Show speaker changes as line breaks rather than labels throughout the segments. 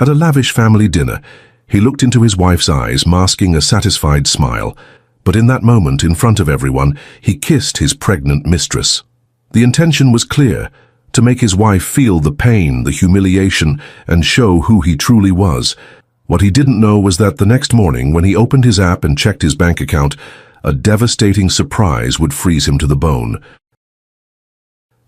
At a lavish family dinner, he looked into his wife's eyes, masking a satisfied smile. But in that moment, in front of everyone, he kissed his pregnant mistress. The intention was clear: to make his wife feel the pain, the humiliation, and show who he truly was. What he didn't know was that the next morning, when he opened his app and checked his bank account, a devastating surprise would freeze him to the bone.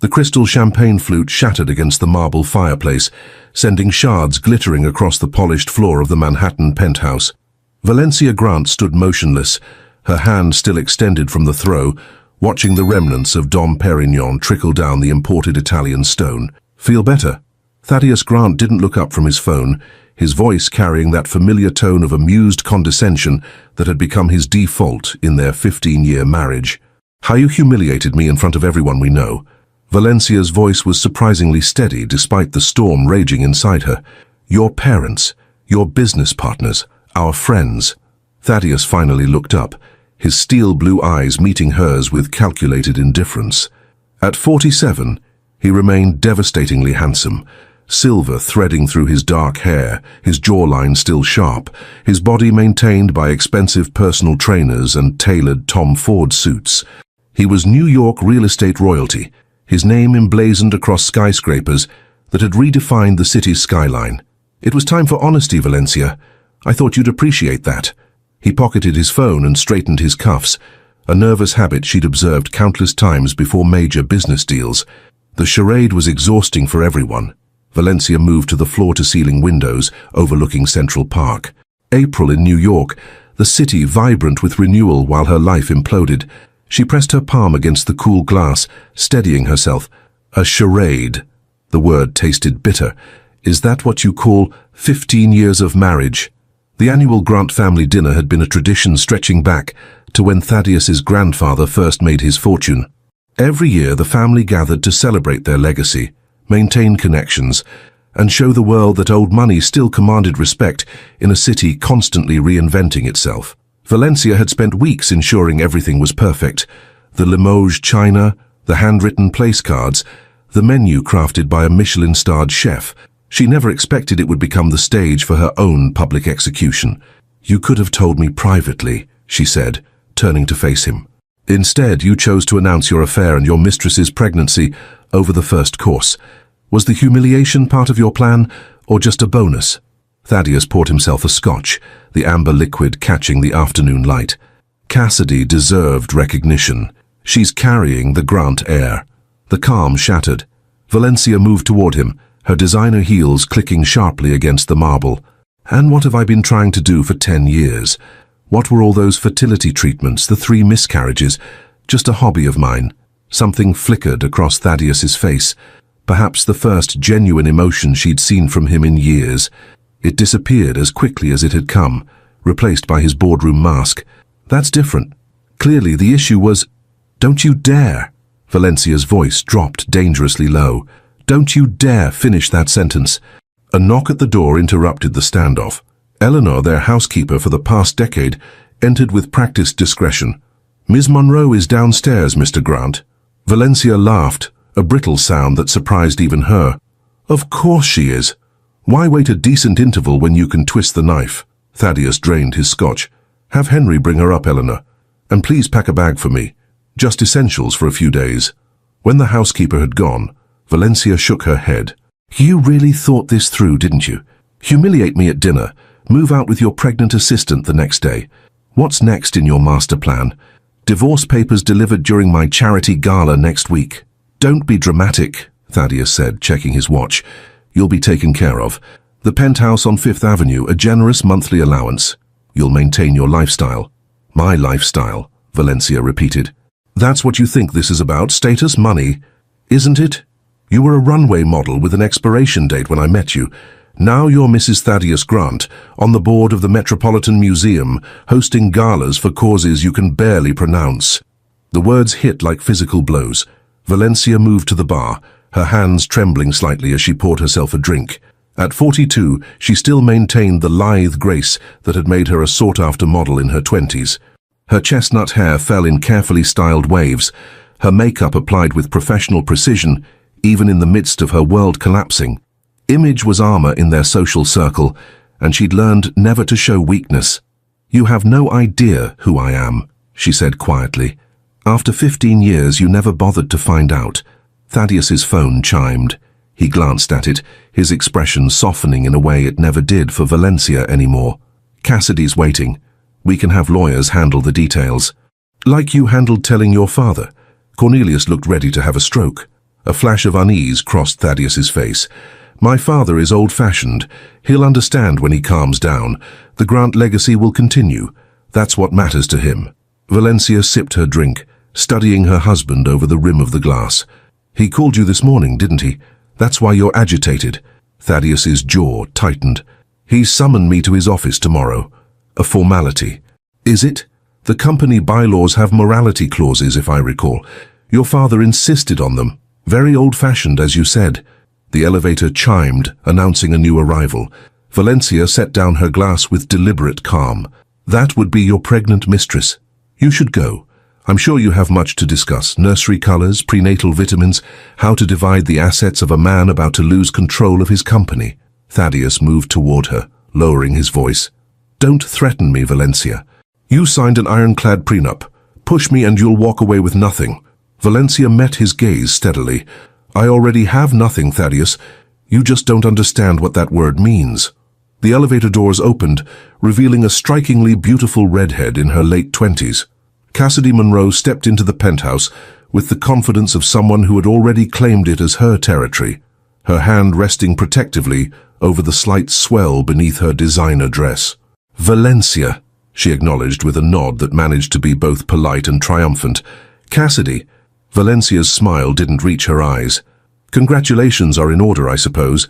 The crystal champagne flute shattered against the marble fireplace, sending shards glittering across the polished floor of the Manhattan penthouse. Valencia Grant stood motionless, her hand still extended from the throw, watching the remnants of Dom Perignon trickle down the imported Italian stone. "Feel better?" Thaddeus Grant didn't look up from his phone, his voice carrying that familiar tone of amused condescension that had become his default in their 15-year marriage. "How you humiliated me in front of everyone we know." Valencia's voice was surprisingly steady despite the storm raging inside her. "Your parents, your business partners, our friends." Thaddeus finally looked up, his steel blue eyes meeting hers with calculated indifference. At 47, he remained devastatingly handsome, silver threading through his dark hair, his jawline still sharp, his body maintained by expensive personal trainers and tailored Tom Ford suits. He was New York real estate royalty, his name emblazoned across skyscrapers that had redefined the city's skyline. "It was time for honesty, Valencia. I thought you'd appreciate that." He pocketed his phone and straightened his cuffs, a nervous habit she'd observed countless times before major business deals. The charade was exhausting for everyone. Valencia moved to the floor-to-ceiling windows overlooking Central Park. April in New York, the city vibrant with renewal while her life imploded. She pressed her palm against the cool glass, steadying herself. "A charade." The word tasted bitter. "Is that what you call 15 years of marriage?" The annual Grant family dinner had been a tradition stretching back to when Thaddeus's grandfather first made his fortune. Every year the family gathered to celebrate their legacy, maintain connections, and show the world that old money still commanded respect in a city constantly reinventing itself. Valencia had spent weeks ensuring everything was perfect. The Limoges china, the handwritten place cards, the menu crafted by a Michelin-starred chef. She never expected it would become the stage for her own public execution. "You could have told me privately," she said, turning to face him. "Instead, you chose to announce your affair and your mistress's pregnancy over the first course. Was the humiliation part of your plan, or just a bonus?" Thaddeus poured himself a scotch, the amber liquid catching the afternoon light. "Cassidy deserved recognition. She's carrying the Grant air." The calm shattered. Valencia moved toward him, her designer heels clicking sharply against the marble. "And what have I been trying to do for 10 years? What were all those fertility treatments, the 3 miscarriages? Just a hobby of mine." Something flickered across Thaddeus's face, perhaps the first genuine emotion she'd seen from him in years. It disappeared as quickly as it had come, replaced by his boardroom mask. "That's different. Clearly the issue was—" "Don't you dare!" Valencia's voice dropped dangerously low. "Don't you dare finish that sentence." A knock at the door interrupted the standoff. Eleanor, their housekeeper for the past decade, entered with practiced discretion. "Ms. Monroe is downstairs, Mr. Grant." Valencia laughed, a brittle sound that surprised even her. "Of course she is. Why wait a decent interval when you can twist the knife?" Thaddeus drained his scotch. "Have Henry bring her up, Eleanor. And please pack a bag for me. Just essentials for a few days." When the housekeeper had gone, Valencia shook her head. "You really thought this through, didn't you? Humiliate me at dinner, move out with your pregnant assistant the next day. What's next in your master plan? Divorce papers delivered during my charity gala next week." "Don't be dramatic," Thaddeus said, checking his watch. "You'll be taken care of. The penthouse on 5th Avenue, a generous monthly allowance. You'll maintain your lifestyle." "My lifestyle," Valencia repeated. "That's what you think this is about, status, money, isn't it? You were a runway model with an expiration date when I met you. Now you're Mrs. Thaddeus Grant, on the board of the Metropolitan Museum, hosting galas for causes you can barely pronounce." The words hit like physical blows. Valencia moved to the bar, her hands trembling slightly as she poured herself a drink. At 42, she still maintained the lithe grace that had made her a sought-after model in her 20s. Her chestnut hair fell in carefully styled waves, her makeup applied with professional precision, even in the midst of her world collapsing. Image was armor in their social circle, and she'd learned never to show weakness. "You have no idea who I am," she said quietly. "After 15 years, you never bothered to find out." Thaddeus's phone chimed. He glanced at it, his expression softening in a way it never did for Valencia anymore. "Cassidy's waiting. We can have lawyers handle the details." "Like you handled telling your father." Cornelius looked ready to have a stroke. A flash of unease crossed Thaddeus's face. "My father is old-fashioned. He'll understand when he calms down. The Grant legacy will continue. That's what matters to him." Valencia sipped her drink, studying her husband over the rim of the glass. "He called you this morning, didn't he? That's why you're agitated." Thaddeus's jaw tightened. "He's summoned me to his office tomorrow. A formality." "Is it? The company bylaws have morality clauses, if I recall. Your father insisted on them. Very old-fashioned, as you said." The elevator chimed, announcing a new arrival. Valencia set down her glass with deliberate calm. "That would be your pregnant mistress. You should go. I'm sure you have much to discuss. Nursery colors, prenatal vitamins, how to divide the assets of a man about to lose control of his company." Thaddeus moved toward her, lowering his voice. "Don't threaten me, Valencia. You signed an ironclad prenup. Push me and you'll walk away with nothing." Valencia met his gaze steadily. "I already have nothing, Thaddeus. You just don't understand what that word means." The elevator doors opened, revealing a strikingly beautiful redhead in her late 20s. Cassidy Monroe stepped into the penthouse with the confidence of someone who had already claimed it as her territory, her hand resting protectively over the slight swell beneath her designer dress. "Valencia," she acknowledged with a nod that managed to be both polite and triumphant. "Cassidy." Valencia's smile didn't reach her eyes. "Congratulations are in order, I suppose,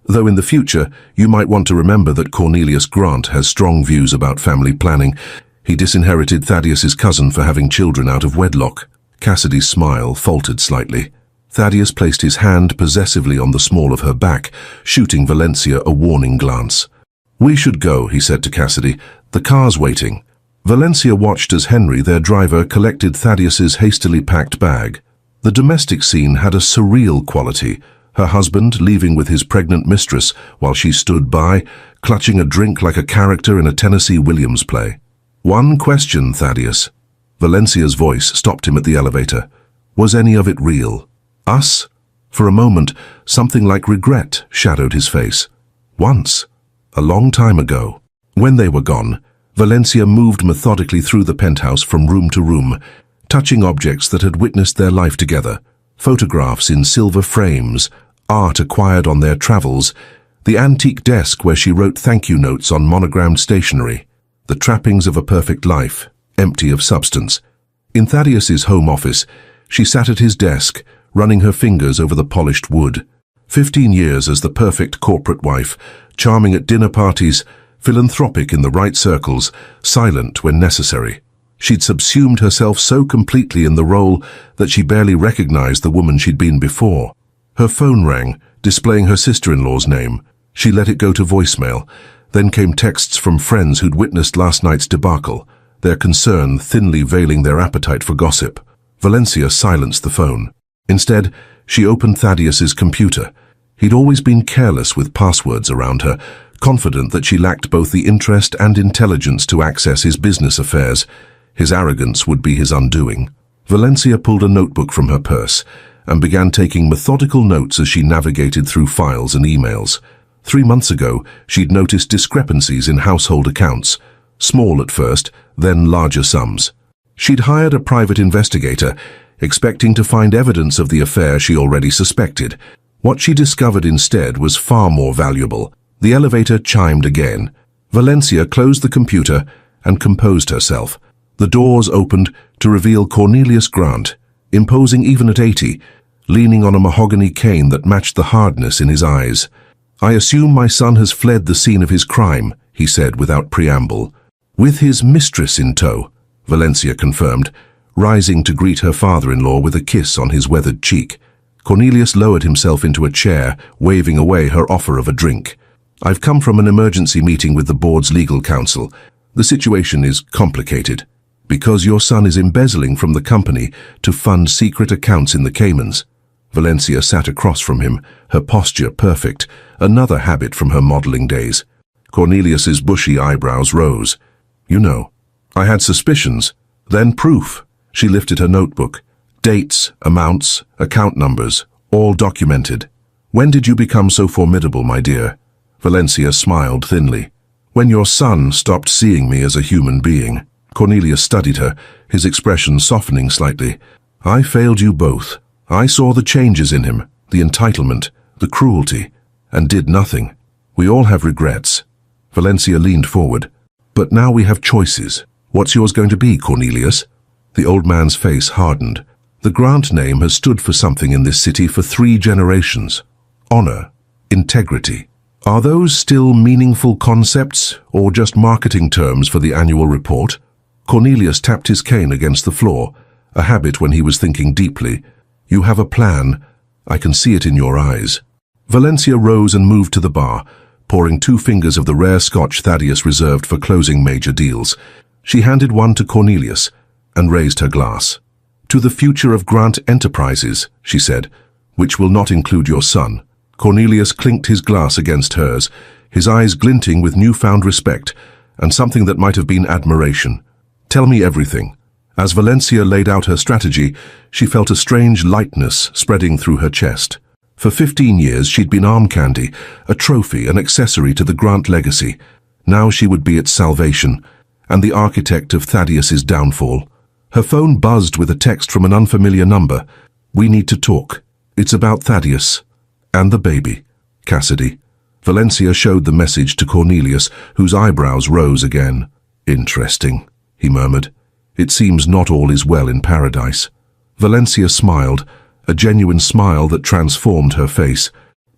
though in the future you might want to remember that Cornelius Grant has strong views about family planning. He disinherited Thaddeus's cousin for having children out of wedlock." Cassidy's smile faltered slightly. Thaddeus placed his hand possessively on the small of her back, shooting Valencia a warning glance. "We should go," he said to Cassidy. "The car's waiting." Valencia watched as Henry, their driver, collected Thaddeus's hastily packed bag. The domestic scene had a surreal quality, her husband leaving with his pregnant mistress while she stood by, clutching a drink like a character in a Tennessee Williams play. "One question, Thaddeus." Valencia's voice stopped him at the elevator. "Was any of it real? Us?" For a moment, something like regret shadowed his face. "Once. A long time ago." When they were gone, Valencia moved methodically through the penthouse from room to room, touching objects that had witnessed their life together. Photographs in silver frames, art acquired on their travels, the antique desk where she wrote thank-you notes on monogrammed stationery. The trappings of a perfect life, empty of substance. In Thaddeus's home office, she sat at his desk, running her fingers over the polished wood. 15 years as the perfect corporate wife, charming at dinner parties, philanthropic in the right circles, silent when necessary. She'd subsumed herself so completely in the role that she barely recognized the woman she'd been before. Her phone rang, displaying her sister-in-law's name. She let it go to voicemail. Then came texts from friends who'd witnessed last night's debacle, their concern thinly veiling their appetite for gossip. Valencia silenced the phone. Instead, she opened Thaddeus's computer. He'd always been careless with passwords around her, confident that she lacked both the interest and intelligence to access his business affairs. His arrogance would be his undoing. Valencia pulled a notebook from her purse and began taking methodical notes as she navigated through files and emails. 3 months ago, she'd noticed discrepancies in household accounts, small at first, then larger sums. She'd hired a private investigator, expecting to find evidence of the affair she already suspected. What she discovered instead was far more valuable. The elevator chimed again. Valencia closed the computer and composed herself. The doors opened to reveal Cornelius Grant, imposing even at 80, leaning on a mahogany cane that matched the hardness in his eyes. "I assume my son has fled the scene of his crime," he said without preamble. "With his mistress in tow," Valencia confirmed, rising to greet her father-in-law with a kiss on his weathered cheek. Cornelius lowered himself into a chair, waving away her offer of a drink. "I've come from an emergency meeting with the board's legal counsel. The situation is complicated. Because your son is embezzling from the company to fund secret accounts in the Caymans." Valencia sat across from him, her posture perfect, another habit from her modeling days. Cornelius's bushy eyebrows rose. You know, I had suspicions, then proof. She lifted her notebook. Dates, amounts, account numbers, all documented. When did you become so formidable, my dear? Valencia smiled thinly. When your son stopped seeing me as a human being. Cornelius studied her, his expression softening slightly. I failed you both. I saw the changes in him, the entitlement, the cruelty, and did nothing. We all have regrets. Valencia leaned forward. But now we have choices. What's yours going to be, Cornelius? The old man's face hardened. The Grant name has stood for something in this city for 3 generations. Honor, integrity. Are those still meaningful concepts, or just marketing terms for the annual report? Cornelius tapped his cane against the floor, a habit when he was thinking deeply. You have a plan. I can see it in your eyes. Valencia rose and moved to the bar, pouring 2 fingers of the rare scotch Thaddeus reserved for closing major deals. She handed one to Cornelius and raised her glass. To the future of Grant Enterprises, she said, which will not include your son. Cornelius clinked his glass against hers, his eyes glinting with newfound respect and something that might have been admiration. Tell me everything. As Valencia laid out her strategy, she felt a strange lightness spreading through her chest. For 15 years she'd been arm candy, a trophy, an accessory to the Grant legacy. Now she would be its salvation, and the architect of Thaddeus's downfall. Her phone buzzed with a text from an unfamiliar number. We need to talk. It's about Thaddeus. And the baby. Cassidy. Valencia showed the message to Cornelius, whose eyebrows rose again. Interesting, he murmured. It seems not all is well in paradise. Valencia smiled, a genuine smile that transformed her face.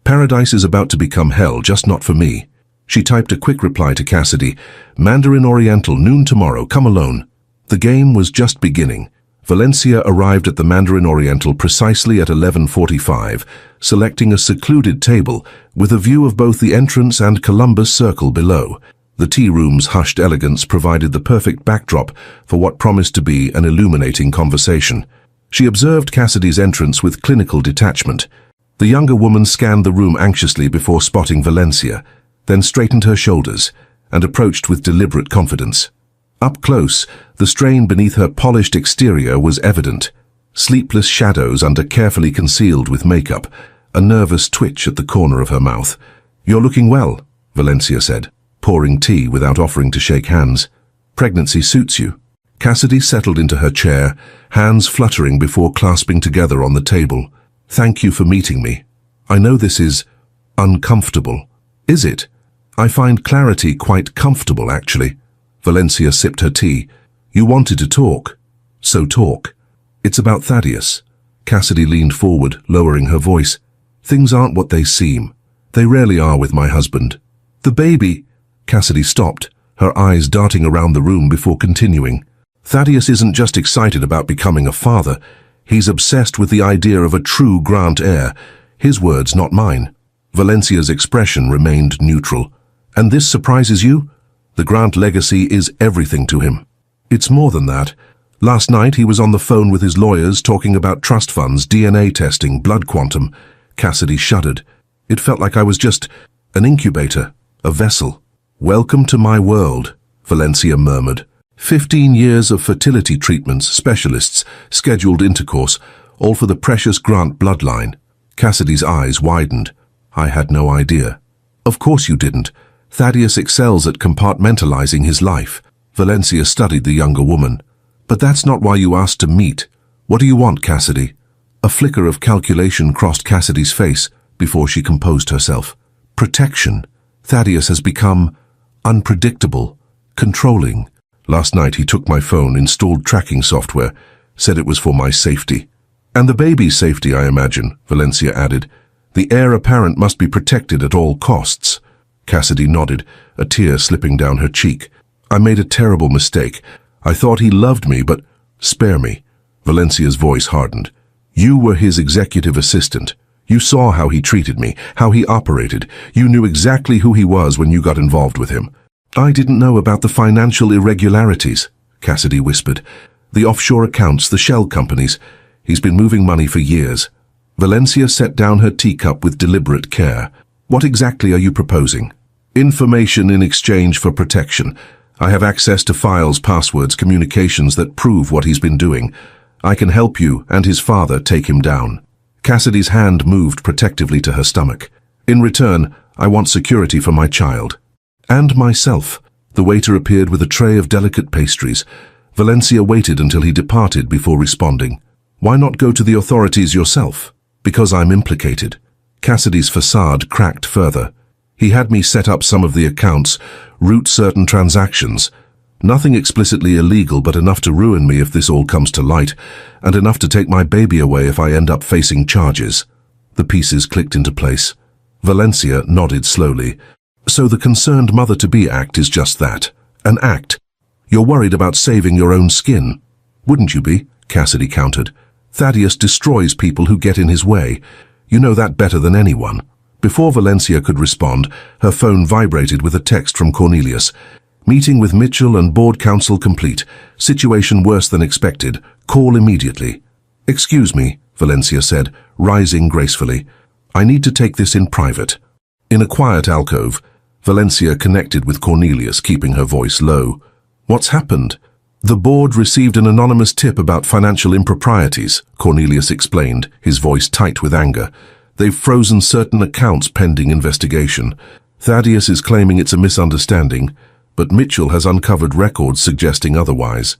Paradise is about to become hell, just not for me. She typed a quick reply to Cassidy. Mandarin Oriental, noon tomorrow, come alone. The game was just beginning. Valencia arrived at the Mandarin Oriental precisely at 11:45, selecting a secluded table with a view of both the entrance and Columbus Circle below. The tea room's hushed elegance provided the perfect backdrop for what promised to be an illuminating conversation. She observed Cassidy's entrance with clinical detachment. The younger woman scanned the room anxiously before spotting Valencia, then straightened her shoulders and approached with deliberate confidence. Up close, the strain beneath her polished exterior was evident. Sleepless shadows under carefully concealed with makeup, a nervous twitch at the corner of her mouth. You're looking well, Valencia said, pouring tea without offering to shake hands. Pregnancy suits you. Cassidy settled into her chair, hands fluttering before clasping together on the table. Thank you for meeting me. I know this is uncomfortable. Is it? I find clarity quite comfortable, actually. Valencia sipped her tea. You wanted to talk. So talk. It's about Thaddeus. Cassidy leaned forward, lowering her voice. Things aren't what they seem. They rarely are with my husband. The baby. Cassidy stopped, her eyes darting around the room before continuing. Thaddeus isn't just excited about becoming a father. He's obsessed with the idea of a true Grant heir. His words, not mine. Valencia's expression remained neutral. And this surprises you? The Grant legacy is everything to him. It's more than that. Last night he was on the phone with his lawyers talking about trust funds, DNA testing, blood quantum. Cassidy shuddered. It felt like I was just an incubator, a vessel. Welcome to my world, Valencia murmured. 15 years of fertility treatments, specialists, scheduled intercourse, all for the precious Grant bloodline. Cassidy's eyes widened. I had no idea. Of course you didn't. Thaddeus excels at compartmentalizing his life. Valencia studied the younger woman. But that's not why you asked to meet. What do you want, Cassidy? A flicker of calculation crossed Cassidy's face before she composed herself. Protection. Thaddeus has become unpredictable, controlling. Last night he took my phone, installed tracking software, said it was for my safety. And the baby's safety, I imagine, Valencia added. The heir apparent must be protected at all costs. Cassidy nodded, a tear slipping down her cheek. I made a terrible mistake. I thought he loved me, but spare me. Valencia's voice hardened. You were his executive assistant. You saw how he treated me, how he operated. You knew exactly who he was when you got involved with him. I didn't know about the financial irregularities, Cassidy whispered. The offshore accounts, the shell companies. He's been moving money for years. Valencia set down her teacup with deliberate care. What exactly are you proposing? Information in exchange for protection. I have access to files, passwords, communications that prove what he's been doing. I can help you and his father take him down. Cassidy's hand moved protectively to her stomach. In return, I want security for my child. And myself. The waiter appeared with a tray of delicate pastries. Valencia waited until he departed before responding. Why not go to the authorities yourself? Because I'm implicated. Cassidy's facade cracked further. He had me set up some of the accounts, route certain transactions. Nothing explicitly illegal, but enough to ruin me if this all comes to light, and enough to take my baby away if I end up facing charges. The pieces clicked into place. Valencia nodded slowly. So the concerned mother-to-be act is just that. An act. You're worried about saving your own skin. Wouldn't you be? Cassidy countered. Thaddeus destroys people who get in his way. You know that better than anyone. Before Valencia could respond, her phone vibrated with a text from Cornelius. Meeting with Mitchell and board council complete. Situation worse than expected. Call immediately. Excuse me, Valencia said, rising gracefully. I need to take this in private. In a quiet alcove, Valencia connected with Cornelius, keeping her voice low. What's happened? The board received an anonymous tip about financial improprieties, Cornelius explained, his voice tight with anger. They've frozen certain accounts pending investigation. Thaddeus is claiming it's a misunderstanding, but Mitchell has uncovered records suggesting otherwise.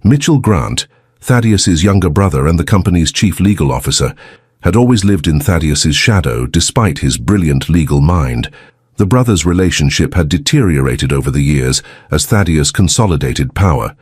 Mitchell Grant, Thaddeus's younger brother and the company's chief legal officer, had always lived in Thaddeus's shadow despite his brilliant legal mind. The brothers' relationship had deteriorated over the years as Thaddeus consolidated power.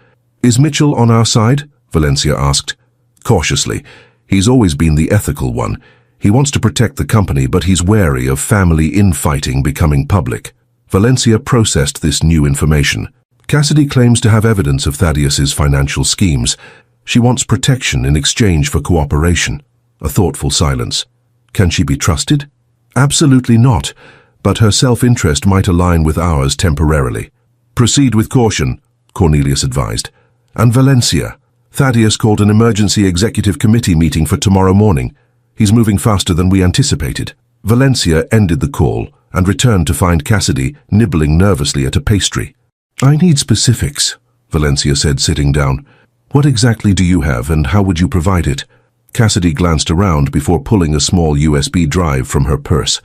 Is Mitchell on our side? Valencia asked. Cautiously. He's always been the ethical one. He wants to protect the company, but he's wary of family infighting becoming public. Valencia processed this new information. Cassidy claims to have evidence of Thaddeus's financial schemes. She wants protection in exchange for cooperation. A thoughtful silence. Can she be trusted? Absolutely not, but her self-interest might align with ours temporarily. Proceed with caution, Cornelius advised. And Valencia. Thaddeus called an emergency executive committee meeting for tomorrow morning. He's moving faster than we anticipated. Valencia ended the call and returned to find Cassidy nibbling nervously at a pastry. I need specifics, Valencia said, sitting down. What exactly do you have and how would you provide it? Cassidy glanced around before pulling a small USB drive from her purse.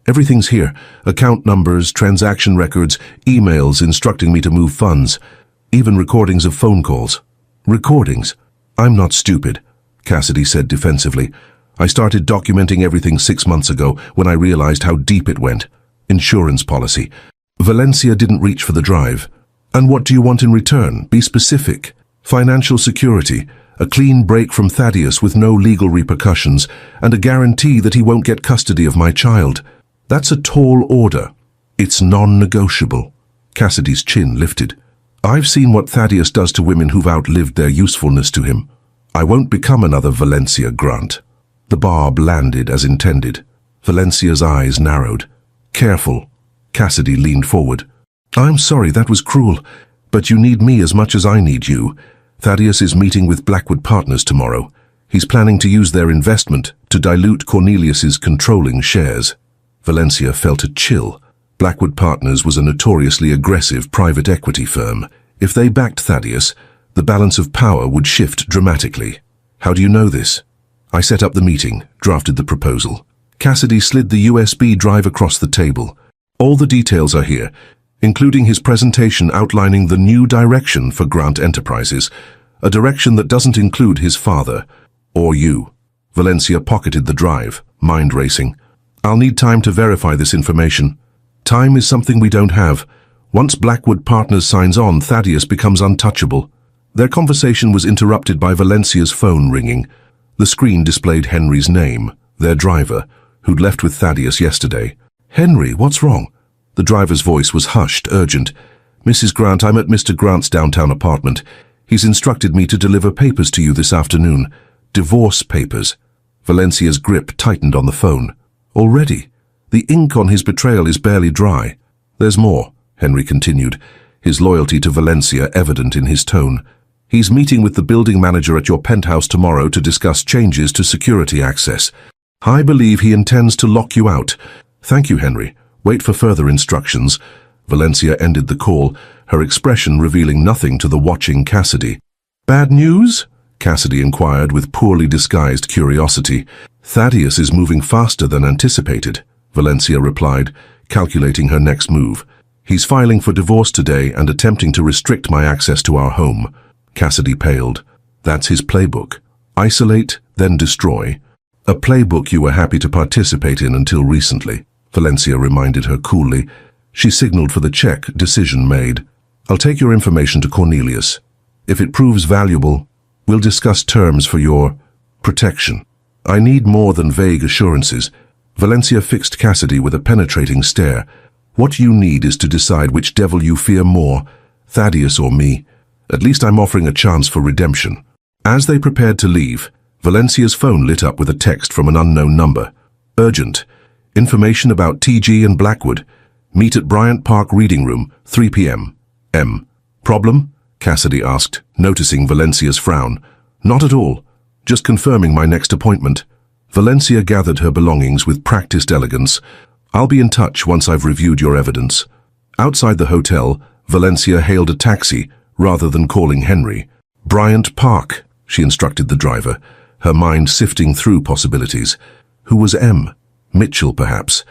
Everything's here. Account numbers, transaction records, emails instructing me to move funds. Even recordings of phone calls. Recordings? I'm not stupid, Cassidy said defensively. I started documenting everything 6 months ago when I realized how deep it went. Insurance policy. Valencia didn't reach for the drive. And what do you want in return? Be specific. Financial security, a clean break from Thaddeus with no legal repercussions, and a guarantee that he won't get custody of my child. That's a tall order. It's non-negotiable. Cassidy's chin lifted. I've seen what Thaddeus does to women who've outlived their usefulness to him. I won't become another Valencia Grant. The barb landed as intended. Valencia's eyes narrowed. Careful. Cassidy leaned forward. I'm sorry, that was cruel, but you need me as much as I need you. Thaddeus is meeting with Blackwood Partners tomorrow. He's planning to use their investment to dilute Cornelius's controlling shares. Valencia felt a chill. Blackwood Partners was a notoriously aggressive private equity firm. If they backed Thaddeus, the balance of power would shift dramatically. How do you know this? I set up the meeting, drafted the proposal. Cassidy slid the USB drive across the table. All the details are here, including his presentation outlining the new direction for Grant Enterprises, a direction that doesn't include his father, or you. Valencia pocketed the drive, mind racing. I'll need time to verify this information. Time is something we don't have. Once Blackwood Partners signs on, Thaddeus becomes untouchable. Their conversation was interrupted by Valencia's phone ringing. The screen displayed Henry's name, their driver, who'd left with Thaddeus yesterday. Henry, what's wrong? The driver's voice was hushed, urgent. Mrs. Grant, I'm at Mr. Grant's downtown apartment. He's instructed me to deliver papers to you this afternoon. Divorce papers. Valencia's grip tightened on the phone. Already? The ink on his betrayal is barely dry. There's more, Henry continued, his loyalty to Valencia evident in his tone. He's meeting with the building manager at your penthouse tomorrow to discuss changes to security access. I believe he intends to lock you out. Thank you, Henry. Wait for further instructions. Valencia ended the call, her expression revealing nothing to the watching Cassidy. Bad news? Cassidy inquired with poorly disguised curiosity. Thaddeus is moving faster than anticipated, Valencia replied, calculating her next move. He's filing for divorce today and attempting to restrict my access to our home. Cassidy paled. That's his playbook. Isolate, then destroy. A playbook you were happy to participate in until recently, Valencia reminded her coolly. She signaled for the check, decision made. I'll take your information to Cornelius. If it proves valuable, we'll discuss terms for your protection. I need more than vague assurances. Valencia fixed Cassidy with a penetrating stare. What you need is to decide which devil you fear more, Thaddeus or me. At least I'm offering a chance for redemption. As they prepared to leave, Valencia's phone lit up with a text from an unknown number. Urgent. Information about TG and Blackwood. Meet at Bryant Park Reading Room, 3 p.m. M. Problem? Cassidy asked, noticing Valencia's frown. Not at all. Just confirming my next appointment. Valencia gathered her belongings with practiced elegance. I'll be in touch once I've reviewed your evidence. Outside the hotel, Valencia hailed a taxi rather than calling Henry. Bryant Park, she instructed the driver, her mind sifting through possibilities. Who was M? Mitchell, perhaps.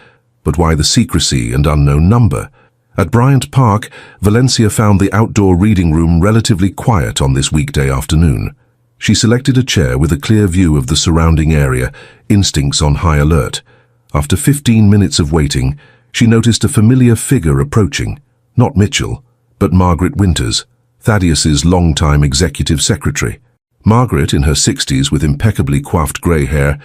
But why the secrecy and unknown number? At Bryant Park, Valencia found the outdoor reading room relatively quiet on this weekday afternoon. She selected a chair with a clear view of the surrounding area, instincts on high alert. After 15 minutes of waiting, she noticed a familiar figure approaching. Not Mitchell, but Margaret Winters, Thaddeus's longtime executive secretary. Margaret, in her 60s with impeccably coiffed grey hair,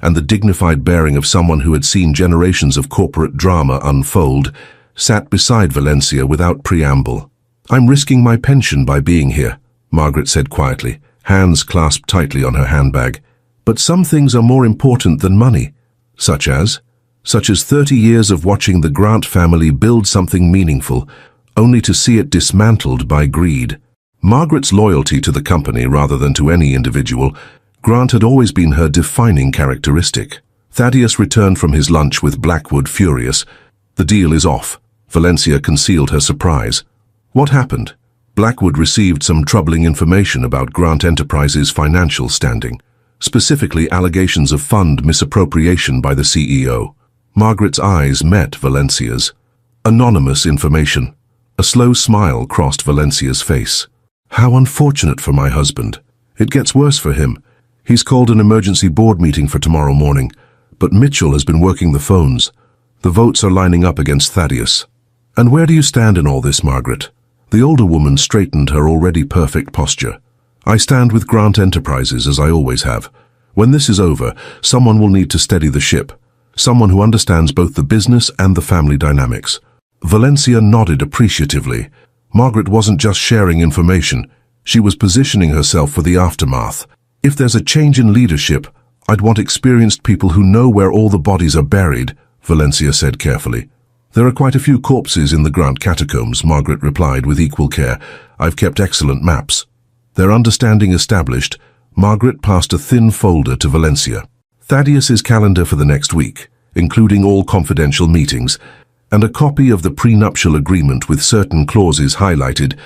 and the dignified bearing of someone who had seen generations of corporate drama unfold, sat beside Valencia without preamble. I'm risking my pension by being here, Margaret said quietly, hands clasped tightly on her handbag. But some things are more important than money. Such as 30 years of watching the Grant family build something meaningful, only to see it dismantled by greed. Margaret's loyalty to the company rather than to any individual, Grant had always been her defining characteristic. Thaddeus returned from his lunch with Blackwood furious. The deal is off. Valencia concealed her surprise. What happened? Blackwood received some troubling information about Grant Enterprises' financial standing, specifically allegations of fund misappropriation by the CEO. Margaret's eyes met Valencia's. Anonymous information. A slow smile crossed Valencia's face. How unfortunate for my husband. It gets worse for him. He's called an emergency board meeting for tomorrow morning, but Mitchell has been working the phones. The votes are lining up against Thaddeus. And where do you stand in all this, Margaret? The older woman straightened her already perfect posture. I stand with Grant Enterprises, as I always have. When this is over, someone will need to steady the ship. Someone who understands both the business and the family dynamics. Valencia nodded appreciatively. Margaret wasn't just sharing information. She was positioning herself for the aftermath. If there's a change in leadership, I'd want experienced people who know where all the bodies are buried, Valencia said carefully. There are quite a few corpses in the Grant catacombs, Margaret replied with equal care. I've kept excellent maps. Their understanding established, Margaret passed a thin folder to Valencia. Thaddeus's calendar for the next week, including all confidential meetings, and a copy of the prenuptial agreement with certain clauses highlighted,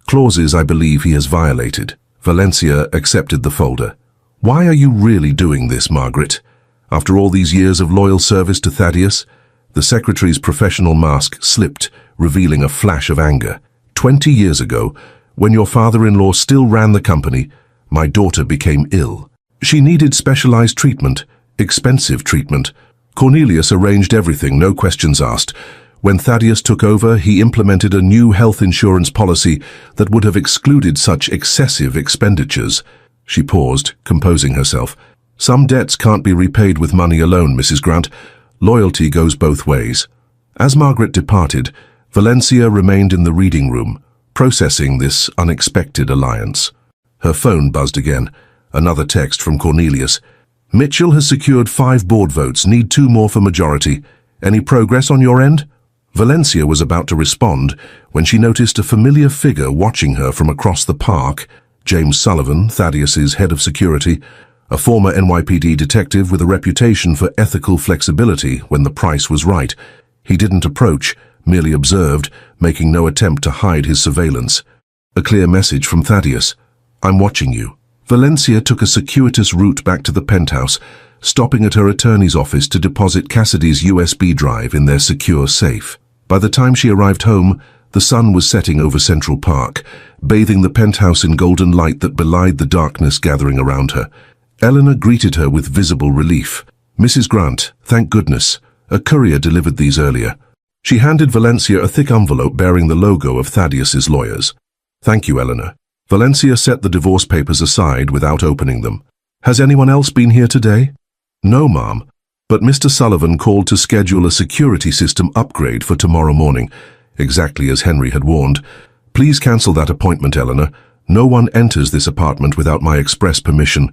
clauses I believe he has violated. Valencia accepted the folder. Why are you really doing this, Margaret? After all these years of loyal service to Thaddeus? The secretary's professional mask slipped, revealing a flash of anger. 20 years ago, when your father-in-law still ran the company, my daughter became ill. She needed specialized treatment, expensive treatment. Cornelius arranged everything, no questions asked. When Thaddeus took over, he implemented a new health insurance policy that would have excluded such excessive expenditures. She paused, composing herself. Some debts can't be repaid with money alone, Mrs. Grant. Loyalty goes both ways. As Margaret departed, Valencia remained in the reading room, processing this unexpected alliance. Her phone buzzed again. Another text from Cornelius. Mitchell has secured 5 board votes, need 2 more for majority. Any progress on your end? Valencia was about to respond when she noticed a familiar figure watching her from across the park. James Sullivan, Thaddeus's head of security. a former NYPD detective with a reputation for ethical flexibility when the price was right. He didn't approach, merely observed, making no attempt to hide his surveillance. A clear message from Thaddeus. "I'm watching you." Valencia took a circuitous route back to the penthouse, stopping at her attorney's office to deposit Cassidy's USB drive in their secure safe. By the time she arrived home, the sun was setting over Central Park, bathing the penthouse in golden light that belied the darkness gathering around her. Eleanor greeted her with visible relief. "Mrs. Grant, thank goodness. A courier delivered these earlier." She handed Valencia a thick envelope bearing the logo of Thaddeus's lawyers. "Thank you, Eleanor." Valencia set the divorce papers aside without opening them. "Has anyone else been here today?" "No, ma'am, but Mr. Sullivan called to schedule a security system upgrade for tomorrow morning, exactly as Henry had warned. Please cancel that appointment, Eleanor. No one enters this apartment without my express permission.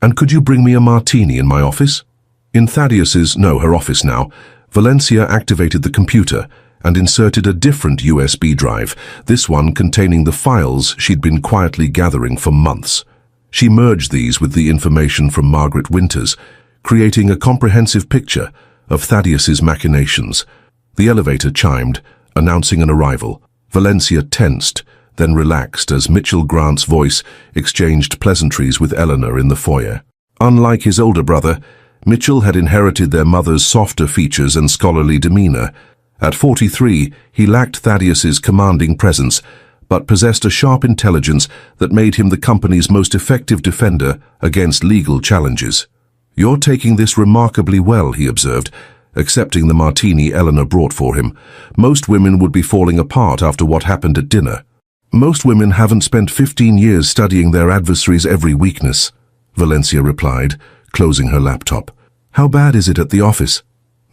And could you bring me a martini in my office?" In her office now, Valencia activated the computer and inserted a different USB drive, this one containing the files she'd been quietly gathering for months. She merged these with the information from Margaret Winters, creating a comprehensive picture of Thaddeus's machinations. The elevator chimed, announcing an arrival. Valencia tensed, then relaxed as Mitchell Grant's voice exchanged pleasantries with Eleanor in the foyer. Unlike his older brother, Mitchell had inherited their mother's softer features and scholarly demeanor. At 43, he lacked Thaddeus's commanding presence, but possessed a sharp intelligence that made him the company's most effective defender against legal challenges. "You're taking this remarkably well," he observed, accepting the martini Eleanor brought for him. "Most women would be falling apart after what happened at dinner." "Most women haven't spent 15 years studying their adversary's every weakness," Valencia replied, closing her laptop. "How bad is it at the office?"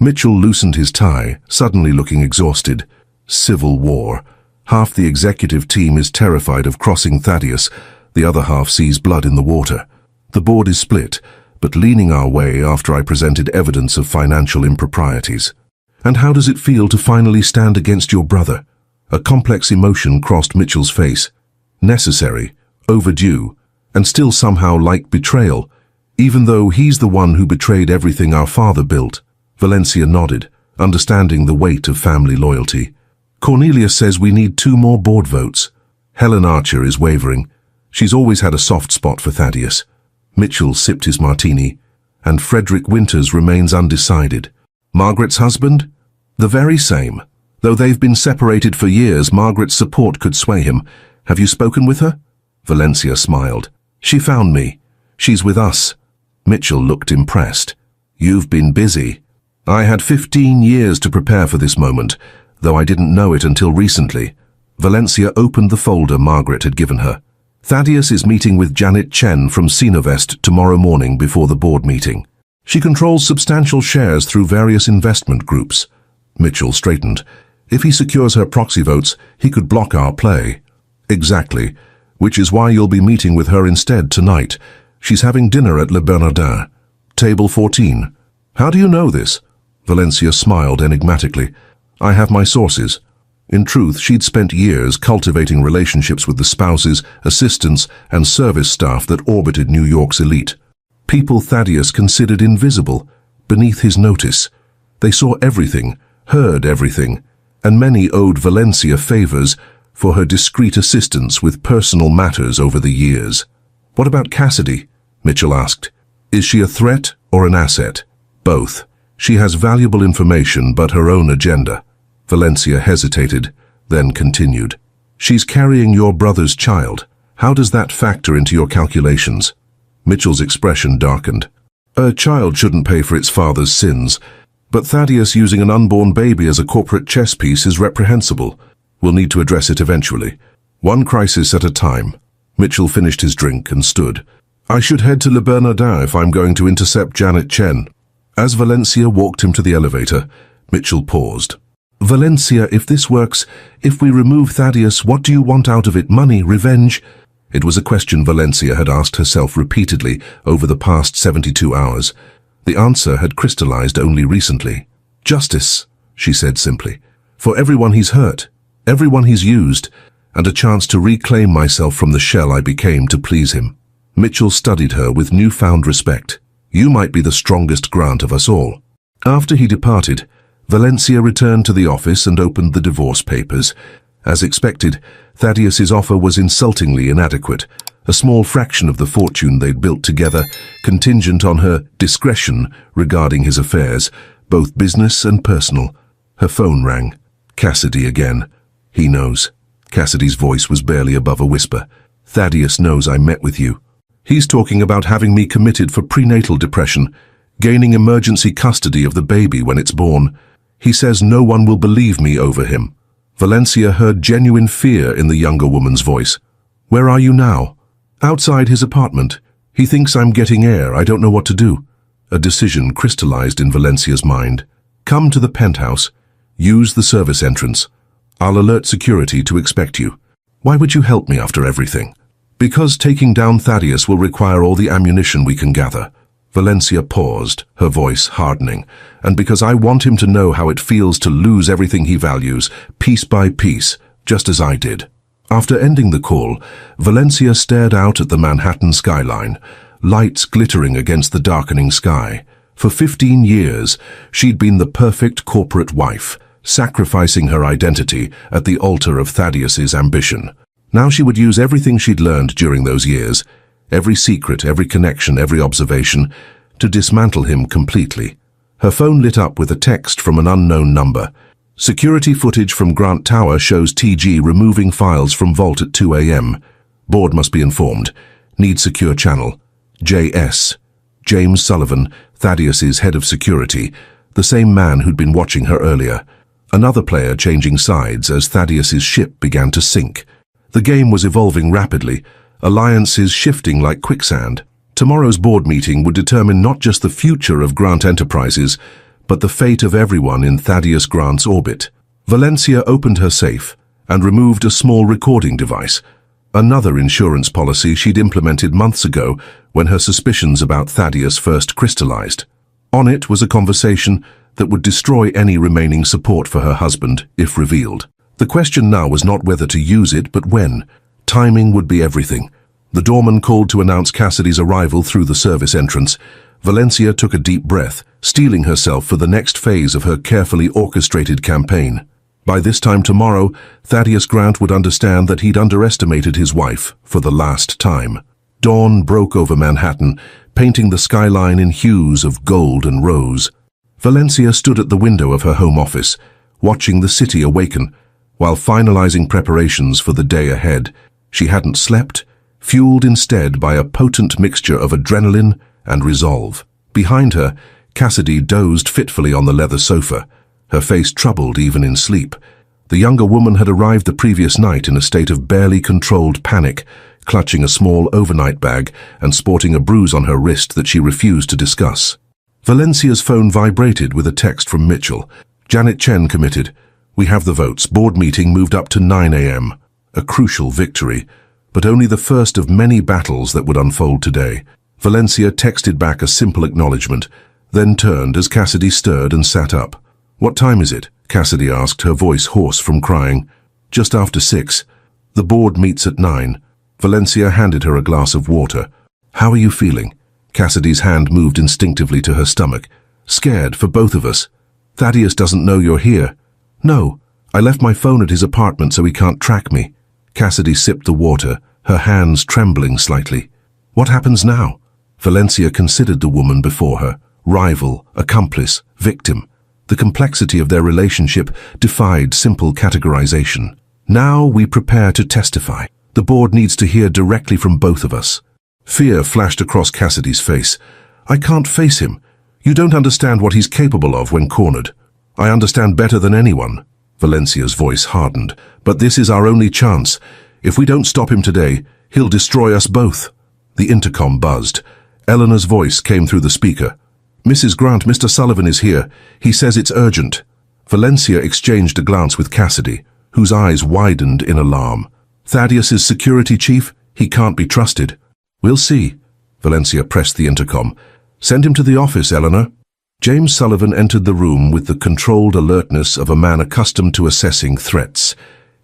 Mitchell loosened his tie, suddenly looking exhausted. "Civil war. Half the executive team is terrified of crossing Thaddeus, the other half sees blood in the water. The board is split, but leaning our way after I presented evidence of financial improprieties." "And how does it feel to finally stand against your brother?" A complex emotion crossed Mitchell's face. Necessary, overdue, and still somehow like betrayal, even though he's the one who betrayed everything our father built. Valencia nodded, understanding the weight of family loyalty. "Cornelius says we need 2 more board votes. Helen Archer is wavering. She's always had a soft spot for Thaddeus." Mitchell sipped his martini, and Frederick Winters remains undecided. "Margaret's husband?" "The very same. Though they've been separated for years, Margaret's support could sway him. Have you spoken with her?" Valencia smiled. "She found me. She's with us." Mitchell looked impressed. "You've been busy." "I had 15 years to prepare for this moment, though I didn't know it until recently." Valencia opened the folder Margaret had given her. "Thaddeus is meeting with Janet Chen from Cenovest tomorrow morning before the board meeting. She controls substantial shares through various investment groups." Mitchell straightened. "If he secures her proxy votes, he could block our play." "Exactly, which is why you'll be meeting with her instead tonight. She's having dinner at Le Bernardin. Table 14. "How do you know this?" Valencia smiled enigmatically. "I have my sources." In truth, she'd spent years cultivating relationships with the spouses, assistants, and service staff that orbited New York's elite. People Thaddeus considered invisible, beneath his notice. They saw everything, heard everything, and many owed Valencia favors for her discreet assistance with personal matters over the years. "What about Cassidy?" Mitchell asked. "Is she a threat or an asset?" "Both. She has valuable information but her own agenda." Valencia hesitated, then continued. "She's carrying your brother's child. How does that factor into your calculations?" Mitchell's expression darkened. "A child shouldn't pay for its father's sins, but Thaddeus using an unborn baby as a corporate chess piece is reprehensible. We'll need to address it eventually. One crisis at a time." Mitchell finished his drink and stood. "I should head to Le Bernardin if I'm going to intercept Janet Chen." As Valencia walked him to the elevator, Mitchell paused. "Valencia, if this works, if we remove Thaddeus, what do you want out of it? Money? Revenge?" It was a question Valencia had asked herself repeatedly over the past 72 hours. The answer had crystallized only recently. "Justice," she said simply. "For everyone he's hurt, everyone he's used, and a chance to reclaim myself from the shell I became to please him." Mitchell studied her with newfound respect. You might be the strongest Grant of us all. After he departed, Valencia returned to the office and opened the divorce papers. As expected, Thaddeus's offer was insultingly inadequate, a small fraction of the fortune they'd built together, contingent on her discretion regarding his affairs, both business and personal. Her phone rang. Cassidy again. He knows. Cassidy's voice was barely above a whisper. Thaddeus knows I met with you. He's talking about having me committed for prenatal depression, gaining emergency custody of the baby when it's born. He says no one will believe me over him. Valencia heard genuine fear in the younger woman's voice. Where are you now? Outside his apartment. He thinks I'm getting air. I don't know what to do. A decision crystallized in Valencia's mind. Come to the penthouse. Use the service entrance. I'll alert security to expect you. Why would you help me after everything? Because taking down Thaddeus will require all the ammunition we can gather. Valencia paused, her voice hardening. And because I want him to know how it feels to lose everything he values, piece by piece, just as I did. After ending the call, Valencia stared out at the Manhattan skyline, lights glittering against the darkening sky. For 15 years, she'd been the perfect corporate wife, sacrificing her identity at the altar of Thaddeus's ambition. Now she would use everything she'd learned during those years, every secret, every connection, every observation, to dismantle him completely. Her phone lit up with a text from an unknown number. Security footage from Grant Tower shows TG removing files from vault at 2 a.m. Board must be informed. Need secure channel. JS. James Sullivan, Thaddeus's head of security, the same man who'd been watching her earlier. Another player changing sides as Thaddeus's ship began to sink. The game was evolving rapidly, alliances shifting like quicksand. Tomorrow's board meeting would determine not just the future of Grant Enterprises, but the fate of everyone in Thaddeus Grant's orbit. Valencia opened her safe and removed a small recording device, another insurance policy she'd implemented months ago when her suspicions about Thaddeus first crystallized. On it was a conversation that would destroy any remaining support for her husband if revealed. The question now was not whether to use it, but when. Timing would be everything. The doorman called to announce Cassidy's arrival through the service entrance. Valencia took a deep breath, steeling herself for the next phase of her carefully orchestrated campaign. By this time tomorrow, Thaddeus Grant would understand that he'd underestimated his wife for the last time. Dawn broke over Manhattan, painting the skyline in hues of gold and rose. Valencia stood at the window of her home office, watching the city awaken, while finalizing preparations for the day ahead. She hadn't slept, fueled instead by a potent mixture of adrenaline and resolve. Behind her, Cassidy dozed fitfully on the leather sofa, her face troubled even in sleep. The younger woman had arrived the previous night in a state of barely controlled panic, clutching a small overnight bag and sporting a bruise on her wrist that she refused to discuss. Valencia's phone vibrated with a text from Mitchell. Janet Chen committed. We have the votes. Board meeting moved up to 9 a.m. A crucial victory, but only the first of many battles that would unfold today. Valencia texted back a simple acknowledgement, then turned as Cassidy stirred and sat up. What time is it? Cassidy asked, her voice hoarse from crying. Just after 6. The board meets at 9. Valencia handed her a glass of water. How are you feeling? Cassidy's hand moved instinctively to her stomach. Scared for both of us. Thaddeus doesn't know you're here. No, I left my phone at his apartment so he can't track me. Cassidy sipped the water, her hands trembling slightly. What happens now? Valencia considered the woman before her. Rival, accomplice, victim. The complexity of their relationship defied simple categorization. Now we prepare to testify. The board needs to hear directly from both of us. Fear flashed across Cassidy's face. I can't face him. You don't understand what he's capable of when cornered. I understand better than anyone. Valencia's voice hardened. But this is our only chance. If we don't stop him today, he'll destroy us both. The intercom buzzed. Eleanor's voice came through the speaker. Mrs. Grant, Mr. Sullivan is here. He says it's urgent. Valencia exchanged a glance with Cassidy, whose eyes widened in alarm. Thaddeus's security chief? He can't be trusted. We'll see. Valencia pressed the intercom. Send him to the office, Eleanor. James Sullivan entered the room with the controlled alertness of a man accustomed to assessing threats.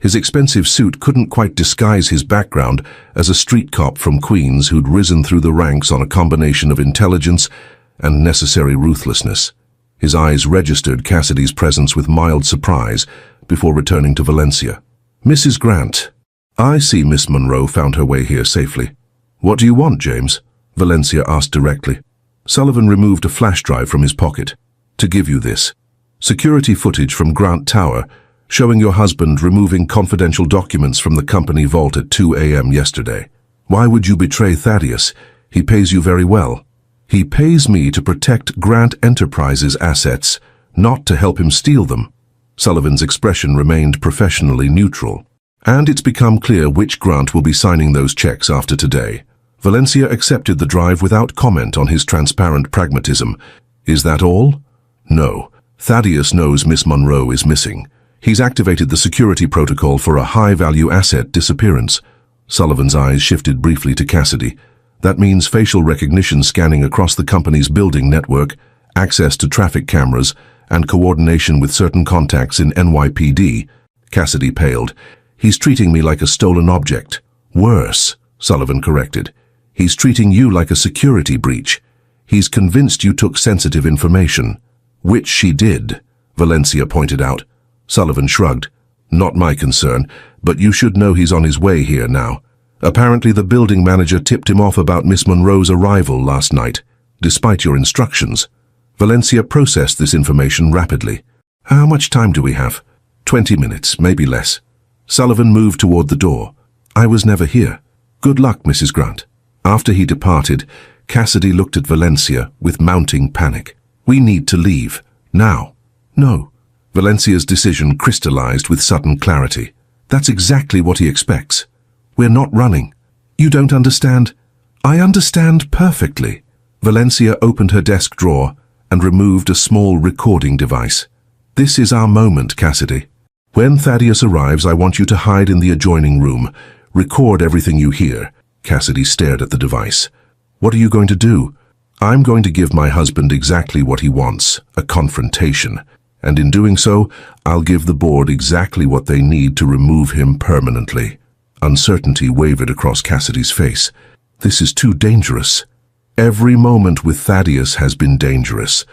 His expensive suit couldn't quite disguise his background as a street cop from Queens who'd risen through the ranks on a combination of intelligence and necessary ruthlessness. His eyes registered Cassidy's presence with mild surprise before returning to Valencia. "Mrs. Grant, I see Miss Monroe found her way here safely. What do you want, James?" Valencia asked directly. Sullivan removed a flash drive from his pocket. "To give you this. Security footage from Grant Tower showing your husband removing confidential documents from the company vault at 2 a.m. yesterday. Why would you betray Thaddeus? He pays you very well." "He pays me to protect Grant Enterprises' assets, not to help him steal them." Sullivan's expression remained professionally neutral. "And it's become clear which Grant will be signing those checks after today." Valencia accepted the drive without comment on his transparent pragmatism. "Is that all?" "No. Thaddeus knows Miss Monroe is missing. He's activated the security protocol for a high-value asset disappearance." Sullivan's eyes shifted briefly to Cassidy. "That means facial recognition scanning across the company's building network, access to traffic cameras, and coordination with certain contacts in NYPD. Cassidy paled. "He's treating me like a stolen object." "Worse," Sullivan corrected. "He's treating you like a security breach. He's convinced you took sensitive information." "Which she did," Valencia pointed out. Sullivan shrugged. "Not my concern, but you should know he's on his way here now. Apparently the building manager tipped him off about Miss Monroe's arrival last night, despite your instructions." Valencia processed this information rapidly. "How much time do we have?" 20 minutes, maybe less." Sullivan moved toward the door. "I was never here. Good luck, Mrs. Grant." After he departed, Cassidy looked at Valencia with mounting panic. "We need to leave. Now." "No." Valencia's decision crystallized with sudden clarity. "That's exactly what he expects. We're not running." "You don't understand." "I understand perfectly." Valencia opened her desk drawer and removed a small recording device. "This is our moment, Cassidy. When Thaddeus arrives, I want you to hide in the adjoining room. Record everything you hear." Cassidy stared at the device. "What are you going to do?" "I'm going to give my husband exactly what he wants, a confrontation. And in doing so, I'll give the board exactly what they need to remove him permanently." Uncertainty wavered across Cassidy's face. "This is too dangerous." "Every moment with Thaddeus has been dangerous.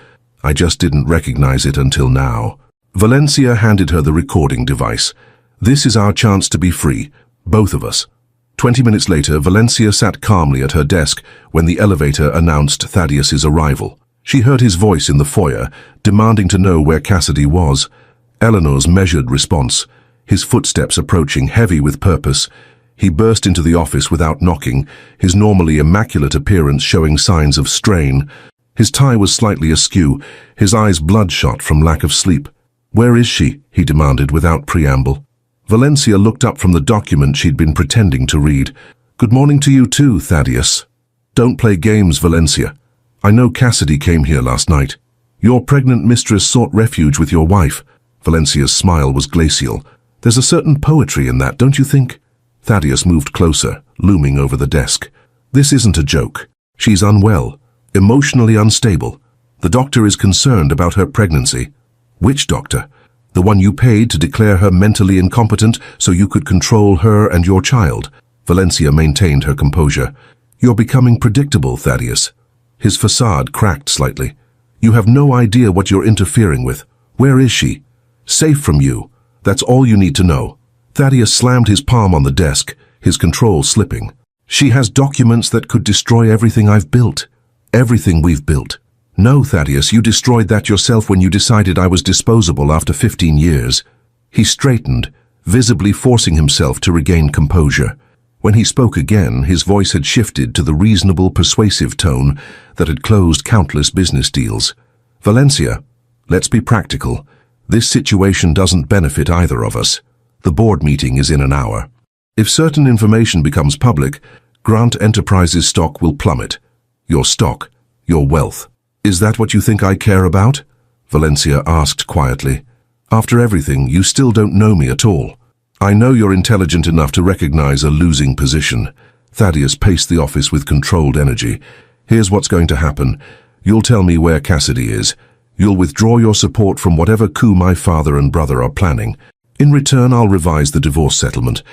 I just didn't recognize it until now." Valencia handed her the recording device. "This is our chance to be free, both of us." 20 minutes later, Valencia sat calmly at her desk when the elevator announced Thaddeus's arrival. She heard his voice in the foyer, demanding to know where Cassidy was. Eleanor's measured response, his footsteps approaching, heavy with purpose. He burst into the office without knocking, his normally immaculate appearance showing signs of strain. His tie was slightly askew, his eyes bloodshot from lack of sleep. "Where is she?" he demanded without preamble. Valencia looked up from the document she'd been pretending to read. "Good morning to you too, Thaddeus." "Don't play games, Valencia. I know Cassidy came here last night. Your pregnant mistress sought refuge with your wife." Valencia's smile was glacial. "There's a certain poetry in that, don't you think?" Thaddeus moved closer, looming over the desk. "This isn't a joke. She's unwell, emotionally unstable. The doctor is concerned about her pregnancy." "Which doctor?" "The one you paid to declare her mentally incompetent so you could control her and your child." Valencia maintained her composure. "You're becoming predictable, Thaddeus." His facade cracked slightly. "You have no idea what you're interfering with. Where is she?" "Safe from you. That's all you need to know." Thaddeus slammed his palm on the desk, his control slipping. "She has documents that could destroy everything I've built. Everything we've built." "No, Thaddeus, you destroyed that yourself when you decided I was disposable after 15 years. He straightened, visibly forcing himself to regain composure. When he spoke again, his voice had shifted to the reasonable, persuasive tone that had closed countless business deals. "Valencia, let's be practical. This situation doesn't benefit either of us. The board meeting is in an hour. If certain information becomes public, Grant Enterprises stock will plummet. Your stock, your wealth. Is that what you think I care about?" Valencia asked quietly. "After everything, you still don't know me at all. I know you're intelligent enough to recognize a losing position." Thaddeus paced the office with controlled energy. "Here's what's going to happen. You'll tell me where Cassidy is. You'll withdraw your support from whatever coup my father and brother are planning. In return, I'll revise the divorce settlement.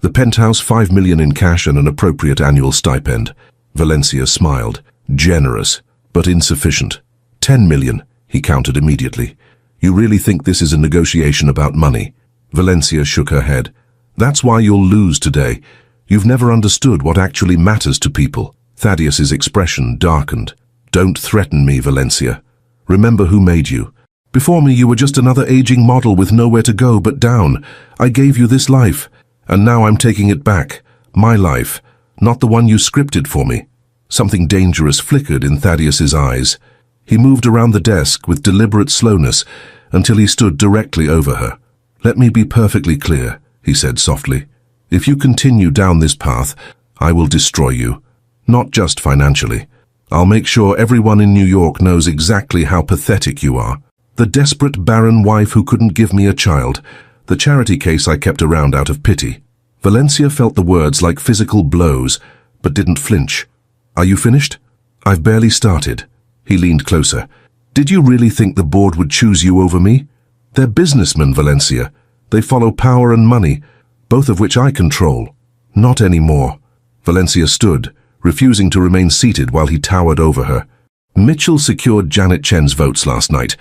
The penthouse, 5 million in cash and an appropriate annual stipend. Valencia smiled. Generous, but insufficient. 10 million, he countered immediately. You really think this is a negotiation about money? Valencia shook her head. That's why you'll lose today. You've never understood what actually matters to people. Thaddeus's expression darkened. Don't threaten me, Valencia. Remember who made you. Before me, you were just another aging model with nowhere to go but down. I gave you this life, and now I'm taking it back. My life, not the one you scripted for me. Something dangerous flickered in Thaddeus's eyes. He moved around the desk with deliberate slowness until he stood directly over her. Let me be perfectly clear, he said softly. If you continue down this path, I will destroy you. Not just financially. I'll make sure everyone in New York knows exactly how pathetic you are. The desperate barren wife who couldn't give me a child. The charity case I kept around out of pity. Valencia felt the words like physical blows, but didn't flinch. Are you finished? I've barely started. He leaned closer. Did you really think the board would choose you over me? They're businessmen, Valencia. They follow power and money, both of which I control. Not anymore. Valencia stood, refusing to remain seated while he towered over her. Mitchell secured Janet Chen's votes last night.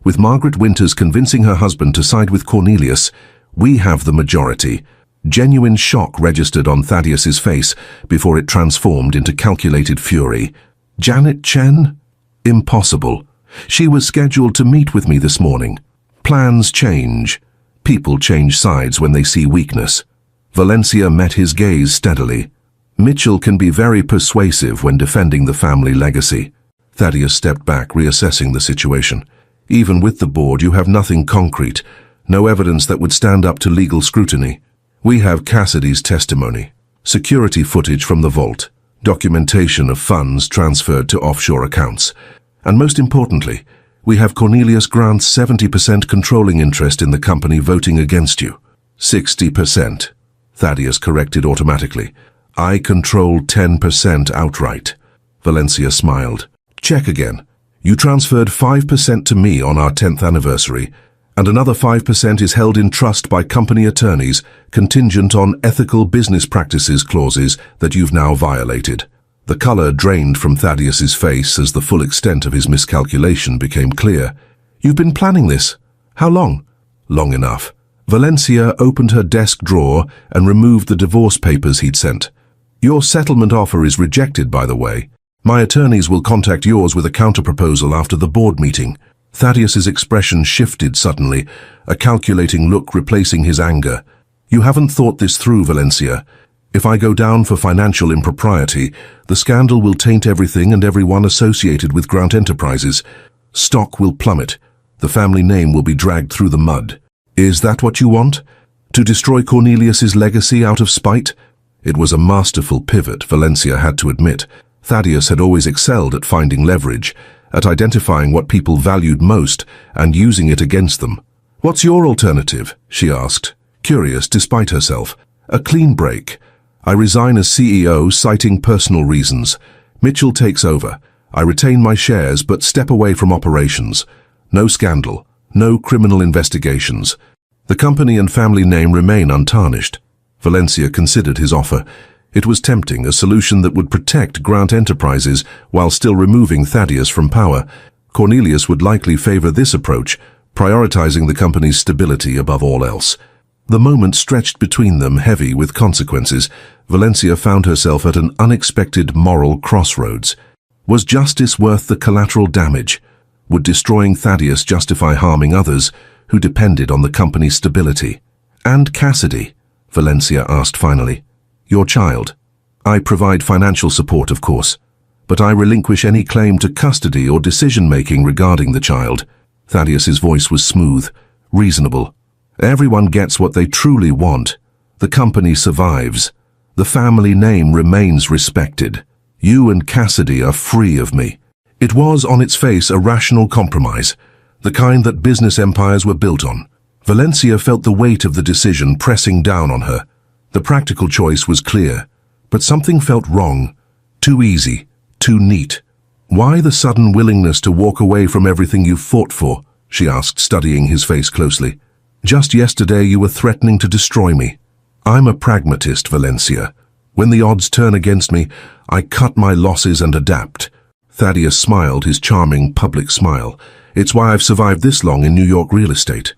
With Margaret Winters convincing her husband to side with Cornelius, we have the majority. Genuine shock registered on Thaddeus's face before it transformed into calculated fury. Janet Chen? Impossible. She was scheduled to meet with me this morning. Plans change. People change sides when they see weakness. Valencia met his gaze steadily. Mitchell can be very persuasive when defending the family legacy. Thaddeus stepped back, reassessing the situation. Even with the board, you have nothing concrete, no evidence that would stand up to legal scrutiny. We have Cassidy's testimony, security footage from the vault, documentation of funds transferred to offshore accounts, and most importantly, we have Cornelius Grant's 70% controlling interest in the company voting against you. 60%. Thaddeus corrected automatically. I control 10% outright. Valencia smiled. Check again. You transferred 5% to me on our 10th anniversary, and another 5% is held in trust by company attorneys, contingent on ethical business practices clauses that you've now violated. The color drained from Thaddeus's face as the full extent of his miscalculation became clear. You've been planning this. How long? Long enough. Valencia opened her desk drawer and removed the divorce papers he'd sent. Your settlement offer is rejected, by the way. My attorneys will contact yours with a counterproposal after the board meeting. Thaddeus's expression shifted suddenly, a calculating look replacing his anger. You haven't thought this through, Valencia. If I go down for financial impropriety, the scandal will taint everything and everyone associated with Grant Enterprises. Stock will plummet. The family name will be dragged through the mud. Is that what you want? To destroy Cornelius's legacy out of spite? It was a masterful pivot, Valencia had to admit. Thaddeus had always excelled at finding leverage, at identifying what people valued most and using it against them. What's your alternative? She asked, curious despite herself. A clean break. I resign as CEO, citing personal reasons. Mitchell takes over. I retain my shares but step away from operations. No scandal. No criminal investigations. The company and family name remain untarnished. Valencia considered his offer. It was tempting, a solution that would protect Grant Enterprises while still removing Thaddeus from power. Cornelius would likely favor this approach, prioritizing the company's stability above all else. The moment stretched between them, heavy with consequences. Valencia found herself at an unexpected moral crossroads. Was justice worth the collateral damage? Would destroying Thaddeus justify harming others who depended on the company's stability? And Cassidy? Valencia asked finally. Your child. I provide financial support, of course, but I relinquish any claim to custody or decision-making regarding the child. Thaddeus's voice was smooth, reasonable. Everyone gets what they truly want. The company survives. The family name remains respected. You and Cassidy are free of me. It was, on its face, a rational compromise, the kind that business empires were built on. Valencia felt the weight of the decision pressing down on her. The practical choice was clear, but something felt wrong. Too easy, too neat. Why the sudden willingness to walk away from everything you've fought for? She asked, studying his face closely. Just yesterday you were threatening to destroy me. I'm a pragmatist, Valencia. When the odds turn against me, I cut my losses and adapt. Thaddeus smiled his charming public smile. It's why I've survived this long in New York real estate.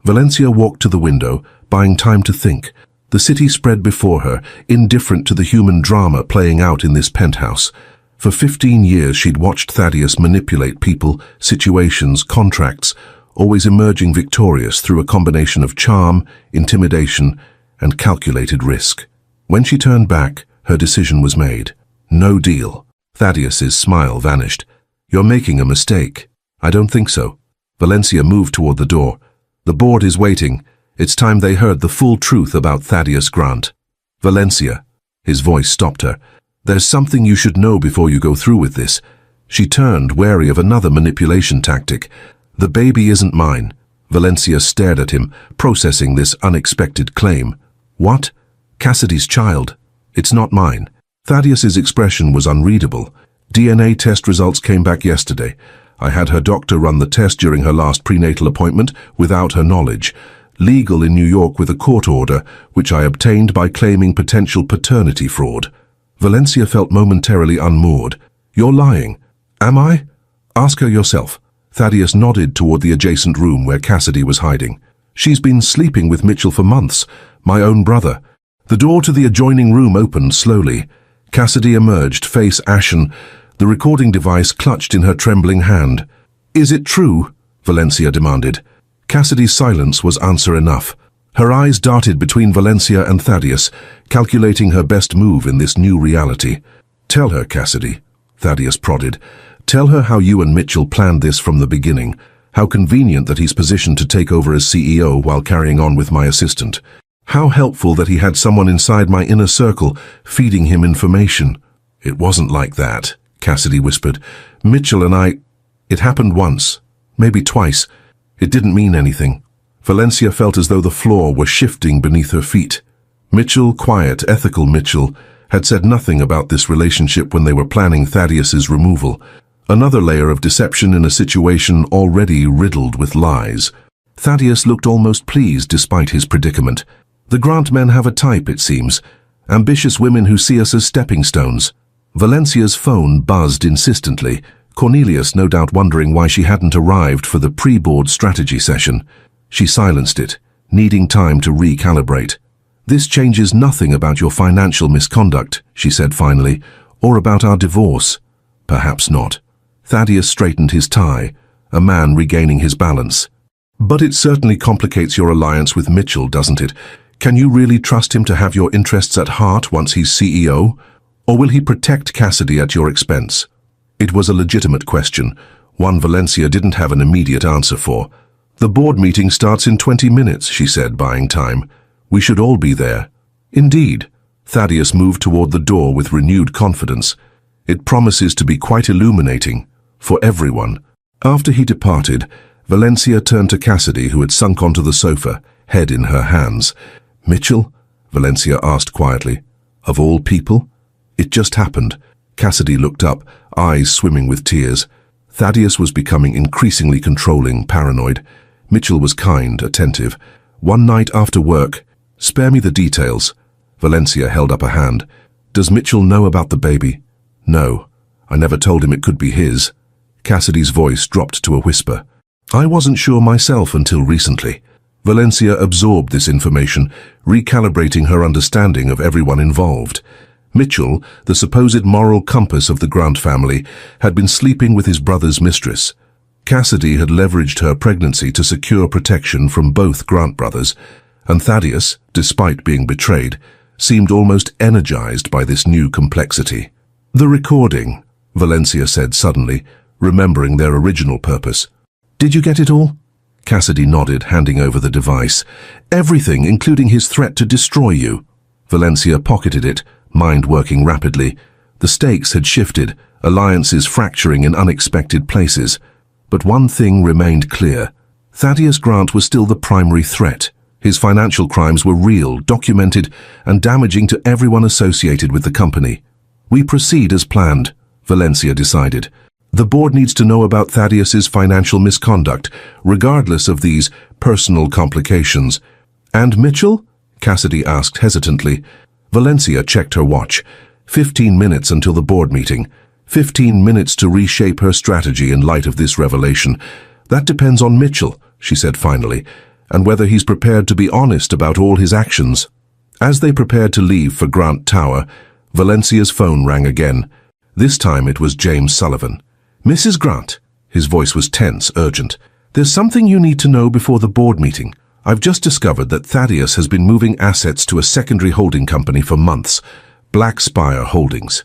Valencia walked to the window, buying time to think. The city spread before her, indifferent to the human drama playing out in this penthouse. For 15 years she'd watched Thaddeus manipulate people, situations, contracts, always emerging victorious through a combination of charm, intimidation, and calculated risk. When she turned back, her decision was made. No deal. Thaddeus's smile vanished. You're making a mistake. I don't think so. Valencia moved toward the door. The board is waiting. It's time they heard the full truth about Thaddeus Grant. Valencia. His voice stopped her. There's something you should know before you go through with this. She turned, wary of another manipulation tactic. The baby isn't mine. Valencia stared at him, processing this unexpected claim. What? Cassidy's child. It's not mine. Thaddeus's expression was unreadable. DNA test results came back yesterday. I had her doctor run the test during her last prenatal appointment without her knowledge. Legal in New York with a court order, which I obtained by claiming potential paternity fraud. Valencia felt momentarily unmoored. You're lying. Am I? Ask her yourself. Thaddeus nodded toward the adjacent room where Cassidy was hiding. She's been sleeping with Mitchell for months. My own brother. The door to the adjoining room opened slowly. Cassidy emerged, face ashen, the recording device clutched in her trembling hand. Is it true? Valencia demanded. Cassidy's silence was answer enough. Her eyes darted between Valencia and Thaddeus, calculating her best move in this new reality. Tell her, Cassidy, Thaddeus prodded. Tell her how you and Mitchell planned this from the beginning. How convenient that he's positioned to take over as CEO while carrying on with my assistant. How helpful that he had someone inside my inner circle feeding him information. It wasn't like that, Cassidy whispered. Mitchell and I... It happened once, maybe twice. It didn't mean anything. Valencia felt as though the floor were shifting beneath her feet. Mitchell, quiet, ethical Mitchell, had said nothing about this relationship when they were planning Thaddeus's removal. Another layer of deception in a situation already riddled with lies. Thaddeus looked almost pleased despite his predicament. The Grant men have a type, it seems. Ambitious women who see us as stepping stones. Valencia's phone buzzed insistently, Cornelius no doubt wondering why she hadn't arrived for the pre-board strategy session. She silenced it, needing time to recalibrate. This changes nothing about your financial misconduct, she said finally, or about our divorce. Perhaps not. Thaddeus straightened his tie, a man regaining his balance. But it certainly complicates your alliance with Mitchell, doesn't it? Can you really trust him to have your interests at heart once he's CEO? Or will he protect Cassidy at your expense? It was a legitimate question, one Valencia didn't have an immediate answer for. The board meeting starts in 20 minutes, she said, buying time. We should all be there. Indeed. Thaddeus moved toward the door with renewed confidence. It promises to be quite illuminating, for everyone. After he departed, Valencia turned to Cassidy, who had sunk onto the sofa, head in her hands. Mitchell? Valencia asked quietly. Of all people? It just happened. Cassidy looked up, eyes swimming with tears. Thaddeus was becoming increasingly controlling, paranoid. Mitchell was kind, attentive. One night after work, spare me the details. Valencia held up a hand. Does Mitchell know about the baby? No. I never told him it could be his. Cassidy's voice dropped to a whisper. I wasn't sure myself until recently. Valencia absorbed this information, recalibrating her understanding of everyone involved. Mitchell, the supposed moral compass of the Grant family, had been sleeping with his brother's mistress. Cassidy had leveraged her pregnancy to secure protection from both Grant brothers, and Thaddeus, despite being betrayed, seemed almost energized by this new complexity. The recording, Valencia said suddenly, remembering their original purpose. Did you get it all? Cassidy nodded, handing over the device. Everything, including his threat to destroy you. Valencia pocketed it, mind working rapidly. The stakes had shifted, alliances fracturing in unexpected places. But one thing remained clear. Thaddeus Grant was still the primary threat. His financial crimes were real, documented, and damaging to everyone associated with the company. We proceed as planned, Valencia decided. The board needs to know about Thaddeus's financial misconduct, regardless of these personal complications. And Mitchell? Cassidy asked hesitantly. Valencia checked her watch. 15 minutes until the board meeting. 15 minutes to reshape her strategy in light of this revelation. That depends on Mitchell, she said finally, and whether he's prepared to be honest about all his actions. As they prepared to leave for Grant Tower, Valencia's phone rang again. This time it was James Sullivan. "Mrs. Grant," his voice was tense, urgent. "There's something you need to know before the board meeting. I've just discovered that Thaddeus has been moving assets to a secondary holding company for months, Black Spire Holdings.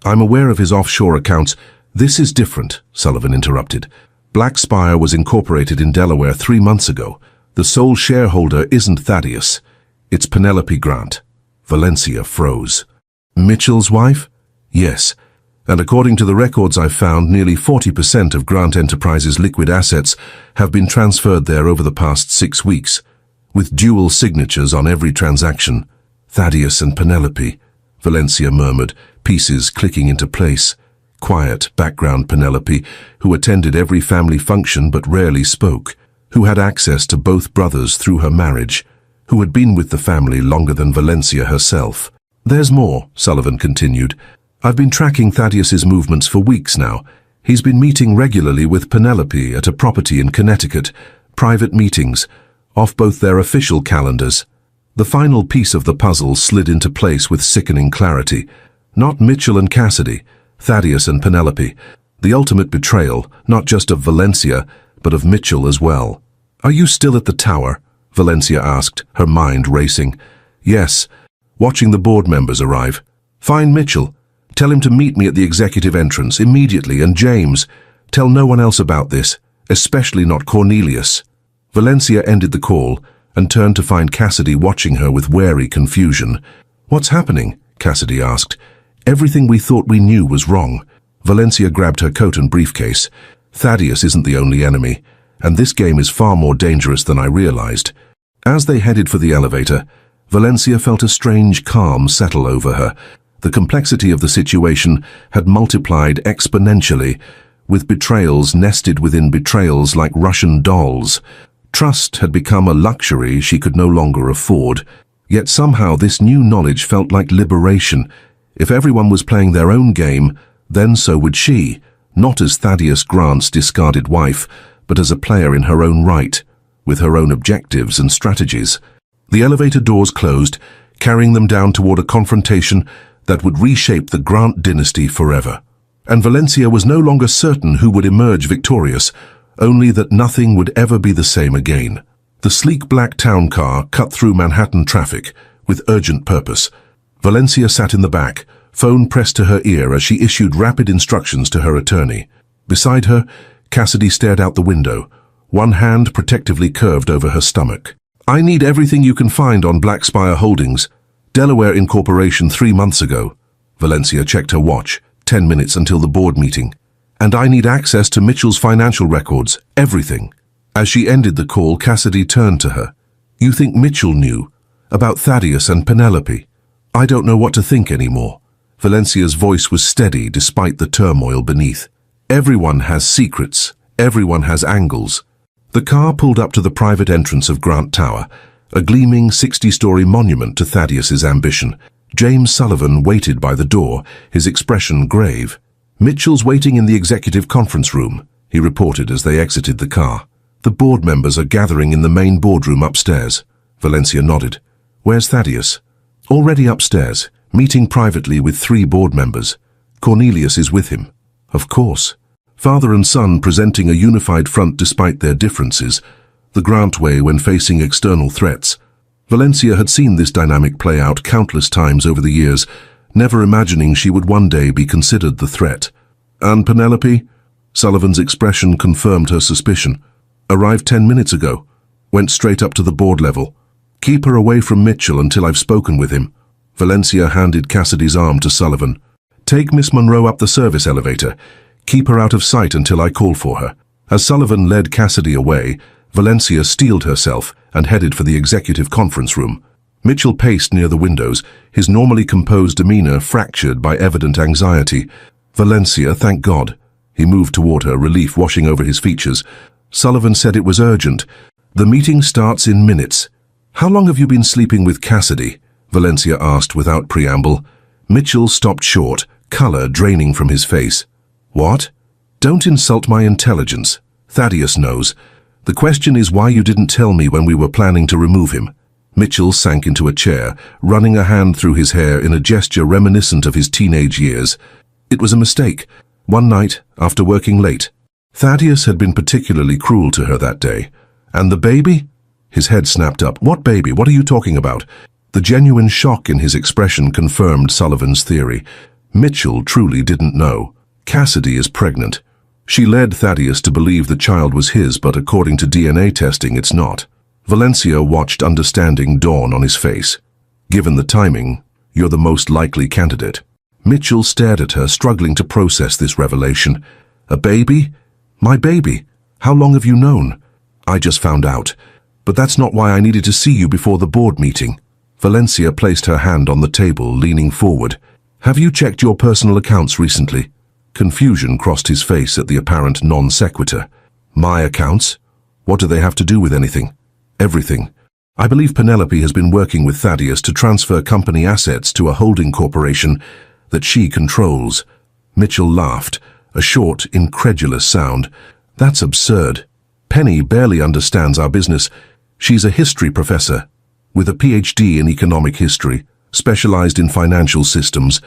I'm aware of his offshore accounts." "This is different," Sullivan interrupted. "Black Spire was incorporated in Delaware 3 months ago. The sole shareholder isn't Thaddeus. It's Penelope Grant." Valencia froze. "Mitchell's wife?" "Yes. And according to the records I've found, nearly 40% of Grant Enterprises' liquid assets have been transferred there over the past 6 weeks, with dual signatures on every transaction. Thaddeus and Penelope," Valencia murmured, pieces clicking into place. Quiet, background Penelope, who attended every family function but rarely spoke, who had access to both brothers through her marriage, who had been with the family longer than Valencia herself. "There's more," Sullivan continued. "I've been tracking Thaddeus's movements for weeks now. He's been meeting regularly with Penelope at a property in Connecticut, private meetings, off both their official calendars." The final piece of the puzzle slid into place with sickening clarity. Not Mitchell and Cassidy, Thaddeus and Penelope. The ultimate betrayal, not just of Valencia, but of Mitchell as well. "Are you still at the tower?" Valencia asked, her mind racing. "Yes, watching the board members arrive. Find Mitchell. Tell him to meet me at the executive entrance immediately, and James, tell no one else about this, especially not Cornelius." Valencia ended the call and turned to find Cassidy watching her with wary confusion. "What's happening?" Cassidy asked. "Everything we thought we knew was wrong." Valencia grabbed her coat and briefcase. "Thaddeus isn't the only enemy, and this game is far more dangerous than I realized." As they headed for the elevator, Valencia felt a strange calm settle over her. The complexity of the situation had multiplied exponentially, with betrayals nested within betrayals like Russian dolls. Trust had become a luxury she could no longer afford. Yet somehow this new knowledge felt like liberation. If everyone was playing their own game, then so would she, not as Thaddeus Grant's discarded wife, but as a player in her own right, with her own objectives and strategies. The elevator doors closed, carrying them down toward a confrontation that would reshape the Grant dynasty forever. And Valencia was no longer certain who would emerge victorious, only that nothing would ever be the same again. The sleek black town car cut through Manhattan traffic with urgent purpose. Valencia sat in the back, phone pressed to her ear as she issued rapid instructions to her attorney. Beside her, Cassidy stared out the window, one hand protectively curved over her stomach. "I need everything you can find on Black Spire Holdings. Delaware incorporation 3 months ago." Valencia checked her watch, 10 minutes until the board meeting. "And I need access to Mitchell's financial records, everything." As she ended the call, Cassidy turned to her. "You think Mitchell knew about Thaddeus and Penelope?" "I don't know what to think anymore." Valencia's voice was steady despite the turmoil beneath. "Everyone has secrets. Everyone has angles." The car pulled up to the private entrance of Grant Tower, a gleaming 60-story monument to Thaddeus's ambition. James Sullivan waited by the door, his expression grave. "Mitchell's waiting in the executive conference room," he reported as they exited the car. "The board members are gathering in the main boardroom upstairs." Valencia nodded. "Where's Thaddeus?" "Already upstairs, meeting privately with 3 board members. Cornelius is with him." "Of course." Father and son presenting a unified front despite their differences, the Grant way when facing external threats. Valencia had seen this dynamic play out countless times over the years, never imagining she would one day be considered the threat. "And Penelope?" Sullivan's expression confirmed her suspicion. "Arrived 10 minutes ago. Went straight up to the board level. Keep her away from Mitchell until I've spoken with him." Valencia handed Cassidy's arm to Sullivan. "Take Miss Monroe up the service elevator. Keep her out of sight until I call for her." As Sullivan led Cassidy away, Valencia steeled herself and headed for the executive conference room. Mitchell paced near the windows, his normally composed demeanor fractured by evident anxiety. "Valencia, thank God. He moved toward her, relief washing over his features. Sullivan said it was urgent. The meeting starts in minutes. How long have you been sleeping with Cassidy? Valencia asked without preamble. Mitchell stopped short, color draining from his face. What? Don't insult my intelligence. Thaddeus knows. The question is why you didn't tell me when we were planning to remove him. Mitchell sank into a chair, running a hand through his hair in a gesture reminiscent of his teenage years. It was a mistake. One night, after working late. Thaddeus had been particularly cruel to her that day. And the baby? His head snapped up. What baby? What are you talking about? The genuine shock in his expression confirmed Sullivan's theory. Mitchell truly didn't know. Cassidy is pregnant. She led Thaddeus to believe the child was his, but according to DNA testing, it's not. Valencia watched understanding dawn on his face. Given the timing, you're the most likely candidate. Mitchell stared at her, struggling to process this revelation. A baby? My baby? How long have you known? I just found out. But that's not why I needed to see you before the board meeting. Valencia placed her hand on the table, leaning forward. Have you checked your personal accounts recently? Confusion crossed his face at the apparent non sequitur. My accounts? What do they have to do with anything? Everything. I believe Penelope has been working with Thaddeus to transfer company assets to a holding corporation that she controls. Mitchell laughed, a short, incredulous sound. That's absurd. Penny barely understands our business. She's a history professor, with a PhD in economic history, specialized in financial systems,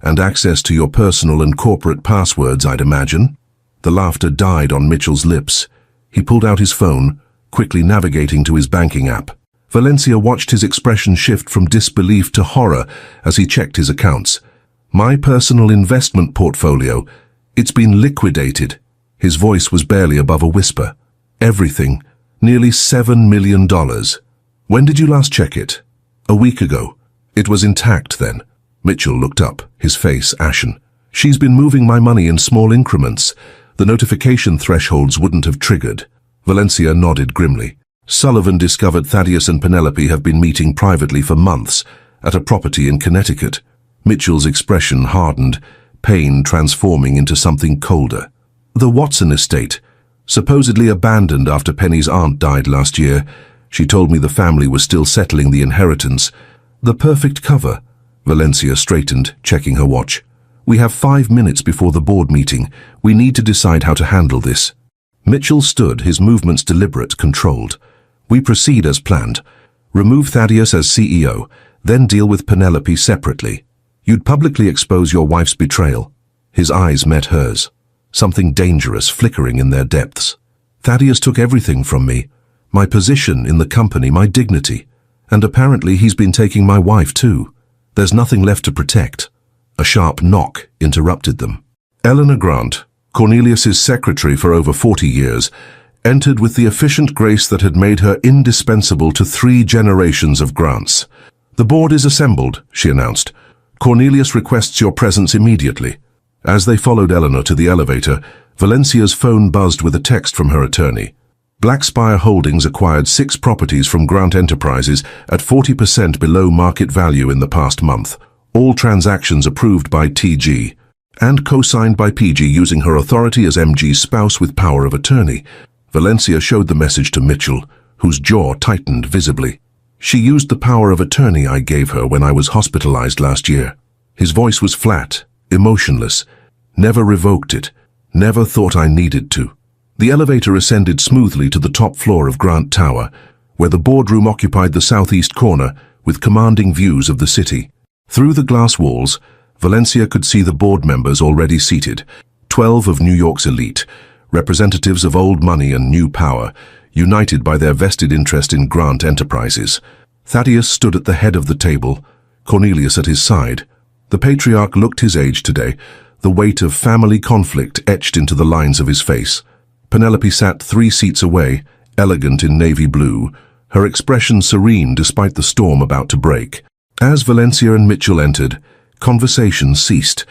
and access to your personal and corporate passwords, I'd imagine. The laughter died on Mitchell's lips. He pulled out his phone, quickly navigating to his banking app. Valencia watched his expression shift from disbelief to horror as he checked his accounts. My personal investment portfolio. It's been liquidated. His voice was barely above a whisper. Everything. Nearly $7 million. When did you last check it? A week ago. It was intact then. Mitchell looked up, his face ashen. She's been moving my money in small increments. The notification thresholds wouldn't have triggered. Valencia nodded grimly. Sullivan discovered Thaddeus and Penelope have been meeting privately for months at a property in Connecticut. Mitchell's expression hardened, pain transforming into something colder. The Watson estate, supposedly abandoned after Penny's aunt died last year. She told me the family was still settling the inheritance. The perfect cover. Valencia straightened, checking her watch. We have 5 minutes before the board meeting. We need to decide how to handle this. Mitchell stood, his movements deliberate, controlled. We proceed as planned. Remove Thaddeus as CEO, then deal with Penelope separately. You'd publicly expose your wife's betrayal. His eyes met hers, something dangerous flickering in their depths. Thaddeus took everything from me, my position in the company, my dignity, and apparently he's been taking my wife too. There's nothing left to protect. A sharp knock interrupted them. Eleanor Grant, Cornelius's secretary for over 40 years, entered with the efficient grace that had made her indispensable to 3 generations of Grants. The board is assembled, she announced. Cornelius requests your presence immediately. As they followed Eleanor to the elevator, Valencia's phone buzzed with a text from her attorney. Blackspire Holdings acquired 6 properties from Grant Enterprises at 40% below market value in the past month. All transactions approved by TG and co-signed by PG using her authority as MG's spouse with power of attorney. Valencia showed the message to Mitchell, whose jaw tightened visibly. She used the power of attorney I gave her when I was hospitalized last year. His voice was flat, emotionless. Never revoked it. Never thought I needed to. The elevator ascended smoothly to the top floor of Grant Tower, where the boardroom occupied the southeast corner with commanding views of the city. Through the glass walls, Valencia could see the board members already seated, 12 of New York's elite, representatives of old money and new power, united by their vested interest in Grant Enterprises. Thaddeus stood at the head of the table, Cornelius at his side. The patriarch looked his age today, the weight of family conflict etched into the lines of his face. Penelope sat 3 seats away, elegant in navy blue, her expression serene despite the storm about to break. As Valencia and Mitchell entered, conversation ceased.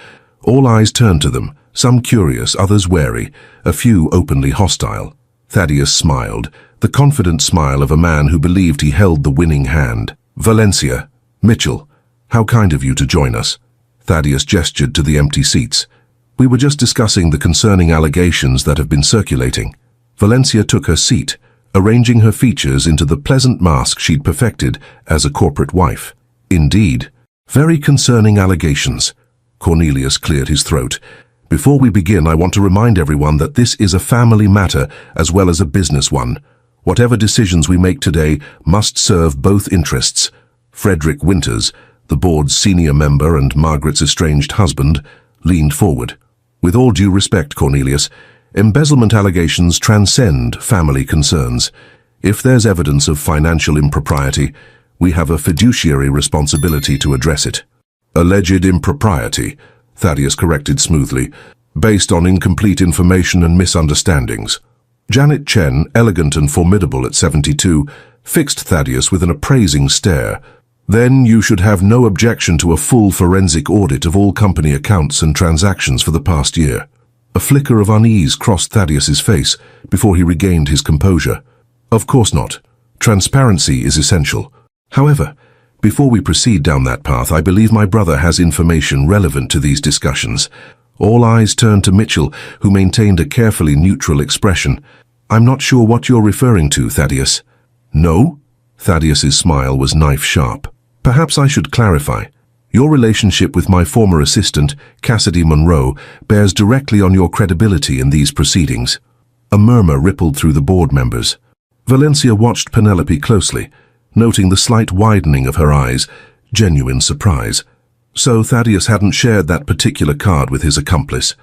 All eyes turned to them, some curious, others wary, a few openly hostile. Thaddeus smiled, the confident smile of a man who believed he held the winning hand. Valencia, Mitchell, how kind of you to join us. Thaddeus gestured to the empty seats. We were just discussing the concerning allegations that have been circulating. Valencia took her seat, arranging her features into the pleasant mask she'd perfected as a corporate wife. Indeed, very concerning allegations. Cornelius cleared his throat. Before we begin, I want to remind everyone that this is a family matter as well as a business one. Whatever decisions we make today must serve both interests. Frederick Winters, the board's senior member and Margaret's estranged husband, leaned forward. With all due respect, Cornelius, embezzlement allegations transcend family concerns. If there's evidence of financial impropriety, we have a fiduciary responsibility to address it. Alleged impropriety, Thaddeus corrected smoothly, based on incomplete information and misunderstandings. Janet Chen, elegant and formidable at 72, fixed Thaddeus with an appraising stare. Then you should have no objection to a full forensic audit of all company accounts and transactions for the past year. A flicker of unease crossed Thaddeus's face before he regained his composure. Of course not. Transparency is essential. However, before we proceed down that path, I believe my brother has information relevant to these discussions. All eyes turned to Mitchell, who maintained a carefully neutral expression. I'm not sure what you're referring to, Thaddeus. No? Thaddeus's smile was knife-sharp. Perhaps I should clarify. Your relationship with my former assistant, Cassidy Monroe, bears directly on your credibility in these proceedings. A murmur rippled through the board members. Valencia watched Penelope closely, noting the slight widening of her eyes, genuine surprise. So Thaddeus hadn't shared that particular card with his accomplice.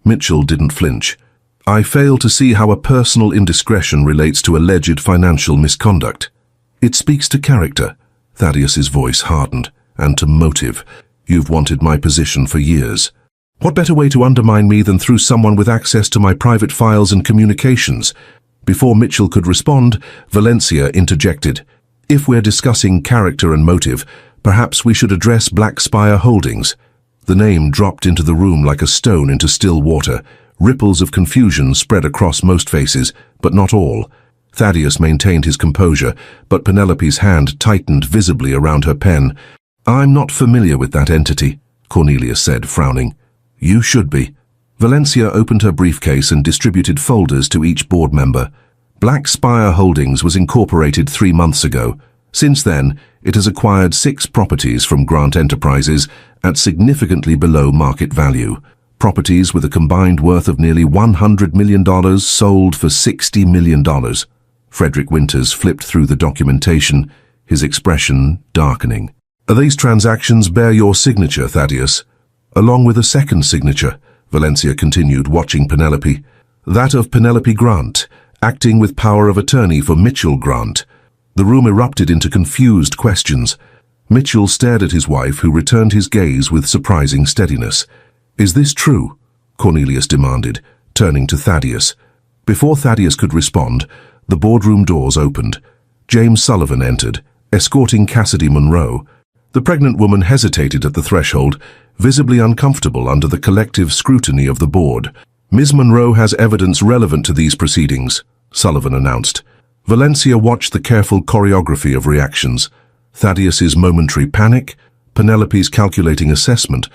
Mitchell didn't flinch. I fail to see how a personal indiscretion relates to alleged financial misconduct. It speaks to character. Thaddeus's voice hardened. And to motive. You've wanted my position for years. What better way to undermine me than through someone with access to my private files and communications? Before Mitchell could respond, Valencia interjected. If we're discussing character and motive, perhaps we should address Black Spire Holdings. The name dropped into the room like a stone into still water. Ripples of confusion spread across most faces, but not all. Thaddeus maintained his composure, but Penelope's hand tightened visibly around her pen. I'm not familiar with that entity, Cornelius said, frowning. You should be. Valencia opened her briefcase and distributed folders to each board member. Black Spire Holdings was incorporated 3 months ago. Since then, it has acquired 6 properties from Grant Enterprises at significantly below market value. Properties with a combined worth of nearly $100 million sold for $60 million. Frederick Winters flipped through the documentation, his expression darkening. These transactions bear your signature, Thaddeus. Along with a second signature, Valencia continued, watching Penelope. That of Penelope Grant, acting with power of attorney for Mitchell Grant. The room erupted into confused questions. Mitchell stared at his wife, who returned his gaze with surprising steadiness. Is this true? Cornelius demanded, turning to Thaddeus. Before Thaddeus could respond, the boardroom doors opened. James Sullivan entered, escorting Cassidy Monroe. The pregnant woman hesitated at the threshold, visibly uncomfortable under the collective scrutiny of the board. Ms. Monroe has evidence relevant to these proceedings, Sullivan announced. Valencia watched the careful choreography of reactions. Thaddeus's momentary panic, Penelope's calculating assessment,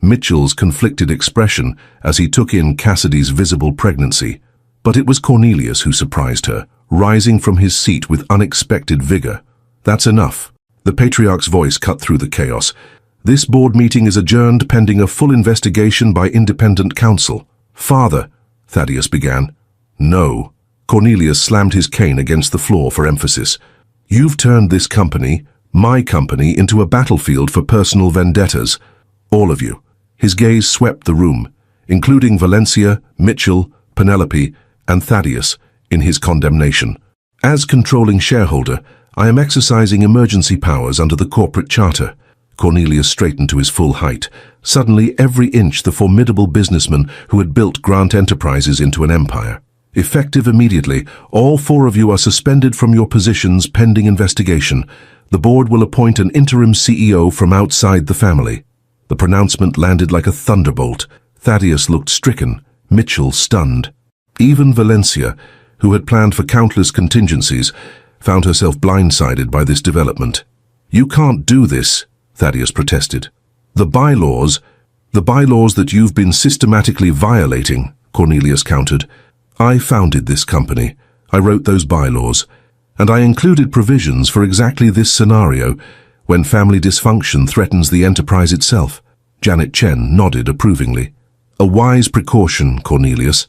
Mitchell's conflicted expression as he took in Cassidy's visible pregnancy. But it was Cornelius who surprised her, rising from his seat with unexpected vigor. That's enough. The patriarch's voice cut through the chaos. This board meeting is adjourned pending a full investigation by independent counsel. Father, Thaddeus began. No. Cornelius slammed his cane against the floor for emphasis. You've turned this company, my company, into a battlefield for personal vendettas. All of you. His gaze swept the room, including Valencia, Mitchell, Penelope, and Thaddeus, in his condemnation. As controlling shareholder, I am exercising emergency powers under the corporate charter. Cornelius straightened to his full height, suddenly every inch the formidable businessman who had built Grant Enterprises into an empire. Effective immediately, all 4 of you are suspended from your positions pending investigation. The board will appoint an interim CEO from outside the family. The pronouncement landed like a thunderbolt. Thaddeus looked stricken, Mitchell stunned. Even Valencia, who had planned for countless contingencies, found herself blindsided by this development. You can't do this, Thaddeus protested. The bylaws, The bylaws that you've been systematically violating, Cornelius countered. I founded this company. I wrote those bylaws. And I included provisions for exactly this scenario, when family dysfunction threatens the enterprise itself. Janet Chen nodded approvingly. A wise precaution, Cornelius.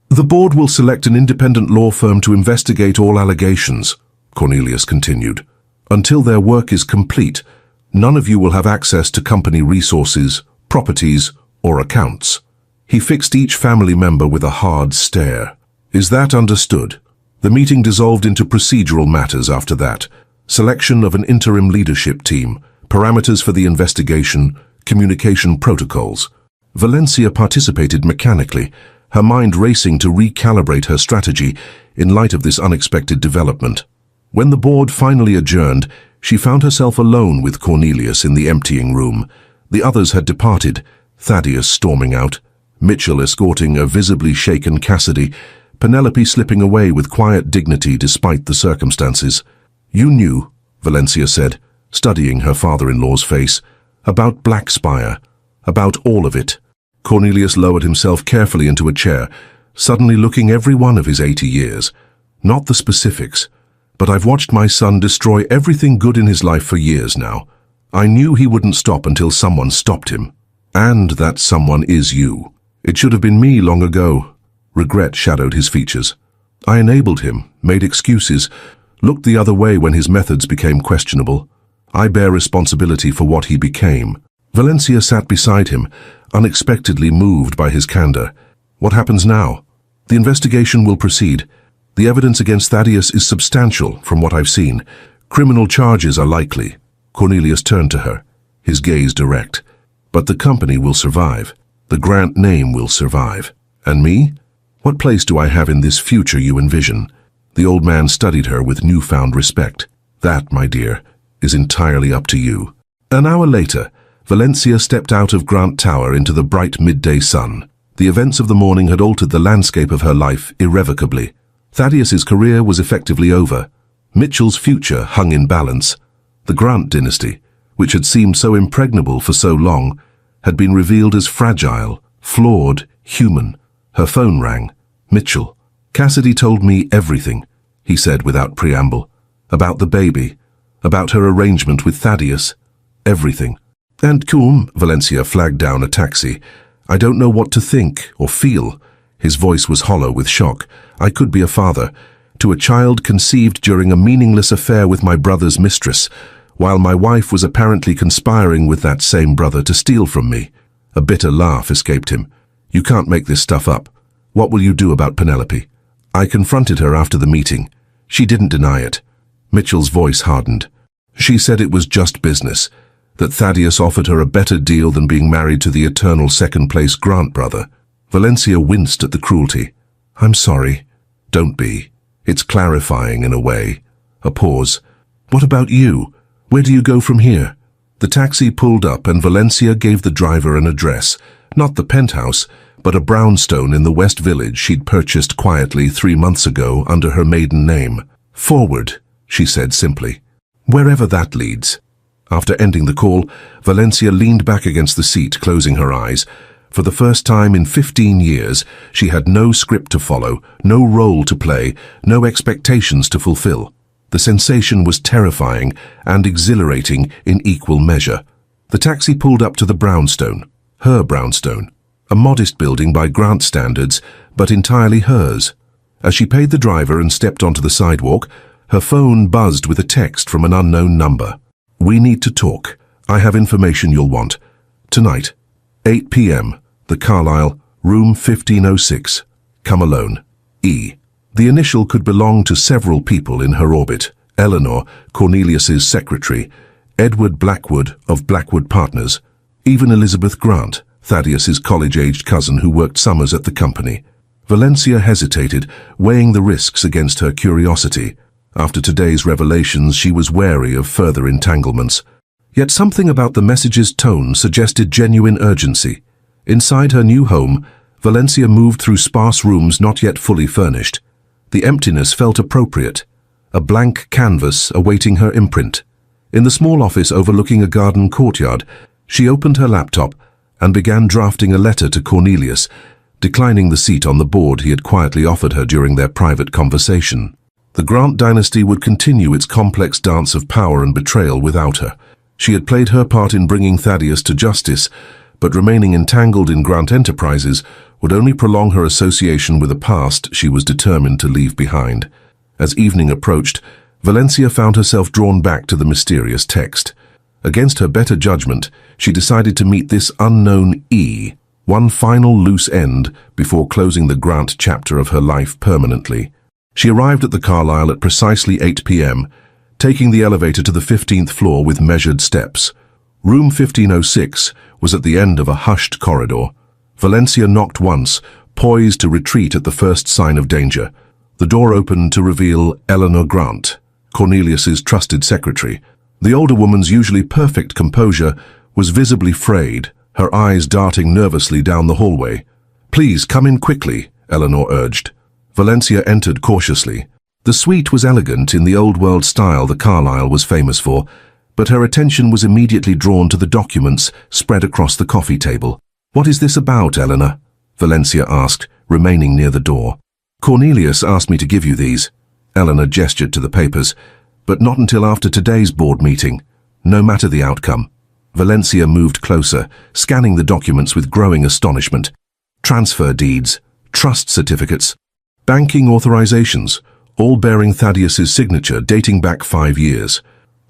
The board will select an independent law firm to investigate all allegations, Cornelius continued. Until their work is complete, none of you will have access to company resources, properties, or accounts. He fixed each family member with a hard stare. Is that understood? The meeting dissolved into procedural matters after that. Selection of an interim leadership team, parameters for the investigation, communication protocols. Valencia participated mechanically, her mind racing to recalibrate her strategy in light of this unexpected development. When the board finally adjourned, she found herself alone with Cornelius in the emptying room. The others had departed, Thaddeus storming out, Mitchell escorting a visibly shaken Cassidy, Penelope slipping away with quiet dignity despite the circumstances. You knew, Valencia said, studying her father-in-law's face, about Blackspire, about all of it. Cornelius lowered himself carefully into a chair, suddenly looking every one of his 80 years. Not the specifics, but I've watched my son destroy everything good in his life for years now. I knew he wouldn't stop until someone stopped him. And that someone is you. It should have been me long ago. Regret shadowed his features. I enabled him, made excuses, looked the other way when his methods became questionable. I bear responsibility for what he became. Valencia sat beside him, unexpectedly moved by his candor. What happens now? The investigation will proceed. The evidence against Thaddeus is substantial, from what I've seen. Criminal charges are likely. Cornelius turned to her, his gaze direct. But the company will survive. The Grant name will survive. And me? What place do I have in this future you envision? The old man studied her with newfound respect. That, my dear, is entirely up to you. An hour later, Valencia stepped out of Grant Tower into the bright midday sun. The events of the morning had altered the landscape of her life irrevocably. Thaddeus's career was effectively over. Mitchell's future hung in balance. The Grant dynasty, which had seemed so impregnable for so long, had been revealed as fragile, flawed, human. Her phone rang. Mitchell. Cassidy told me everything, he said without preamble. About the baby, about her arrangement with Thaddeus. Everything. And Valencia flagged down a taxi. I don't know what to think or feel. His voice was hollow with shock. I could be a father to a child conceived during a meaningless affair with my brother's mistress, while my wife was apparently conspiring with that same brother to steal from me. A bitter laugh escaped him. You can't make this stuff up. What will you do about Penelope? I confronted her after the meeting. She didn't deny it. Mitchell's voice hardened. She said it was just business, that Thaddeus offered her a better deal than being married to the eternal second-place Grant brother. Valencia winced at the cruelty. I'm sorry. Don't be. It's clarifying in a way. A pause. What about you? Where do you go from here? The taxi pulled up and Valencia gave the driver an address. Not the penthouse, but a brownstone in the West Village she'd purchased quietly 3 months ago under her maiden name. Forward, she said simply. Wherever that leads. After ending the call, Valencia leaned back against the seat, closing her eyes. For the first time in 15 years, she had no script to follow, no role to play, no expectations to fulfill. The sensation was terrifying and exhilarating in equal measure. The taxi pulled up to the brownstone, her brownstone, a modest building by Grant standards, but entirely hers. As she paid the driver and stepped onto the sidewalk, her phone buzzed with a text from an unknown number. We need to talk. I have information you'll want. Tonight, 8 p.m., the Carlisle, room 1506. Come alone. E. The initial could belong to several people in her orbit. Eleanor, Cornelius's secretary, Edward Blackwood of Blackwood Partners, even Elizabeth Grant, Thaddeus's college-aged cousin who worked summers at the company. Valencia hesitated, weighing the risks against her curiosity. After today's revelations, she was wary of further entanglements. Yet something about the message's tone suggested genuine urgency. Inside her new home, Valencia moved through sparse rooms not yet fully furnished. The emptiness felt appropriate, a blank canvas awaiting her imprint. In the small office overlooking a garden courtyard, she opened her laptop and began drafting a letter to Cornelius, declining the seat on the board he had quietly offered her during their private conversation. The Grant dynasty would continue its complex dance of power and betrayal without her. She had played her part in bringing Thaddeus to justice, but remaining entangled in Grant enterprises would only prolong her association with a past she was determined to leave behind. As evening approached, Valencia found herself drawn back to the mysterious text. Against her better judgment, she decided to meet this unknown E, one final loose end before closing the Grant chapter of her life permanently. She arrived at the Carlisle at precisely 8 p.m., taking the elevator to the 15th floor with measured steps. Room 1506 was at the end of a hushed corridor. Valencia knocked once, poised to retreat at the first sign of danger. The door opened to reveal Eleanor Grant, Cornelius's trusted secretary. The older woman's usually perfect composure was visibly frayed, her eyes darting nervously down the hallway. "Please, come in quickly," Eleanor urged. Valencia entered cautiously. The suite was elegant in the old-world style the Carlisle was famous for, but her attention was immediately drawn to the documents spread across the coffee table. "What is this about, Eleanor?" Valencia asked, remaining near the door. "Cornelius asked me to give you these." Eleanor gestured to the papers. "But not until after today's board meeting, no matter the outcome." Valencia moved closer, scanning the documents with growing astonishment. Transfer deeds, trust certificates, banking authorizations, all bearing Thaddeus's signature dating back 5 years.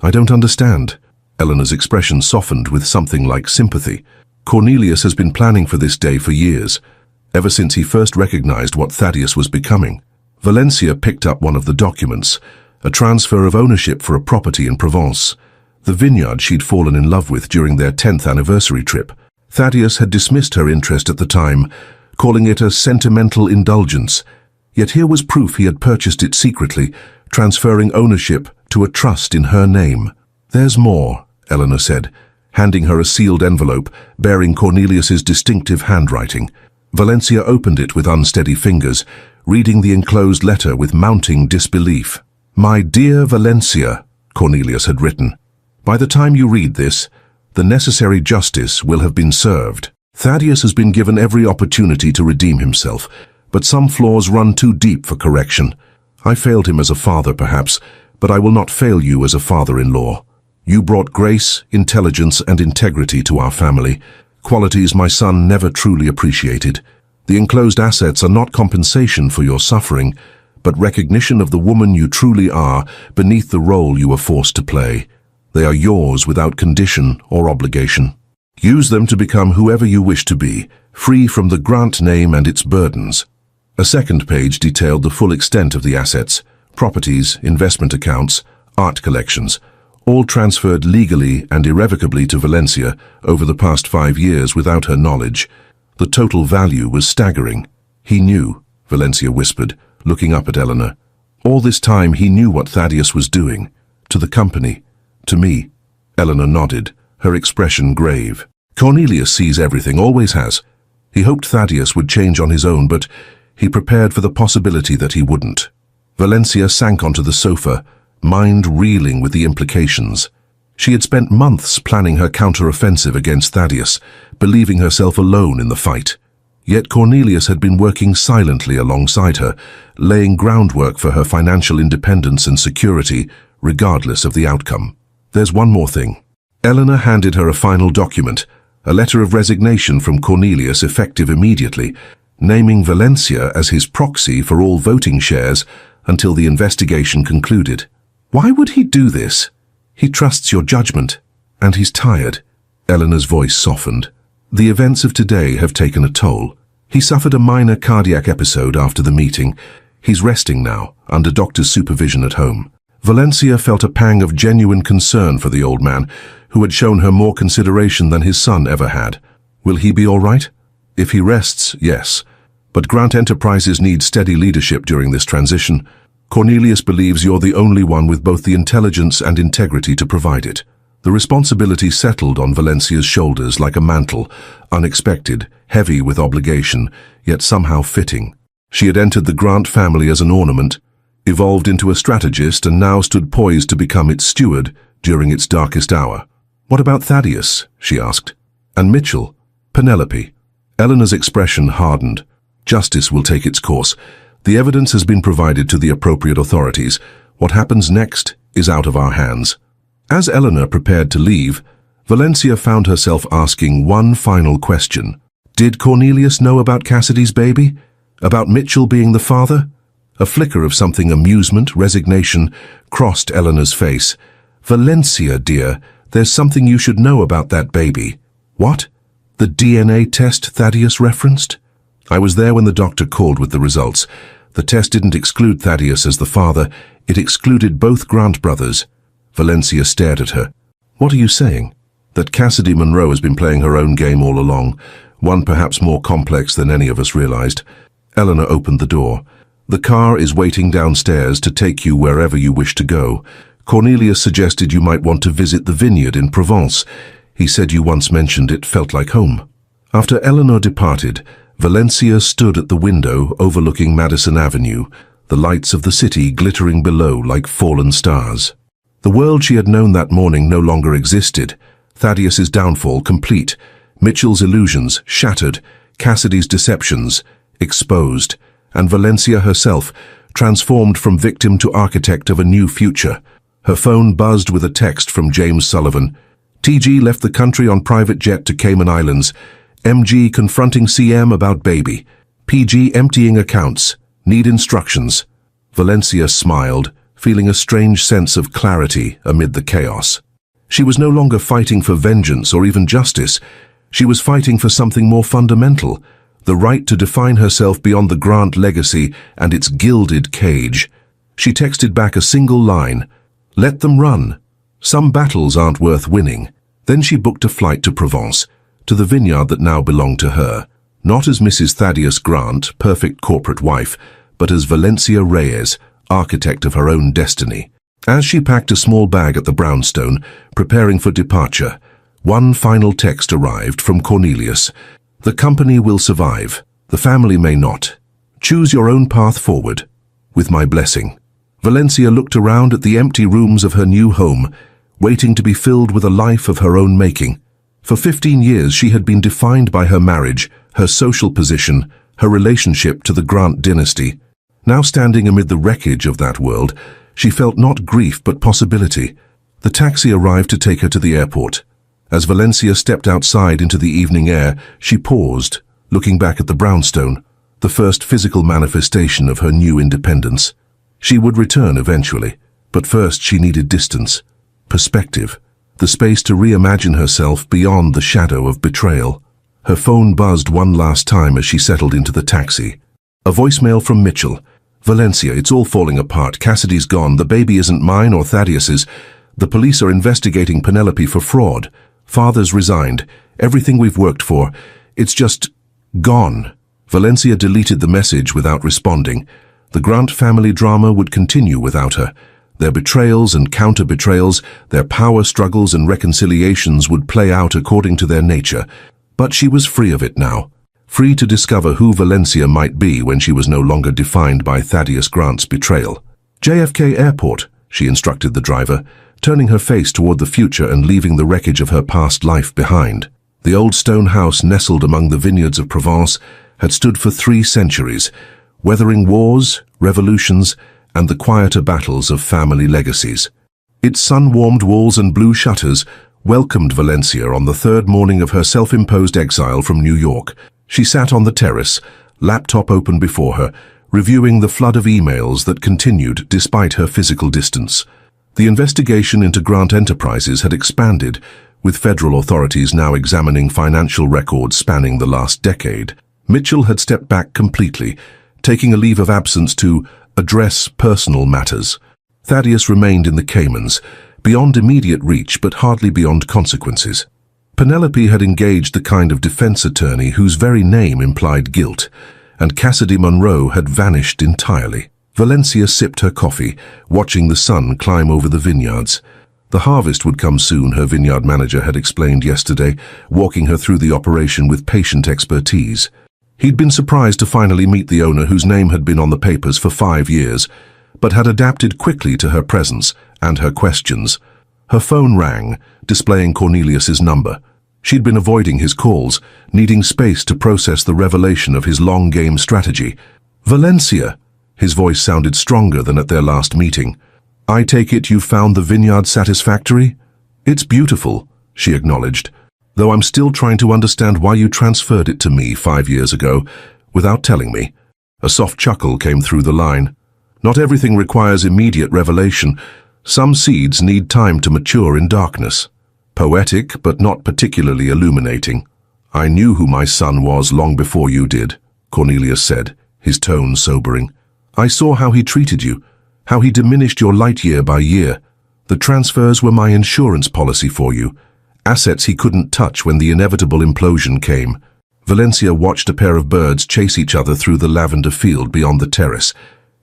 "I don't understand." Eleanor's expression softened with something like sympathy. "Cornelius has been planning for this day for years, ever since he first recognized what Thaddeus was becoming." Valencia picked up one of the documents, a transfer of ownership for a property in Provence, the vineyard she'd fallen in love with during their 10th anniversary trip. Thaddeus had dismissed her interest at the time, calling it a sentimental indulgence. Yet here was proof he had purchased it secretly, transferring ownership to a trust in her name. "There's more," Eleanor said, handing her a sealed envelope bearing Cornelius's distinctive handwriting. Valencia opened it with unsteady fingers, reading the enclosed letter with mounting disbelief. "My dear Valencia," Cornelius had written, "by the time you read this, the necessary justice will have been served. Thaddeus has been given every opportunity to redeem himself, but some flaws run too deep for correction. I failed him as a father, perhaps, but I will not fail you as a father-in-law. You brought grace, intelligence, and integrity to our family, qualities my son never truly appreciated. The enclosed assets are not compensation for your suffering, but recognition of the woman you truly are beneath the role you were forced to play. They are yours without condition or obligation. Use them to become whoever you wish to be, free from the Grant name and its burdens." A second page detailed the full extent of the assets, properties, investment accounts, art collections, all transferred legally and irrevocably to Valencia over the past 5 years without her knowledge. The total value was staggering. "He knew," Valencia whispered, looking up at Eleanor. "All this time he knew what Thaddeus was doing. To the company. To me." Eleanor nodded, her expression grave. "Cornelius sees everything, always has. He hoped Thaddeus would change on his own, but he prepared for the possibility that he wouldn't." Valencia sank onto the sofa, mind reeling with the implications. She had spent months planning her counter-offensive against Thaddeus, believing herself alone in the fight. Yet Cornelius had been working silently alongside her, laying groundwork for her financial independence and security, regardless of the outcome. "There's one more thing." Eleanor handed her a final document, a letter of resignation from Cornelius effective immediately, naming Valencia as his proxy for all voting shares until the investigation concluded. "Why would he do this? He trusts your judgment, and he's tired." Eleanor's voice softened. "The events of today have taken a toll. He suffered a minor cardiac episode after the meeting. He's resting now, under doctor's supervision at home." Valencia felt a pang of genuine concern for the old man, who had shown her more consideration than his son ever had. Will he be all right? If he rests, yes. But Grant Enterprises needs steady leadership during this transition. Cornelius believes you're the only one with both the intelligence and integrity to provide it. The responsibility settled on Valencia's shoulders like a mantle, unexpected, heavy with obligation, yet somehow fitting. She had entered the Grant family as an ornament, evolved into a strategist, and now stood poised to become its steward during its darkest hour. "What about Thaddeus?" she asked. "And Mitchell? Penelope. Eleanor's expression hardened. Justice will take its course. The evidence has been provided to the appropriate authorities. What happens next is out of our hands. As Eleanor prepared to leave, Valencia found herself asking one final question. Did Cornelius know about Cassidy's baby? About Mitchell being the father? A flicker of something amusement, resignation, crossed Eleanor's face. Valencia, dear, there's something you should know about that baby. What? The DNA test Thaddeus referenced? I was there when the doctor called with the results. The test didn't exclude Thaddeus as the father, it excluded both Grant brothers. Valencia stared at her. What are you saying? That Cassidy Monroe has been playing her own game all along, one perhaps more complex than any of us realized. Eleanor opened the door. The car is waiting downstairs to take you wherever you wish to go. Cornelius suggested you might want to visit the vineyard in Provence. He said you once mentioned it felt like home. After Eleanor departed, Valencia stood at the window overlooking Madison Avenue, the lights of the city glittering below like fallen stars. The world she had known that morning no longer existed. Thaddeus's downfall complete, Mitchell's illusions shattered, Cassidy's deceptions exposed, and Valencia herself transformed from victim to architect of a new future. Her phone buzzed with a text from James Sullivan. TG left the country on private jet to Cayman Islands. MG confronting CM about baby. PG emptying accounts. Need instructions. Valencia smiled, feeling a strange sense of clarity amid the chaos. She was no longer fighting for vengeance or even justice. She was fighting for something more fundamental, the right to define herself beyond the Grant legacy and its gilded cage. She texted back a single line, "Let them run. Some battles aren't worth winning." Then she booked a flight to Provence, to the vineyard that now belonged to her, not as Mrs. Thaddeus Grant, perfect corporate wife, but as Valencia Reyes, architect of her own destiny. As she packed a small bag at the brownstone, preparing for departure, one final text arrived from Cornelius. "The company will survive. The family may not. Choose your own path forward. With my blessing." Valencia looked around at the empty rooms of her new home, waiting to be filled with a life of her own making. For 15 years she had been defined by her marriage, her social position, her relationship to the Grant dynasty. Now standing amid the wreckage of that world, she felt not grief but possibility. The taxi arrived to take her to the airport. As Valencia stepped outside into the evening air, she paused, looking back at the brownstone, the first physical manifestation of her new independence. She would return eventually, but first she needed distance, perspective, the space to reimagine herself beyond the shadow of betrayal. Her phone buzzed one last time as she settled into the taxi. A voicemail from Mitchell. "Valencia, it's all falling apart. Cassidy's gone. The baby isn't mine or Thaddeus's. The police are investigating Penelope for fraud. Father's resigned. Everything we've worked for. It's just gone." Valencia deleted the message without responding. The Grant family drama would continue without her. Their betrayals and counter-betrayals, their power struggles and reconciliations would play out according to their nature. But she was free of it now. Free to discover who Valencia might be when she was no longer defined by Thaddeus Grant's betrayal. "JFK Airport," she instructed the driver, turning her face toward the future and leaving the wreckage of her past life behind. The old stone house nestled among the vineyards of Provence had stood for 3 centuries, weathering wars, revolutions, and the quieter battles of family legacies. Its sun-warmed walls and blue shutters welcomed Valencia on the 3rd morning of her self-imposed exile from New York. She sat on the terrace, laptop open before her, reviewing the flood of emails that continued despite her physical distance. The investigation into Grant Enterprises had expanded, with federal authorities now examining financial records spanning the last decade. Mitchell had stepped back completely, taking a leave of absence to address personal matters. Thaddeus remained in the Caymans, beyond immediate reach but hardly beyond consequences. Penelope had engaged the kind of defense attorney whose very name implied guilt, and Cassidy Monroe had vanished entirely. Valencia sipped her coffee, watching the sun climb over the vineyards. The harvest would come soon, her vineyard manager had explained yesterday, walking her through the operation with patient expertise. He'd been surprised to finally meet the owner whose name had been on the papers for 5 years, but had adapted quickly to her presence and her questions. Her phone rang, displaying Cornelius's number. She'd been avoiding his calls, needing space to process the revelation of his long-game strategy. "Valencia," his voice sounded stronger than at their last meeting. "I take it you found the vineyard satisfactory?" "It's beautiful," she acknowledged, "though I'm still trying to understand why you transferred it to me 5 years ago, without telling me." A soft chuckle came through the line. "Not everything requires immediate revelation. Some seeds need time to mature in darkness." Poetic, but not particularly illuminating. "I knew who my son was long before you did," Cornelius said, his tone sobering. "I saw how he treated you, how he diminished your light year by year. The transfers were my insurance policy for you, assets he couldn't touch when the inevitable implosion came." Valencia watched a pair of birds chase each other through the lavender field beyond the terrace.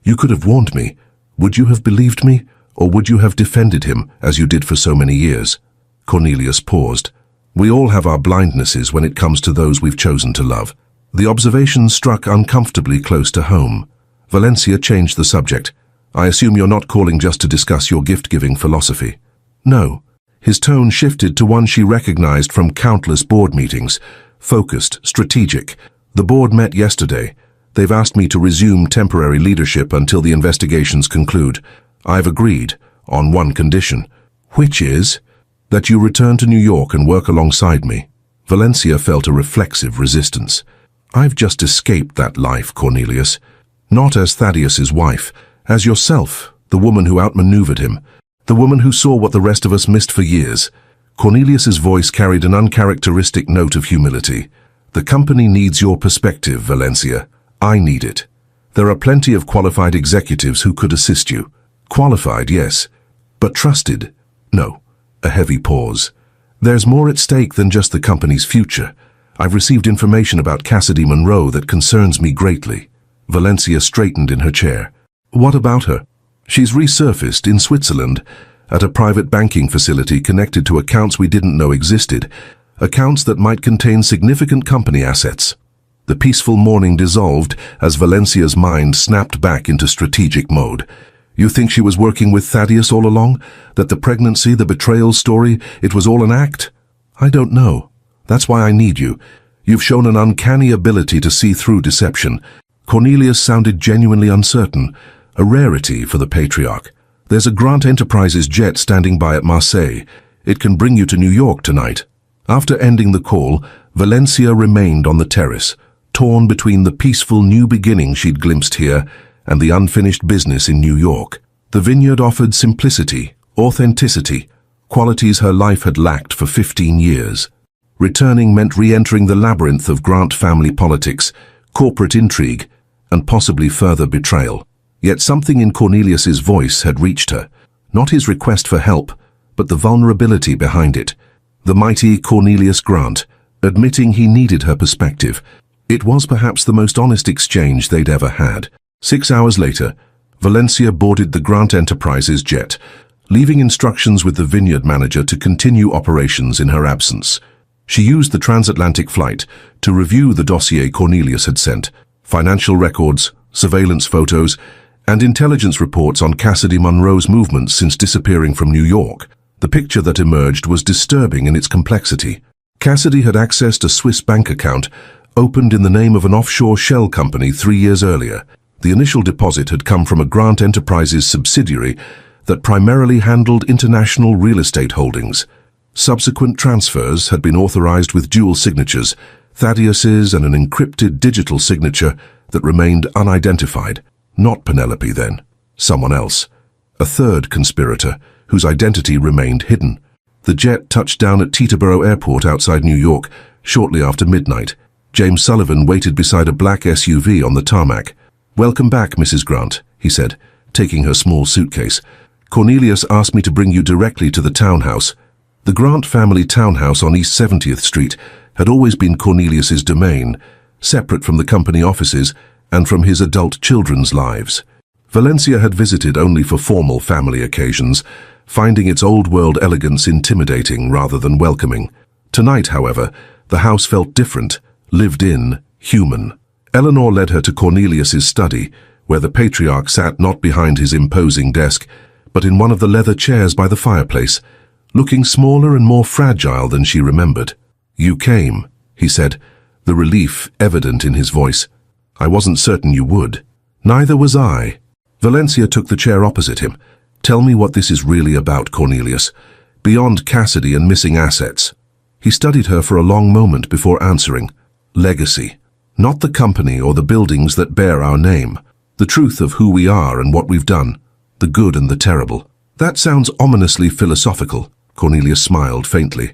"You could have warned me. Would you have believed me, or would you have defended him, as you did for so many years?" Cornelius paused. "We all have our blindnesses when it comes to those we've chosen to love." The observation struck uncomfortably close to home. Valencia changed the subject. "I assume you're not calling just to discuss your gift-giving philosophy." "No." His tone shifted to one she recognized from countless board meetings. Focused, strategic. "The board met yesterday. They've asked me to resume temporary leadership until the investigations conclude. I've agreed, on one condition." "Which is?" "That you return to New York and work alongside me." Valencia felt a reflexive resistance. "I've just escaped that life, Cornelius. Not as Thaddeus's wife, as yourself, the woman who outmaneuvered him, the woman who saw what the rest of us missed for years." Cornelius's voice carried an uncharacteristic note of humility. "The company needs your perspective, Valencia. I need it. There are plenty of qualified executives who could assist you. Qualified, yes, but trusted? No." A heavy pause. "There's more at stake than just the company's future. I've received information about Cassidy Monroe that concerns me greatly." Valencia straightened in her chair. "What about her?" "She's resurfaced in Switzerland, at a private banking facility connected to accounts we didn't know existed, accounts that might contain significant company assets." The peaceful morning dissolved as Valencia's mind snapped back into strategic mode. "You think she was working with Thaddeus all along? That the pregnancy, the betrayal story, it was all an act?" "I don't know. That's why I need you. You've shown an uncanny ability to see through deception." Cornelius sounded genuinely uncertain, a rarity for the patriarch. "There's a Grant Enterprises jet standing by at Marseille. It can bring you to New York tonight." After ending the call, Valencia remained on the terrace, torn between the peaceful new beginning she'd glimpsed here and the unfinished business in New York. The vineyard offered simplicity, authenticity, qualities her life had lacked for 15 years. Returning meant re-entering the labyrinth of Grant family politics, corporate intrigue, and possibly further betrayal. Yet something in Cornelius's voice had reached her. Not his request for help, but the vulnerability behind it. The mighty Cornelius Grant, admitting he needed her perspective. It was perhaps the most honest exchange they'd ever had. 6 hours later, Valencia boarded the Grant Enterprises jet, leaving instructions with the vineyard manager to continue operations in her absence. She used the transatlantic flight to review the dossier Cornelius had sent, financial records, surveillance photos, and intelligence reports on Cassidy Monroe's movements since disappearing from New York. The picture that emerged was disturbing in its complexity. Cassidy had accessed a Swiss bank account opened in the name of an offshore shell company 3 years earlier. The initial deposit had come from a Grant Enterprises subsidiary that primarily handled international real estate holdings. Subsequent transfers had been authorized with dual signatures, Thaddeus's and an encrypted digital signature that remained unidentified. Not Penelope then, someone else. A third conspirator, whose identity remained hidden. The jet touched down at Teterboro Airport outside New York shortly after midnight. James Sullivan waited beside a black SUV on the tarmac. "Welcome back, Mrs. Grant," he said, taking her small suitcase. "Cornelius asked me to bring you directly to the townhouse." The Grant family townhouse on East 70th Street had always been Cornelius's domain, separate from the company offices and from his adult children's lives. Valencia had visited only for formal family occasions, finding its old-world elegance intimidating rather than welcoming. Tonight, however, the house felt different, lived in, human. Eleanor led her to Cornelius's study, where the patriarch sat not behind his imposing desk, but in one of the leather chairs by the fireplace, looking smaller and more fragile than she remembered. "You came," he said, the relief evident in his voice. "I wasn't certain you would." "Neither was I." Valencia took the chair opposite him. "Tell me what this is really about, Cornelius. Beyond Cassidy and missing assets." He studied her for a long moment before answering. "Legacy. Not the company or the buildings that bear our name. The truth of who we are and what we've done. The good and the terrible." "That sounds ominously philosophical." Cornelius smiled faintly.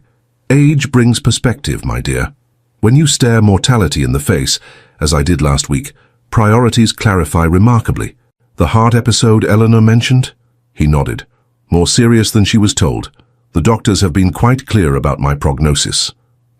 "Age brings perspective, my dear. When you stare mortality in the face, as I did last week, priorities clarify remarkably. The heart episode Eleanor mentioned?" He nodded. "More serious than she was told. The doctors have been quite clear about my prognosis."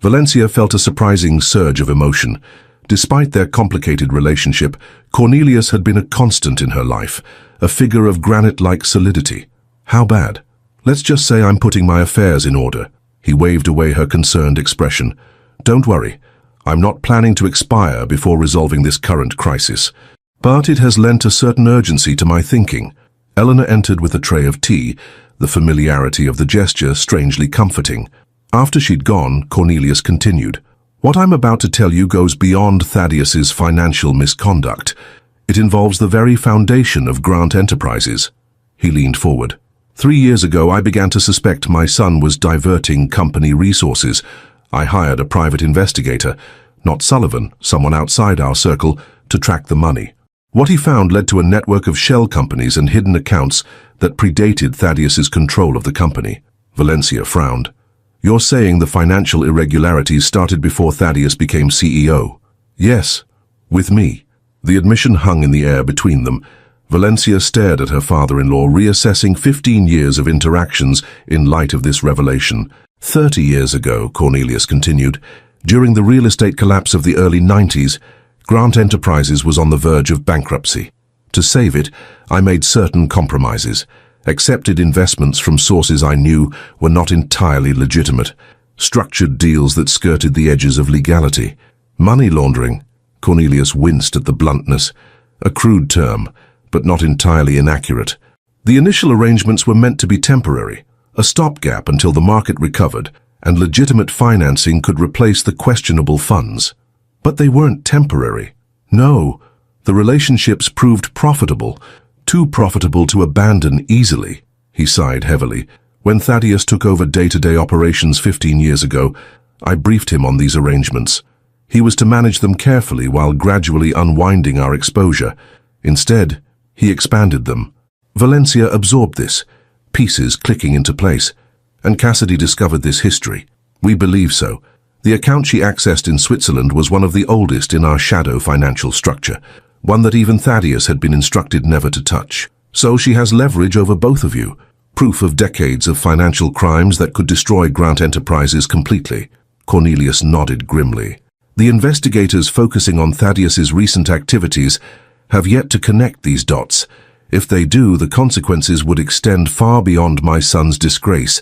Valencia felt a surprising surge of emotion. Despite their complicated relationship, Cornelius had been a constant in her life, a figure of granite-like solidity. "How bad?" "Let's just say I'm putting my affairs in order." He waved away her concerned expression. "Don't worry. I'm not planning to expire before resolving this current crisis. But it has lent a certain urgency to my thinking." Eleanor entered with a tray of tea, the familiarity of the gesture strangely comforting. After she'd gone, Cornelius continued. "What I'm about to tell you goes beyond Thaddeus's financial misconduct. It involves the very foundation of Grant Enterprises." He leaned forward. 3 years ago, I began to suspect my son was diverting company resources. I hired a private investigator, not Sullivan, someone outside our circle, to track the money. What he found led to a network of shell companies and hidden accounts that predated Thaddeus's control of the company. Valencia frowned. "You're saying the financial irregularities started before Thaddeus became CEO?" "Yes, with me." The admission hung in the air between them. Valencia stared at her father-in-law, reassessing 15 years of interactions in light of this revelation. 30 years ago, Cornelius continued, during the real estate collapse of the early 90s, Grant Enterprises was on the verge of bankruptcy. To save it, I made certain compromises, accepted investments from sources I knew were not entirely legitimate, structured deals that skirted the edges of legality. Money laundering. Cornelius winced at the bluntness. A crude term, but not entirely inaccurate. The initial arrangements were meant to be temporary, a stopgap until the market recovered and legitimate financing could replace the questionable funds. But they weren't temporary. No, the relationships proved profitable, too profitable to abandon easily. He sighed heavily. When Thaddeus took over day-to-day operations 15 years ago, I briefed him on these arrangements. He was to manage them carefully while gradually unwinding our exposure. Instead, he expanded them. Valencia absorbed this, pieces clicking into place, and Cassidy discovered this history. We believe so. The account she accessed in Switzerland was one of the oldest in our shadow financial structure, one that even Thaddeus had been instructed never to touch. So she has leverage over both of you, proof of decades of financial crimes that could destroy Grant Enterprises completely. Cornelius nodded grimly. The investigators focusing on Thaddeus's recent activities have yet to connect these dots. If they do, the consequences would extend far beyond my son's disgrace.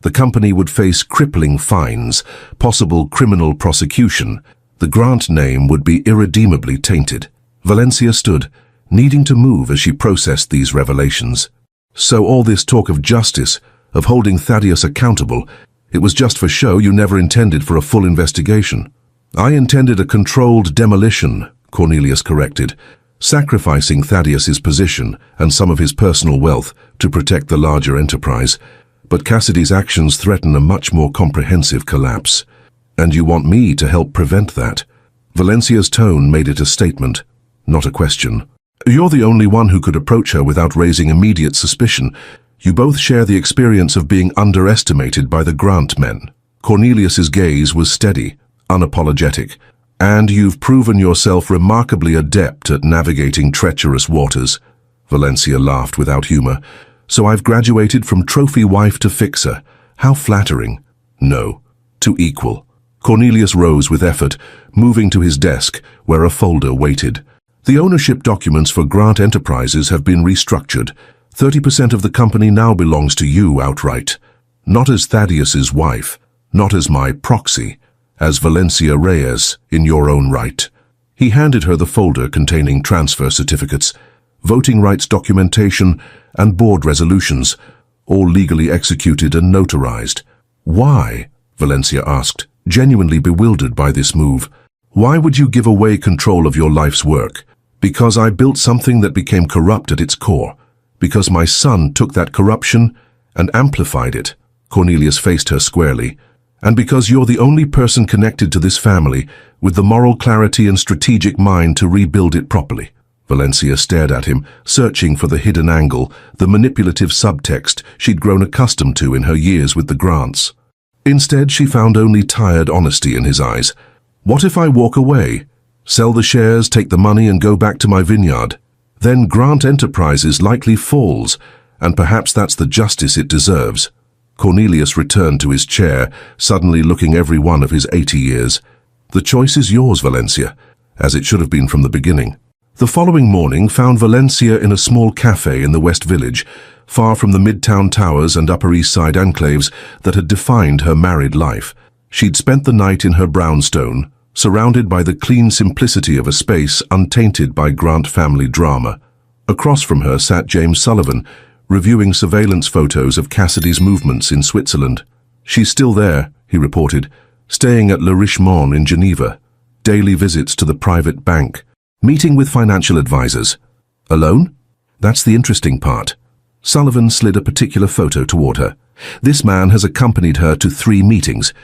The company would face crippling fines, possible criminal prosecution. The Grant name would be irredeemably tainted. Valencia stood, needing to move as she processed these revelations. So all this talk of justice, of holding Thaddeus accountable, it was just for show. You never intended for a full investigation. I intended a controlled demolition, Cornelius corrected, sacrificing Thaddeus's position and some of his personal wealth to protect the larger enterprise. But Cassidy's actions threaten a much more comprehensive collapse. And you want me to help prevent that? Valencia's tone made it a statement, not a question. You're the only one who could approach her without raising immediate suspicion. You both share the experience of being underestimated by the Grant men. Cornelius's gaze was steady, unapologetic. And you've proven yourself remarkably adept at navigating treacherous waters. Valencia laughed without humor. So I've graduated from trophy wife to fixer. How flattering. No, to equal. Cornelius rose with effort, moving to his desk, where a folder waited. The ownership documents for Grant Enterprises have been restructured. 30% of the company now belongs to you outright. Not as Thaddeus's wife, not as my proxy, as Valencia Reyes in your own right. He handed her the folder containing transfer certificates, voting rights documentation, and board resolutions, all legally executed and notarized. Why? Valencia asked. genuinely bewildered by this move. "Why would you give away control of your life's work?" "Because I built something that became corrupt at its core. Because my son took that corruption and amplified it." Cornelius faced her squarely. "And because you're the only person connected to this family with the moral clarity and strategic mind to rebuild it properly." Valencia stared at him, searching for the hidden angle, the manipulative subtext she'd grown accustomed to in her years with the Grants. Instead, she found only tired honesty in his eyes. "What if I walk away? Sell the shares, take the money, and go back to my vineyard? Then Grant Enterprises likely falls, and perhaps that's the justice it deserves." Cornelius returned to his chair, suddenly looking every one of his 80 years. "The choice is yours, Valencia, as it should have been from the beginning." The following morning found Valencia in a small cafe in the West Village, far from the Midtown Towers and Upper East Side enclaves that had defined her married life. She'd spent the night in her brownstone, surrounded by the clean simplicity of a space untainted by Grant family drama. Across from her sat James Sullivan, reviewing surveillance photos of Cassidy's movements in Switzerland. "She's still there," he reported, "staying at Le Richemont in Geneva. Daily visits to the private bank. Meeting with financial advisors." "Alone?" "That's the interesting part." Sullivan slid a particular photo toward her. "This man has accompanied her to 3 meetings.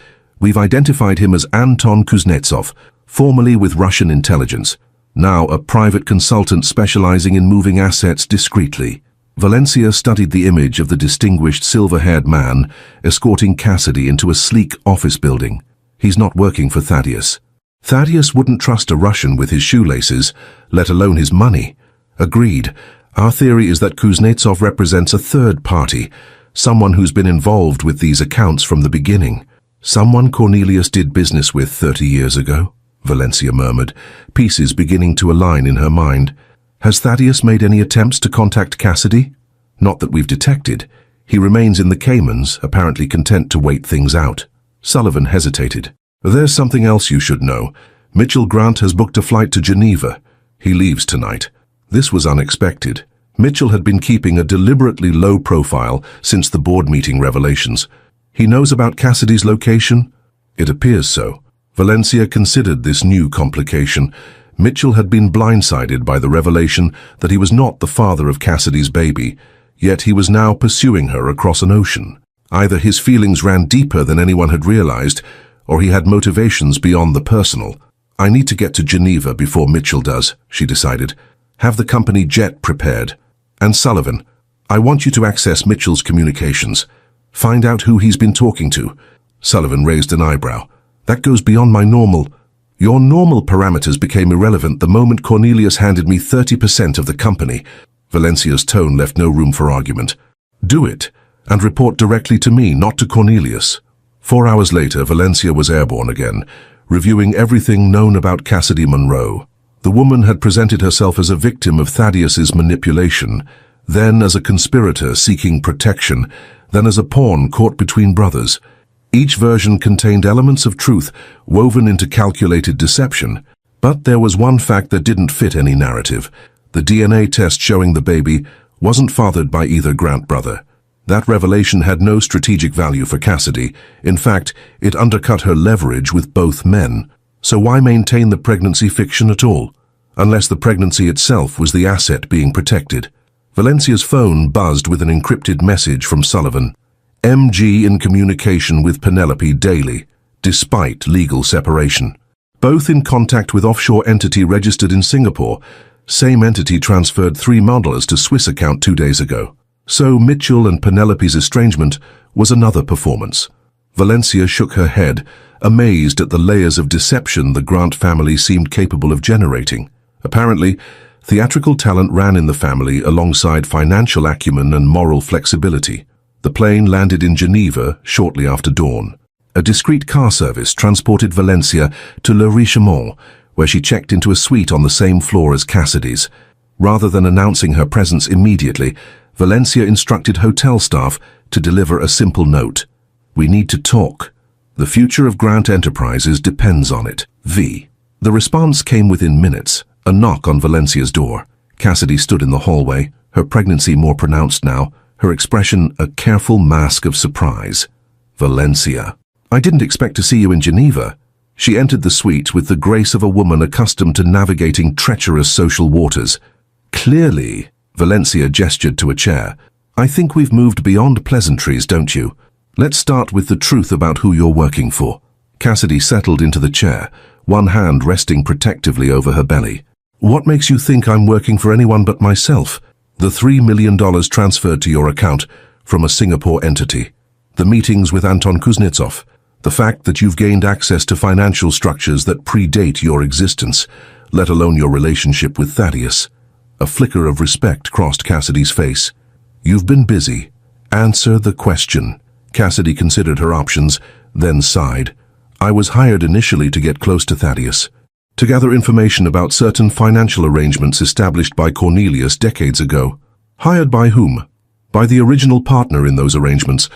We've identified him as Anton Kuznetsov, formerly with Russian intelligence, now a private consultant specializing in moving assets discreetly." Valencia studied the image of the distinguished silver-haired man escorting Cassidy into a sleek office building. He's not working for Thaddeus. Thaddeus wouldn't trust a Russian with his shoelaces, let alone his money. Agreed. Our theory is that Kuznetsov represents a third party, someone who's been involved with these accounts from the beginning. "Someone Cornelius did business with 30 years ago," Valencia murmured, pieces beginning to align in her mind. "Has Thaddeus made any attempts to contact Cassidy?" "Not that we've detected. He remains in the Caymans, apparently content to wait things out." Sullivan hesitated. "There's something else you should know. Mitchell Grant has booked a flight to Geneva. He leaves tonight." This was unexpected. Mitchell had been keeping a deliberately low profile since the board meeting revelations. "He knows about Cassidy's location?" "It appears so." Valencia considered this new complication. Mitchell had been blindsided by the revelation that he was not the father of Cassidy's baby, yet he was now pursuing her across an ocean. Either his feelings ran deeper than anyone had realized, or he had motivations beyond the personal. "I need to get to Geneva before Mitchell does," she decided. "Have the company jet prepared. And Sullivan, I want you to access Mitchell's communications. Find out who he's been talking to." Sullivan raised an eyebrow. "That goes beyond my normal..." "Your normal parameters became irrelevant the moment Cornelius handed me 30% of the company." Valencia's tone left no room for argument. "Do it, and report directly to me, not to Cornelius." 4 hours later, Valencia was airborne again, reviewing everything known about Cassidy Monroe. The woman had presented herself as a victim of Thaddeus's manipulation, then as a conspirator seeking protection, then as a pawn caught between brothers. Each version contained elements of truth woven into calculated deception. But there was one fact that didn't fit any narrative. The DNA test showing the baby wasn't fathered by either Grant brother. That revelation had no strategic value for Cassidy. In fact, it undercut her leverage with both men. So why maintain the pregnancy fiction at all? Unless the pregnancy itself was the asset being protected. Valencia's phone buzzed with an encrypted message from Sullivan. "MG in communication with Penelope daily, despite legal separation. Both in contact with offshore entity registered in Singapore. Same entity transferred $3 to Swiss account 2 days ago." So Mitchell and Penelope's estrangement was another performance. Valencia shook her head, amazed at the layers of deception the Grant family seemed capable of generating. Apparently, theatrical talent ran in the family alongside financial acumen and moral flexibility. The plane landed in Geneva shortly after dawn. A discreet car service transported Valencia to Le Richemont, where she checked into a suite on the same floor as Cassidy's. Rather than announcing her presence immediately, Valencia instructed hotel staff to deliver a simple note. "We need to talk. The future of Grant Enterprises depends on it. V." The response came within minutes, a knock on Valencia's door. Cassidy stood in the hallway, her pregnancy more pronounced now, her expression a careful mask of surprise. "Valencia." I didn't expect to see you in Geneva. She entered the suite with the grace of a woman accustomed to navigating treacherous social waters. Clearly, Valencia gestured to a chair. I think we've moved beyond pleasantries, don't you? Let's start with the truth about who you're working for. Cassidy settled into the chair, one hand resting protectively over her belly. What makes you think I'm working for anyone but myself? The $3 million transferred to your account from a Singapore entity. The meetings with Anton Kuznetsov. The fact that you've gained access to financial structures that predate your existence, let alone your relationship with Thaddeus. A flicker of respect crossed Cassidy's face. You've been busy. Answer the question. Cassidy considered her options, then sighed. I was hired initially to get close to Thaddeus, to gather information about certain financial arrangements established by Cornelius decades ago. Hired by whom? By the original partner in those arrangements,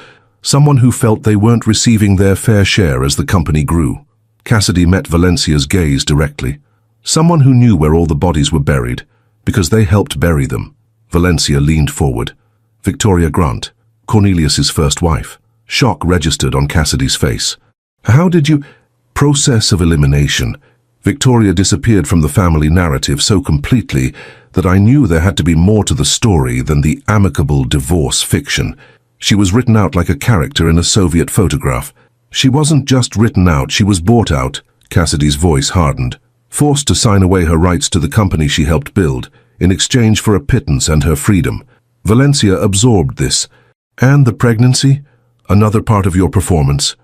someone who felt they weren't receiving their fair share as the company grew. Cassidy met Valencia's gaze directly. Someone who knew where all the bodies were buried, because they helped bury them. Valencia leaned forward. Victoria Grant, Cornelius's first wife. Shock registered on Cassidy's face. How did you... Process of elimination. Victoria disappeared from the family narrative so completely that I knew there had to be more to the story than the amicable divorce fiction. She was written out like a character in a Soviet photograph. She wasn't just written out, she was bought out. Cassidy's voice hardened. Forced to sign away her rights to the company she helped build, in exchange for a pittance and her freedom. Valencia absorbed this. And the pregnancy? Another part of your performance.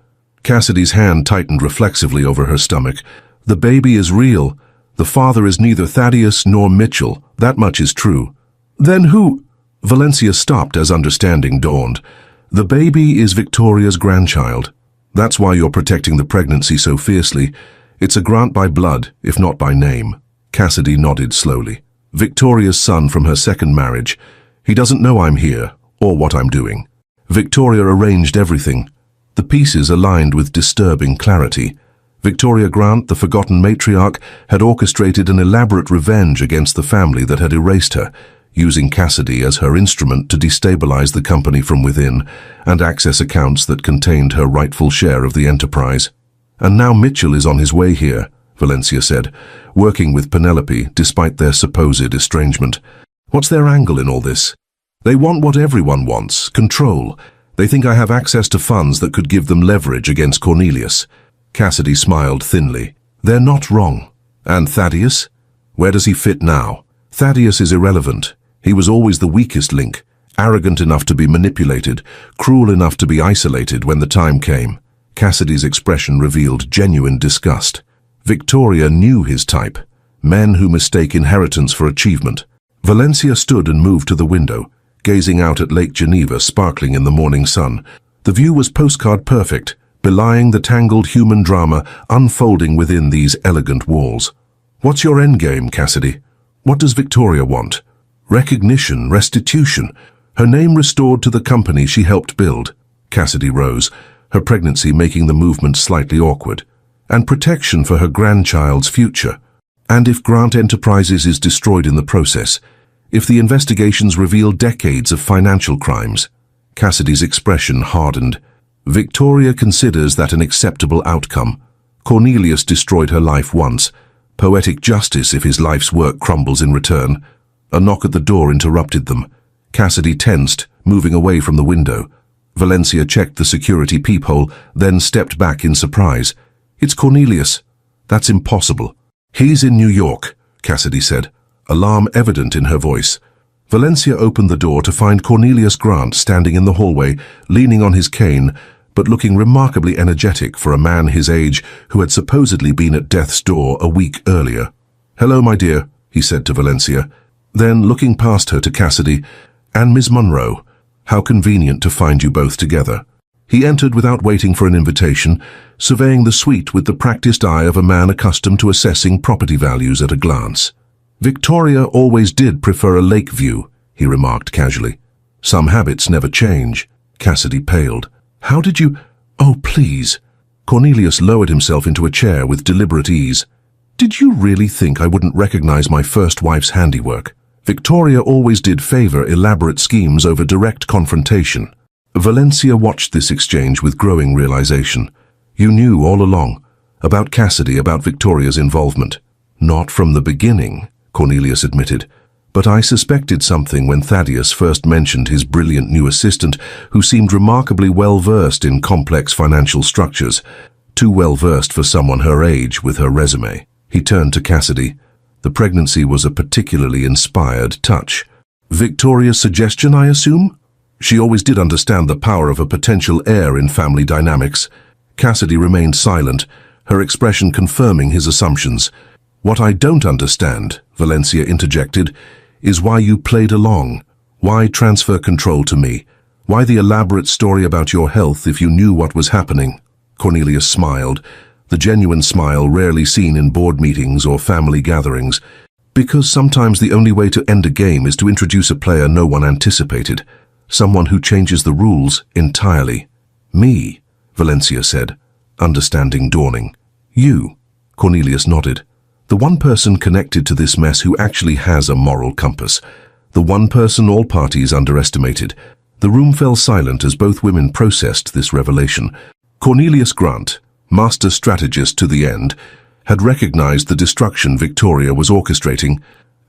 Cassidy's hand tightened reflexively over her stomach. The baby is real. The father is neither Thaddeus nor Mitchell. That much is true. Then who? Valencia stopped as understanding dawned. The baby is Victoria's grandchild. That's why you're protecting the pregnancy so fiercely. It's a grant by blood, if not by name. Cassidy nodded slowly. Victoria's son from her second marriage. He doesn't know I'm here, or what I'm doing. Victoria arranged everything. The pieces aligned with disturbing clarity. Victoria Grant, the forgotten matriarch, had orchestrated an elaborate revenge against the family that had erased her, using Cassidy as her instrument to destabilize the company from within and access accounts that contained her rightful share of the enterprise. And now Mitchell is on his way here, Valencia said, working with Penelope despite their supposed estrangement. What's their angle in all this? They want what everyone wants, control. They think I have access to funds that could give them leverage against Cornelius. Cassidy smiled thinly. They're not wrong. And Thaddeus? Where does he fit now? Thaddeus is irrelevant. He was always the weakest link, arrogant enough to be manipulated, cruel enough to be isolated when the time came. Cassidy's expression revealed genuine disgust. Victoria knew his type, men who mistake inheritance for achievement. Valencia stood and moved to the window, gazing out at Lake Geneva sparkling in the morning sun. The view was postcard perfect, belying the tangled human drama unfolding within these elegant walls. What's your endgame, Cassidy? What does Victoria want? Recognition, restitution, her name restored to the company she helped build. Cassidy rose, her pregnancy making the movement slightly awkward. And protection for her grandchild's future. And if Grant Enterprises is destroyed in the process, if the investigations reveal decades of financial crimes. Cassidy's expression hardened. Victoria considers that an acceptable outcome. Cornelius destroyed her life once. Poetic justice if his life's work crumbles in return. A knock at the door interrupted them. Cassidy tensed, moving away from the window. Valencia checked the security peephole, then stepped back in surprise. It's Cornelius. That's impossible. He's in New York, Cassidy said, alarm evident in her voice. Valencia opened the door to find Cornelius Grant standing in the hallway, leaning on his cane, but looking remarkably energetic for a man his age who had supposedly been at death's door a week earlier. Hello, my dear, he said to Valencia. Then, looking past her to Cassidy, and Miss Monroe, how convenient to find you both together. He entered without waiting for an invitation, surveying the suite with the practiced eye of a man accustomed to assessing property values at a glance. Victoria always did prefer a lake view, he remarked casually. Some habits never change. Cassidy paled. How did you... Oh, please. Cornelius lowered himself into a chair with deliberate ease. Did you really think I wouldn't recognize my first wife's handiwork? Victoria always did favor elaborate schemes over direct confrontation. Valencia watched this exchange with growing realization. You knew all along. About Cassidy, about Victoria's involvement. Not from the beginning, Cornelius admitted. But I suspected something when Thaddeus first mentioned his brilliant new assistant, who seemed remarkably well-versed in complex financial structures. Too well-versed for someone her age with her resume. He turned to Cassidy. The pregnancy was a particularly inspired touch. Victoria's suggestion, I assume? She always did understand the power of a potential heir in family dynamics. Cassidy remained silent, her expression confirming his assumptions. What I don't understand, Valencia interjected, is why you played along. Why transfer control to me? Why the elaborate story about your health if you knew what was happening? Cornelius smiled, the genuine smile rarely seen in board meetings or family gatherings. Because sometimes the only way to end a game is to introduce a player no one anticipated. Someone who changes the rules entirely. Me, Valencia said, understanding dawning. You, Cornelius nodded. The one person connected to this mess who actually has a moral compass. The one person all parties underestimated. The room fell silent as both women processed this revelation. Cornelius Grant, master strategist to the end, had recognized the destruction Victoria was orchestrating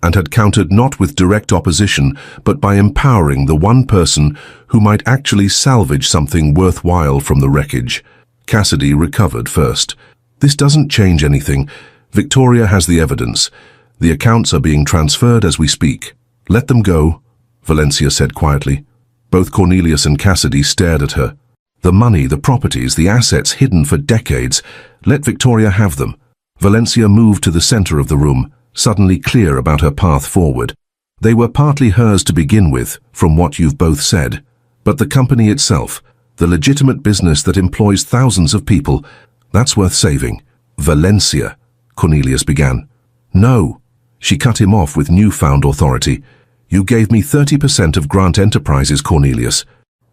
and had countered not with direct opposition but by empowering the one person who might actually salvage something worthwhile from the wreckage. Cassidy recovered first. This doesn't change anything. Victoria has the evidence. The accounts are being transferred as we speak. Let them go, Valencia said quietly. Both Cornelius and Cassidy stared at her. The money, the properties, the assets hidden for decades. Let Victoria have them. Valencia moved to the center of the room, suddenly clear about her path forward. They were partly hers to begin with, from what you've both said. But the company itself, the legitimate business that employs thousands of people, that's worth saving. Valencia, Cornelius began. No, she cut him off with newfound authority. You gave me 30% of Grant Enterprises, Cornelius.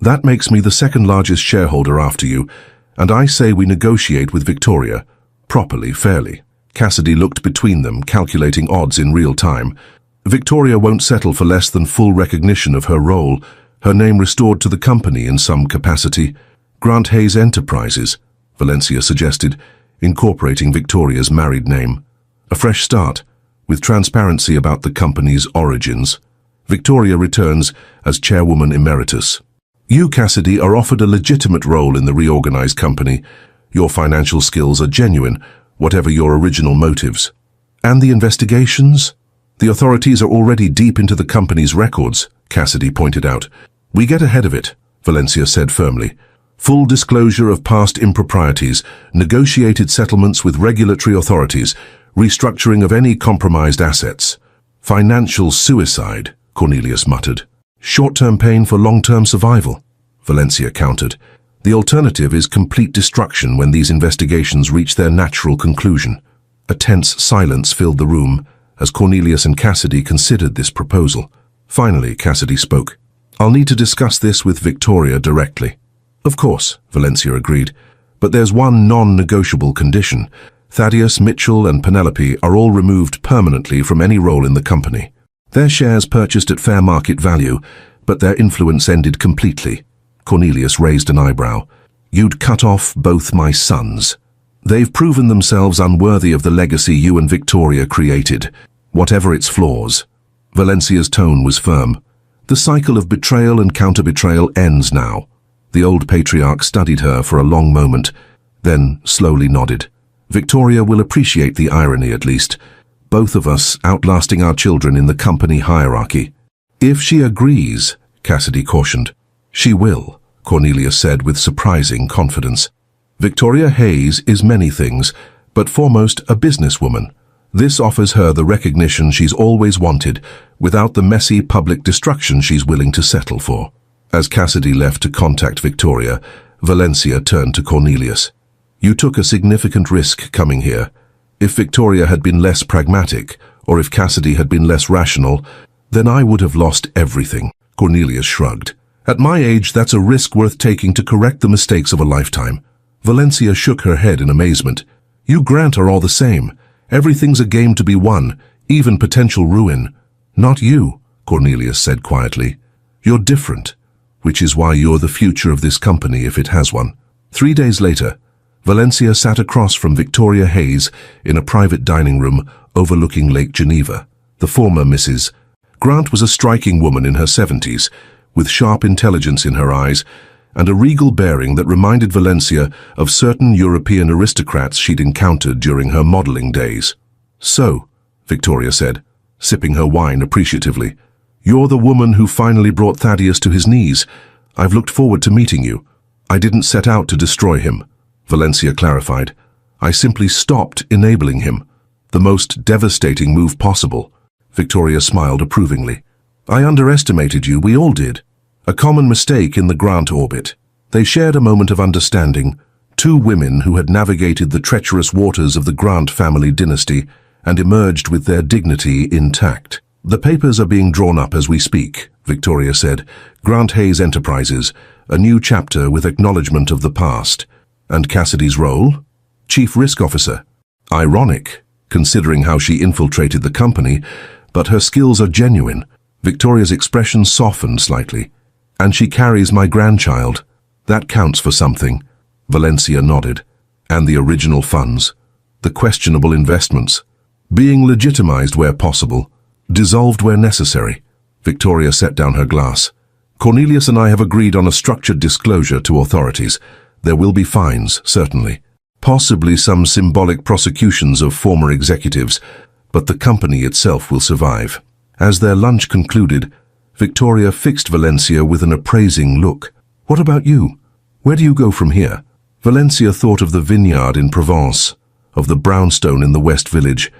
That makes me the second largest shareholder after you, and I say we negotiate with Victoria, properly, fairly. Cassidy looked between them, calculating odds in real time. Victoria won't settle for less than full recognition of her role, her name restored to the company in some capacity. Grant Hayes Enterprises, Valencia suggested, incorporating Victoria's married name. A fresh start, with transparency about the company's origins. Victoria returns as chairwoman emeritus. You, Cassidy, are offered a legitimate role in the reorganized company. Your financial skills are genuine, whatever your original motives. And the investigations? The authorities are already deep into the company's records, Cassidy pointed out. We get ahead of it, Valencia said firmly. Full disclosure of past improprieties, negotiated settlements with regulatory authorities, restructuring of any compromised assets. Financial suicide, Cornelius muttered. Short-term pain for long-term survival, Valencia countered. The alternative is complete destruction when these investigations reach their natural conclusion. A tense silence filled the room as Cornelius and Cassidy considered this proposal. Finally, Cassidy spoke. I'll need to discuss this with Victoria directly. Of course, Valencia agreed, but there's one non-negotiable condition. Thaddeus, Mitchell, and Penelope are all removed permanently from any role in the company. Their shares purchased at fair market value, but their influence ended completely. Cornelius raised an eyebrow. You'd cut off both my sons. They've proven themselves unworthy of the legacy you and Victoria created, whatever its flaws. Valencia's tone was firm. The cycle of betrayal and counter-betrayal ends now. The old patriarch studied her for a long moment, then slowly nodded. Victoria will appreciate the irony at least. Both of us outlasting our children in the company hierarchy. If she agrees, Cassidy cautioned. She will, Cornelius said with surprising confidence. Victoria Hayes is many things, but foremost a businesswoman. This offers her the recognition she's always wanted, without the messy public destruction she's willing to settle for. As Cassidy left to contact Victoria, Valencia turned to Cornelius. You took a significant risk coming here. If Victoria had been less pragmatic, or if Cassidy had been less rational, then I would have lost everything. Cornelius shrugged. At my age, that's a risk worth taking to correct the mistakes of a lifetime. Valencia shook her head in amazement. You Grant are all the same. Everything's a game to be won, even potential ruin. Not you, Cornelius said quietly. You're different, which is why you're the future of this company if it has one. 3 days later, Valencia sat across from Victoria Hayes in a private dining room overlooking Lake Geneva. The former Mrs. Grant was a striking woman in her 70s, with sharp intelligence in her eyes and a regal bearing that reminded Valencia of certain European aristocrats she'd encountered during her modeling days. "So," Victoria said, sipping her wine appreciatively, "you're the woman who finally brought Thaddeus to his knees. I've looked forward to meeting you." "I didn't set out to destroy him," Valencia clarified. "I simply stopped enabling him. The most devastating move possible." Victoria smiled approvingly. "I underestimated you, we all did. A common mistake in the Grant orbit." They shared a moment of understanding, two women who had navigated the treacherous waters of the Grant family dynasty and emerged with their dignity intact. "The papers are being drawn up as we speak," Victoria said. "Grant Hayes Enterprises, a new chapter with acknowledgement of the past." "And Cassidy's role?" "Chief Risk Officer." "Ironic, considering how she infiltrated the company, but her skills are genuine." Victoria's expression softened slightly. "And she carries my grandchild. That counts for something." Valencia nodded. "And the original funds? The questionable investments? Being legitimized where possible, dissolved where necessary." Victoria set down her glass. "Cornelius and I have agreed on a structured disclosure to authorities. There will be fines, certainly. Possibly some symbolic prosecutions of former executives, but the company itself will survive." As their lunch concluded, Victoria fixed Valencia with an appraising look. "What about you? Where do you go from here?" Valencia thought of the vineyard in Provence, of the brownstone in the West Village,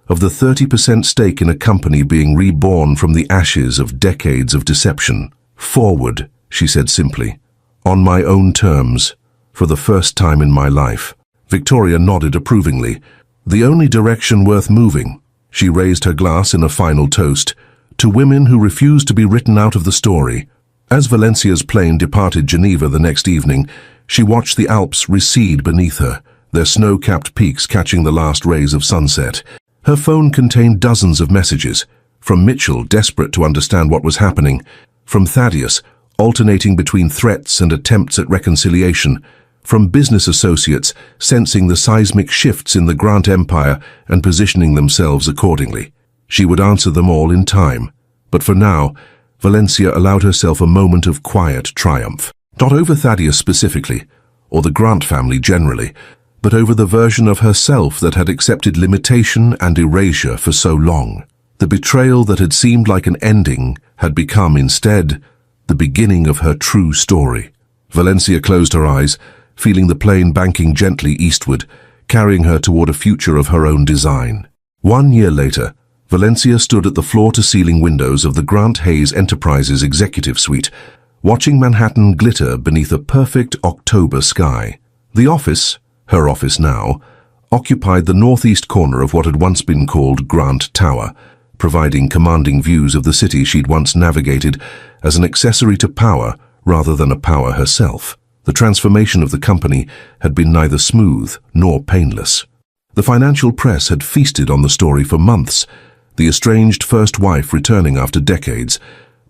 of the 30% stake in a company being reborn from the ashes of decades of deception. "Forward," she said simply. "On my own terms, for the first time in my life." Victoria nodded approvingly. "The only direction worth moving." She raised her glass in a final toast, "to women who refuse to be written out of the story." As Valencia's plane departed Geneva the next evening, she watched the Alps recede beneath her, their snow-capped peaks catching the last rays of sunset. Her phone contained dozens of messages, from Mitchell, desperate to understand what was happening, from Thaddeus, alternating between threats and attempts at reconciliation, from business associates sensing the seismic shifts in the Grant Empire and positioning themselves accordingly. She would answer them all in time, but for now, Valencia allowed herself a moment of quiet triumph. Not over Thaddeus specifically, or the Grant family generally, but over the version of herself that had accepted limitation and erasure for so long. The betrayal that had seemed like an ending had become instead the beginning of her true story. Valencia closed her eyes, feeling the plane banking gently eastward, carrying her toward a future of her own design. 1 year later, Valencia stood at the floor-to-ceiling windows of the Grant Hayes Enterprises executive suite, watching Manhattan glitter beneath a perfect October sky. The office, her office now, occupied the northeast corner of what had once been called Grant Tower, providing commanding views of the city she'd once navigated as an accessory to power rather than a power herself. The transformation of the company had been neither smooth nor painless. The financial press had feasted on the story for months, the estranged first wife returning after decades,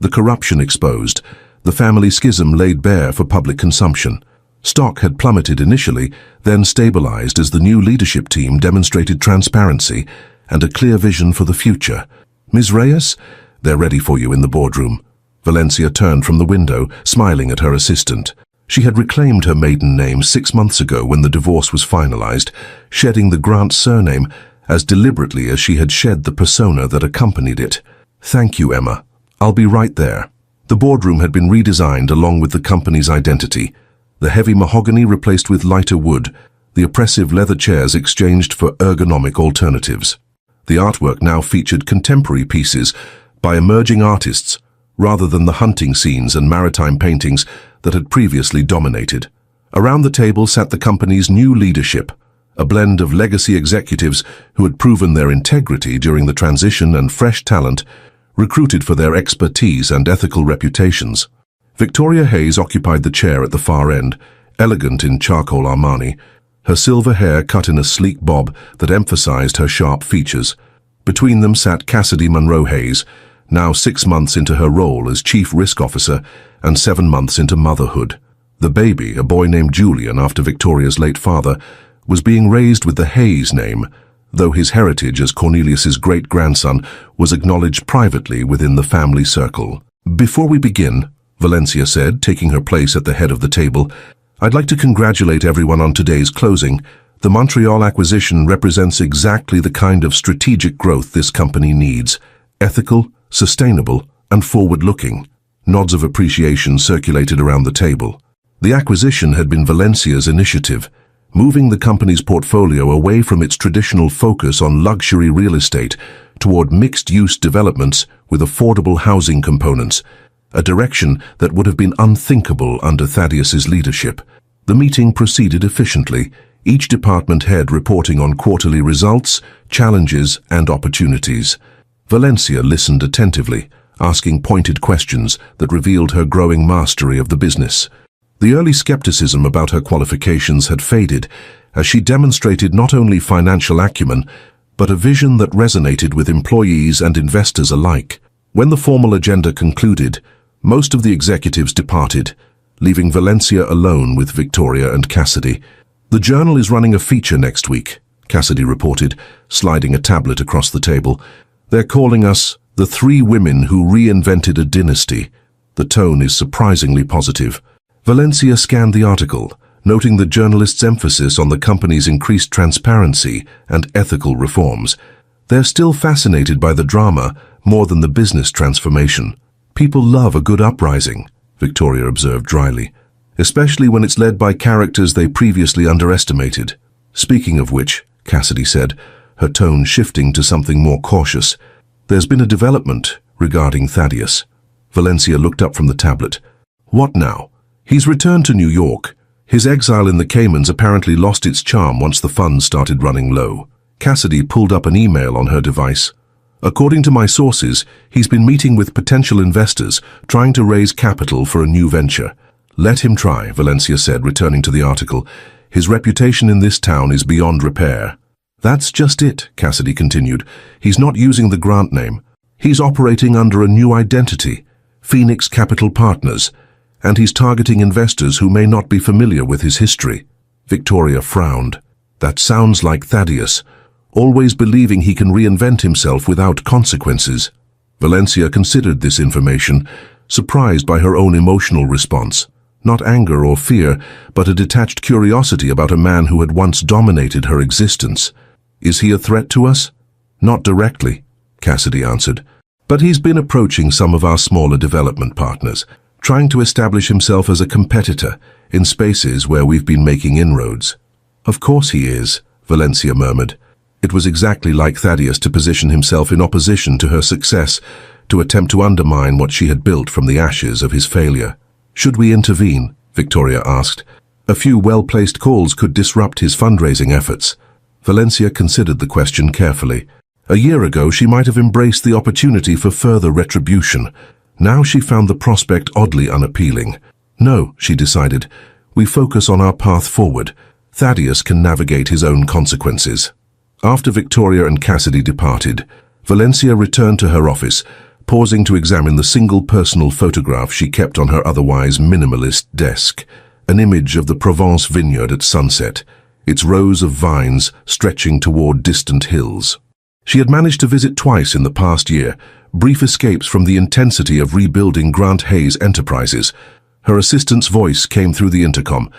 the corruption exposed, the family schism laid bare for public consumption. Stock had plummeted initially, then stabilized as the new leadership team demonstrated transparency and a clear vision for the future. "Ms. Reyes, they're ready for you in the boardroom." Valencia turned from the window, smiling at her assistant. She had reclaimed her maiden name 6 months ago when the divorce was finalized, shedding the Grant surname as deliberately as she had shed the persona that accompanied it. "Thank you, Emma. I'll be right there." The boardroom had been redesigned along with the company's identity, the heavy mahogany replaced with lighter wood, the oppressive leather chairs exchanged for ergonomic alternatives. The artwork now featured contemporary pieces by emerging artists, rather than the hunting scenes and maritime paintings that had previously dominated. Around the table sat the company's new leadership, a blend of legacy executives who had proven their integrity during the transition and fresh talent recruited for their expertise and ethical reputations. Victoria Hayes occupied the chair at the far end, elegant in charcoal Armani, her silver hair cut in a sleek bob that emphasized her sharp features. Between them sat Cassidy Monroe Hayes, now 6 months into her role as Chief Risk Officer and 7 months into motherhood. The baby, a boy named Julian after Victoria's late father, was being raised with the Hayes name, though his heritage as Cornelius's great-grandson was acknowledged privately within the family circle. "Before we begin," Valencia said, taking her place at the head of the table, "I'd like to congratulate everyone on today's closing. The Montreal acquisition represents exactly the kind of strategic growth this company needs: ethical, sustainable, and forward-looking." Nods of appreciation circulated around the table. The acquisition had been Valencia's initiative, moving the company's portfolio away from its traditional focus on luxury real estate toward mixed-use developments with affordable housing components, a direction that would have been unthinkable under Thaddeus's leadership. The meeting proceeded efficiently, each department head reporting on quarterly results, challenges, and opportunities. Valencia listened attentively, asking pointed questions that revealed her growing mastery of the business. The early skepticism about her qualifications had faded, as she demonstrated not only financial acumen, but a vision that resonated with employees and investors alike. When the formal agenda concluded, most of the executives departed, leaving Valencia alone with Victoria and Cassidy. "The Journal is running a feature next week," Cassidy reported, sliding a tablet across the table. "They're calling us the 3 women who reinvented a dynasty." The tone is surprisingly positive. Valencia scanned the article, noting the journalist's emphasis on the company's increased transparency and ethical reforms. "They're still fascinated by the drama more than the business transformation." "People love a good uprising," Victoria observed dryly, "especially when it's led by characters they previously underestimated." "Speaking of which," Cassidy said, her tone shifting to something more cautious, "there's been a development regarding Thaddeus." Valencia looked up from the tablet. "What now?" "He's returned to New York. His exile in the Caymans apparently lost its charm once the funds started running low." Cassidy pulled up an email on her device. "According to my sources, he's been meeting with potential investors, trying to raise capital for a new venture." "Let him try," Valencia said, returning to the article. "His reputation in this town is beyond repair." "That's just it," Cassidy continued. "He's not using the Grant name. He's operating under a new identity, Phoenix Capital Partners, and he's targeting investors who may not be familiar with his history." Victoria frowned. "That sounds like Thaddeus, always believing he can reinvent himself without consequences." Valencia considered this information, surprised by her own emotional response. Not anger or fear, but a detached curiosity about a man who had once dominated her existence. "Is he a threat to us?" "Not directly," Cassidy answered. "But he's been approaching some of our smaller development partners, trying to establish himself as a competitor in spaces where we've been making inroads." "Of course he is," Valencia murmured. It was exactly like Thaddeus to position himself in opposition to her success, to attempt to undermine what she had built from the ashes of his failure. "Should we intervene?" Victoria asked. "A few well-placed calls could disrupt his fundraising efforts." Valencia considered the question carefully. A year ago, she might have embraced the opportunity for further retribution. Now she found the prospect oddly unappealing. "No," she decided. "We focus on our path forward. Thaddeus can navigate his own consequences." After Victoria and Cassidy departed, Valencia returned to her office, pausing to examine the single personal photograph she kept on her otherwise minimalist desk, an image of the Provence vineyard at sunset, its rows of vines stretching toward distant hills. She had managed to visit twice in the past year, brief escapes from the intensity of rebuilding Grant Hayes Enterprises. Her assistant's voice came through the intercom.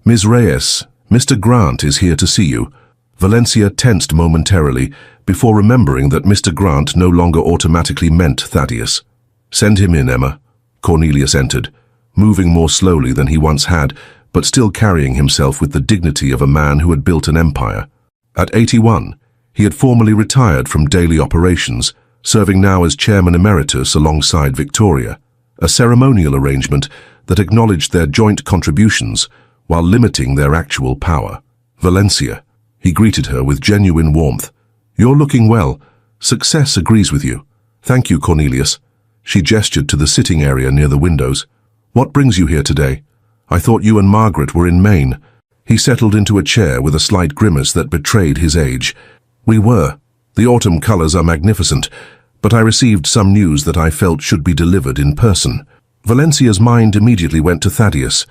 "Ms. Reyes, Mr. Grant is here to see you." Valencia tensed momentarily, before remembering that Mr. Grant no longer automatically meant Thaddeus. "Send him in, Emma." Cornelius entered, moving more slowly than he once had, but still carrying himself with the dignity of a man who had built an empire. At 81, he had formally retired from daily operations, serving now as chairman emeritus alongside Victoria, a ceremonial arrangement that acknowledged their joint contributions while limiting their actual power. "Valencia," he greeted her with genuine warmth. "You're looking well. Success agrees with you." "Thank you, Cornelius." She gestured to the sitting area near the windows. "What brings you here today? I thought you and Margaret were in Maine." He settled into a chair with a slight grimace that betrayed his age. "We were. The autumn colors are magnificent, but I received some news that I felt should be delivered in person." Valencia's mind immediately went to Thaddeus.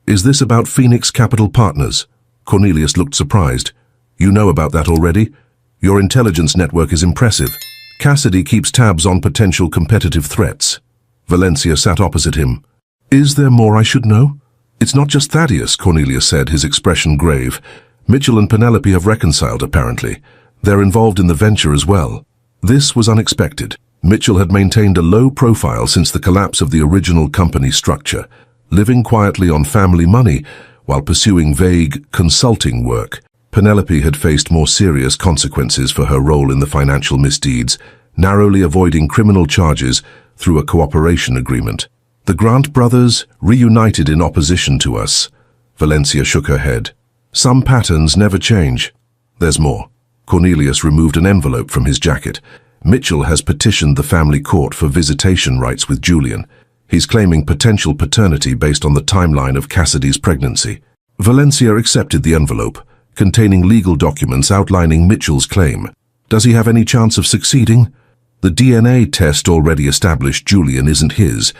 Is this about Phoenix Capital Partners? Cornelius looked surprised. You know about that already? Your intelligence network is impressive. Cassidy keeps tabs on potential competitive threats. Valencia sat opposite him. Is there more I should know? It's not just Thaddeus, Cornelius said, his expression grave. Mitchell and Penelope have reconciled, apparently. They're involved in the venture as well. This was unexpected. Mitchell had maintained a low profile since the collapse of the original company structure, living quietly on family money while pursuing vague consulting work. Penelope had faced more serious consequences for her role in the financial misdeeds, narrowly avoiding criminal charges through a cooperation agreement. The Grant brothers reunited in opposition to us. Valencia shook her head. Some patterns never change. There's more. Cornelius removed an envelope from his jacket. Mitchell has petitioned the family court for visitation rights with Julian. He's claiming potential paternity based on the timeline of Cassidy's pregnancy. Valencia accepted the envelope, containing legal documents outlining Mitchell's claim. Does he have any chance of succeeding? The DNA test already established Julian isn't his,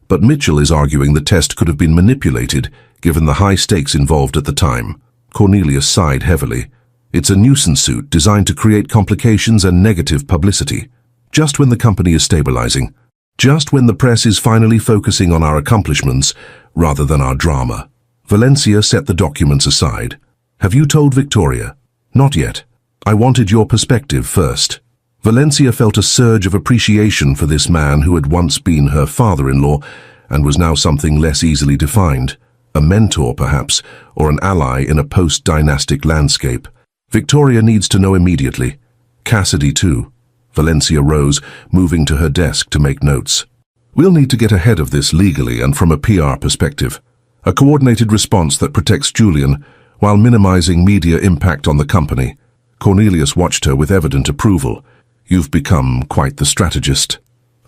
but Mitchell is arguing the test could have been manipulated given the high stakes involved at the time. Cornelius sighed heavily. It's a nuisance suit designed to create complications and negative publicity. Just when the company is stabilizing. Just when the press is finally focusing on our accomplishments rather than our drama. Valencia set the documents aside. Have you told Victoria? Not yet. I wanted your perspective first. Valencia felt a surge of appreciation for this man who had once been her father-in-law and was now something less easily defined. A mentor, perhaps, or an ally in a post-dynastic landscape. Victoria needs to know immediately. Cassidy, too. Valencia rose, moving to her desk to make notes. We'll need to get ahead of this legally and from a PR perspective. A coordinated response that protects Julian while minimizing media impact on the company. Cornelius watched her with evident approval. You've become quite the strategist.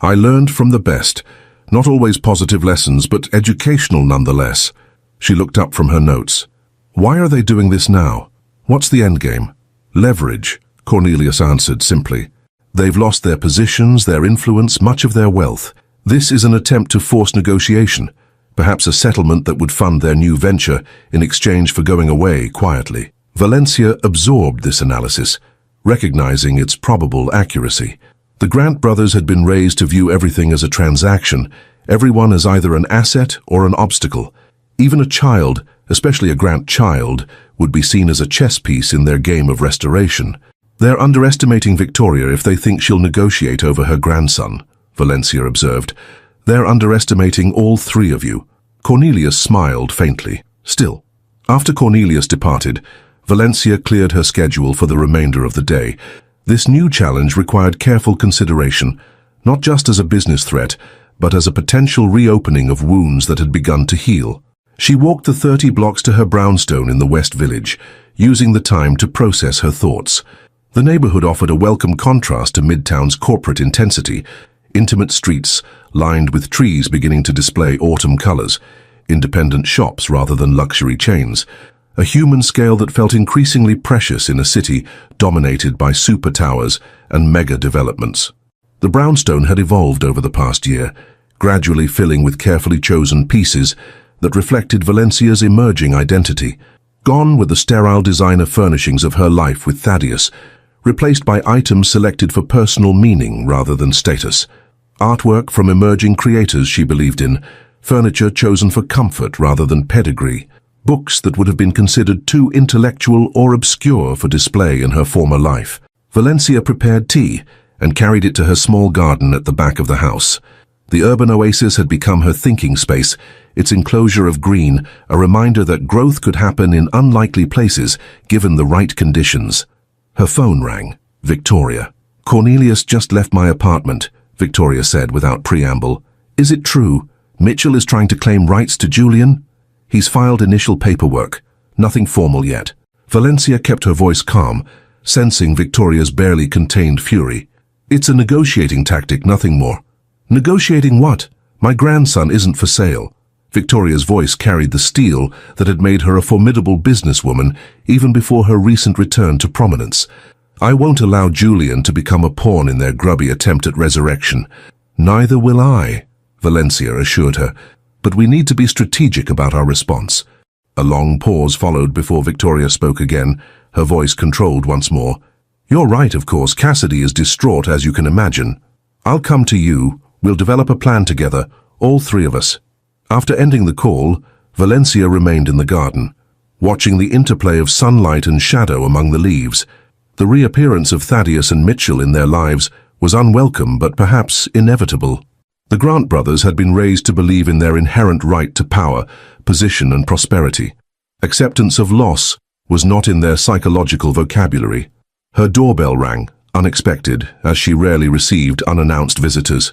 I learned from the best. Not always positive lessons, but educational nonetheless. She looked up from her notes. Why are they doing this now? What's the endgame? Leverage, Cornelius answered simply. They've lost their positions, their influence, much of their wealth. This is an attempt to force negotiation, perhaps a settlement that would fund their new venture in exchange for going away quietly. Valencia absorbed this analysis, recognizing its probable accuracy. The Grant brothers had been raised to view everything as a transaction, everyone as either an asset or an obstacle. Even a child, especially a Grant child, would be seen as a chess piece in their game of restoration. They're underestimating Victoria if they think she'll negotiate over her grandson, Valencia observed. They're underestimating all three of you. Cornelius smiled faintly. Still, after Cornelius departed, Valencia cleared her schedule for the remainder of the day. This new challenge required careful consideration, not just as a business threat, but as a potential reopening of wounds that had begun to heal. She walked the 30 blocks to her brownstone in the West Village, using the time to process her thoughts. The neighborhood offered a welcome contrast to Midtown's corporate intensity, intimate streets lined with trees beginning to display autumn colors, independent shops rather than luxury chains, a human scale that felt increasingly precious in a city dominated by super towers and mega developments. The brownstone had evolved over the past year, gradually filling with carefully chosen pieces that reflected Valencia's emerging identity. Gone were the sterile designer furnishings of her life with Thaddeus, replaced by items selected for personal meaning rather than status. Artwork from emerging creators she believed in, furniture chosen for comfort rather than pedigree, books that would have been considered too intellectual or obscure for display in her former life. Valencia prepared tea and carried it to her small garden at the back of the house. The urban oasis had become her thinking space, its enclosure of green a reminder that growth could happen in unlikely places given the right conditions. Her phone rang. Victoria. Cornelius just left my apartment, Victoria said without preamble. Is it true? Mitchell is trying to claim rights to Julian? He's filed initial paperwork. Nothing formal yet. Valencia kept her voice calm, sensing Victoria's barely contained fury. It's a negotiating tactic, nothing more. Negotiating what? My grandson isn't for sale. Victoria's voice carried the steel that had made her a formidable businesswoman even before her recent return to prominence. I won't allow Julian to become a pawn in their grubby attempt at resurrection. Neither will I, Valencia assured her. But we need to be strategic about our response. A long pause followed before Victoria spoke again, her voice controlled once more. "You're right, of course. Cassidy is distraught, as you can imagine. I'll come to you. We'll develop a plan together, all three of us." After ending the call, Valencia remained in the garden, watching the interplay of sunlight and shadow among the leaves. The reappearance of Thaddeus and Mitchell in their lives was unwelcome but perhaps inevitable. The Grant brothers had been raised to believe in their inherent right to power, position and prosperity. Acceptance of loss was not in their psychological vocabulary. Her doorbell rang, unexpected, as she rarely received unannounced visitors.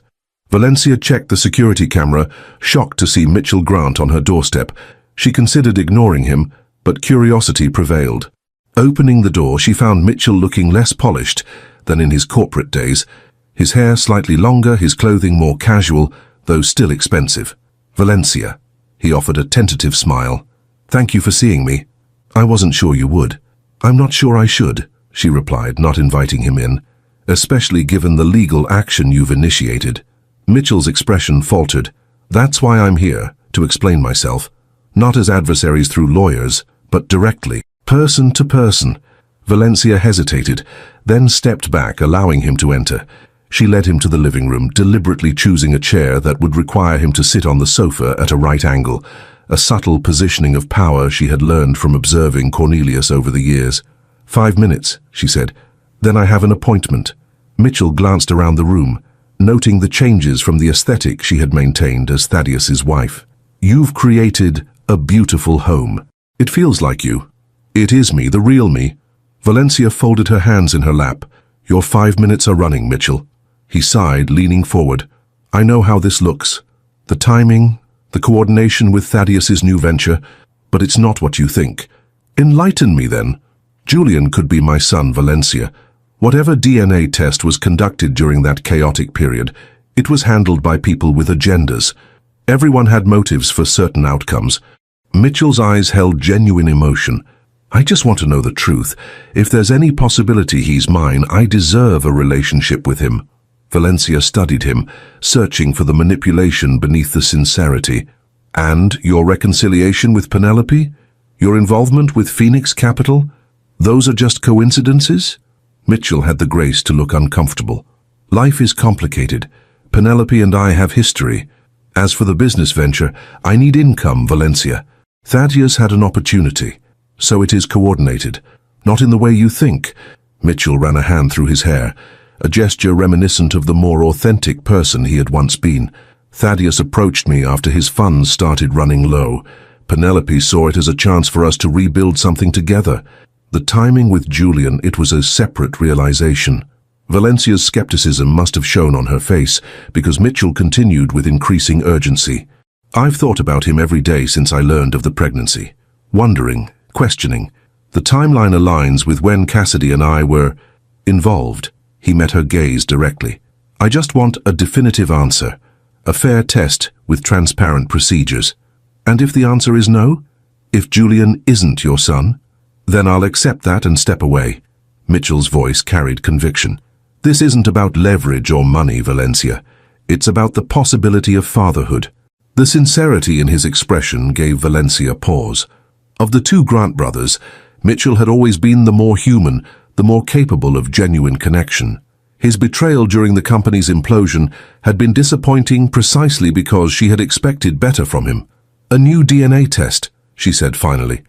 Valencia checked the security camera, shocked to see Mitchell Grant on her doorstep. She considered ignoring him, but curiosity prevailed. Opening the door, she found Mitchell looking less polished than in his corporate days, his hair slightly longer, his clothing more casual, though still expensive. "Valencia," he offered a tentative smile. "Thank you for seeing me. I wasn't sure you would." "I'm not sure I should," she replied, not inviting him in, "especially given the legal action you've initiated." Mitchell's expression faltered. "That's why I'm here, to explain myself, not as adversaries through lawyers, but directly, person to person." Valencia hesitated, then stepped back, allowing him to enter. She led him to the living room, deliberately choosing a chair that would require him to sit on the sofa at a right angle, a subtle positioning of power she had learned from observing Cornelius over the years. "5 minutes," she said. "Then I have an appointment." Mitchell glanced around the room, noting the changes from the aesthetic she had maintained as Thaddeus's wife. "You've created a beautiful home. It feels like you. It is me, the real me." Valencia folded her hands in her lap. "Your 5 minutes are running, Mitchell." He sighed, leaning forward. "I know how this looks. The timing, the coordination with Thaddeus's new venture, but it's not what you think. Enlighten me then. Julian could be my son, Valencia. Whatever DNA test was conducted during that chaotic period, it was handled by people with agendas. Everyone had motives for certain outcomes." Mitchell's eyes held genuine emotion. "I just want to know the truth. If there's any possibility he's mine, I deserve a relationship with him." Valencia studied him, searching for the manipulation beneath the sincerity. "And your reconciliation with Penelope? Your involvement with Phoenix Capital? Those are just coincidences?" Mitchell had the grace to look uncomfortable. "Life is complicated. Penelope and I have history. As for the business venture, I need income, Valencia. Thaddeus had an opportunity, so it is coordinated. Not in the way you think." Mitchell ran a hand through his hair, a gesture reminiscent of the more authentic person he had once been. "Thaddeus approached me after his funds started running low. Penelope saw it as a chance for us to rebuild something together. The timing with Julian, it was a separate realization." Valencia's skepticism must have shown on her face, because Mitchell continued with increasing urgency. "I've thought about him every day since I learned of the pregnancy. Wondering, questioning. The timeline aligns with when Cassidy and I were involved." He met her gaze directly. "I just want a definitive answer, a fair test with transparent procedures. And if the answer is no, if Julian isn't your son, then I'll accept that and step away." Mitchell's voice carried conviction. "This isn't about leverage or money, Valencia. It's about the possibility of fatherhood." The sincerity in his expression gave Valencia pause. Of the two Grant brothers, Mitchell had always been the more human, the more capable of genuine connection. His betrayal during the company's implosion had been disappointing precisely because she had expected better from him. "A new DNA test," she said finally,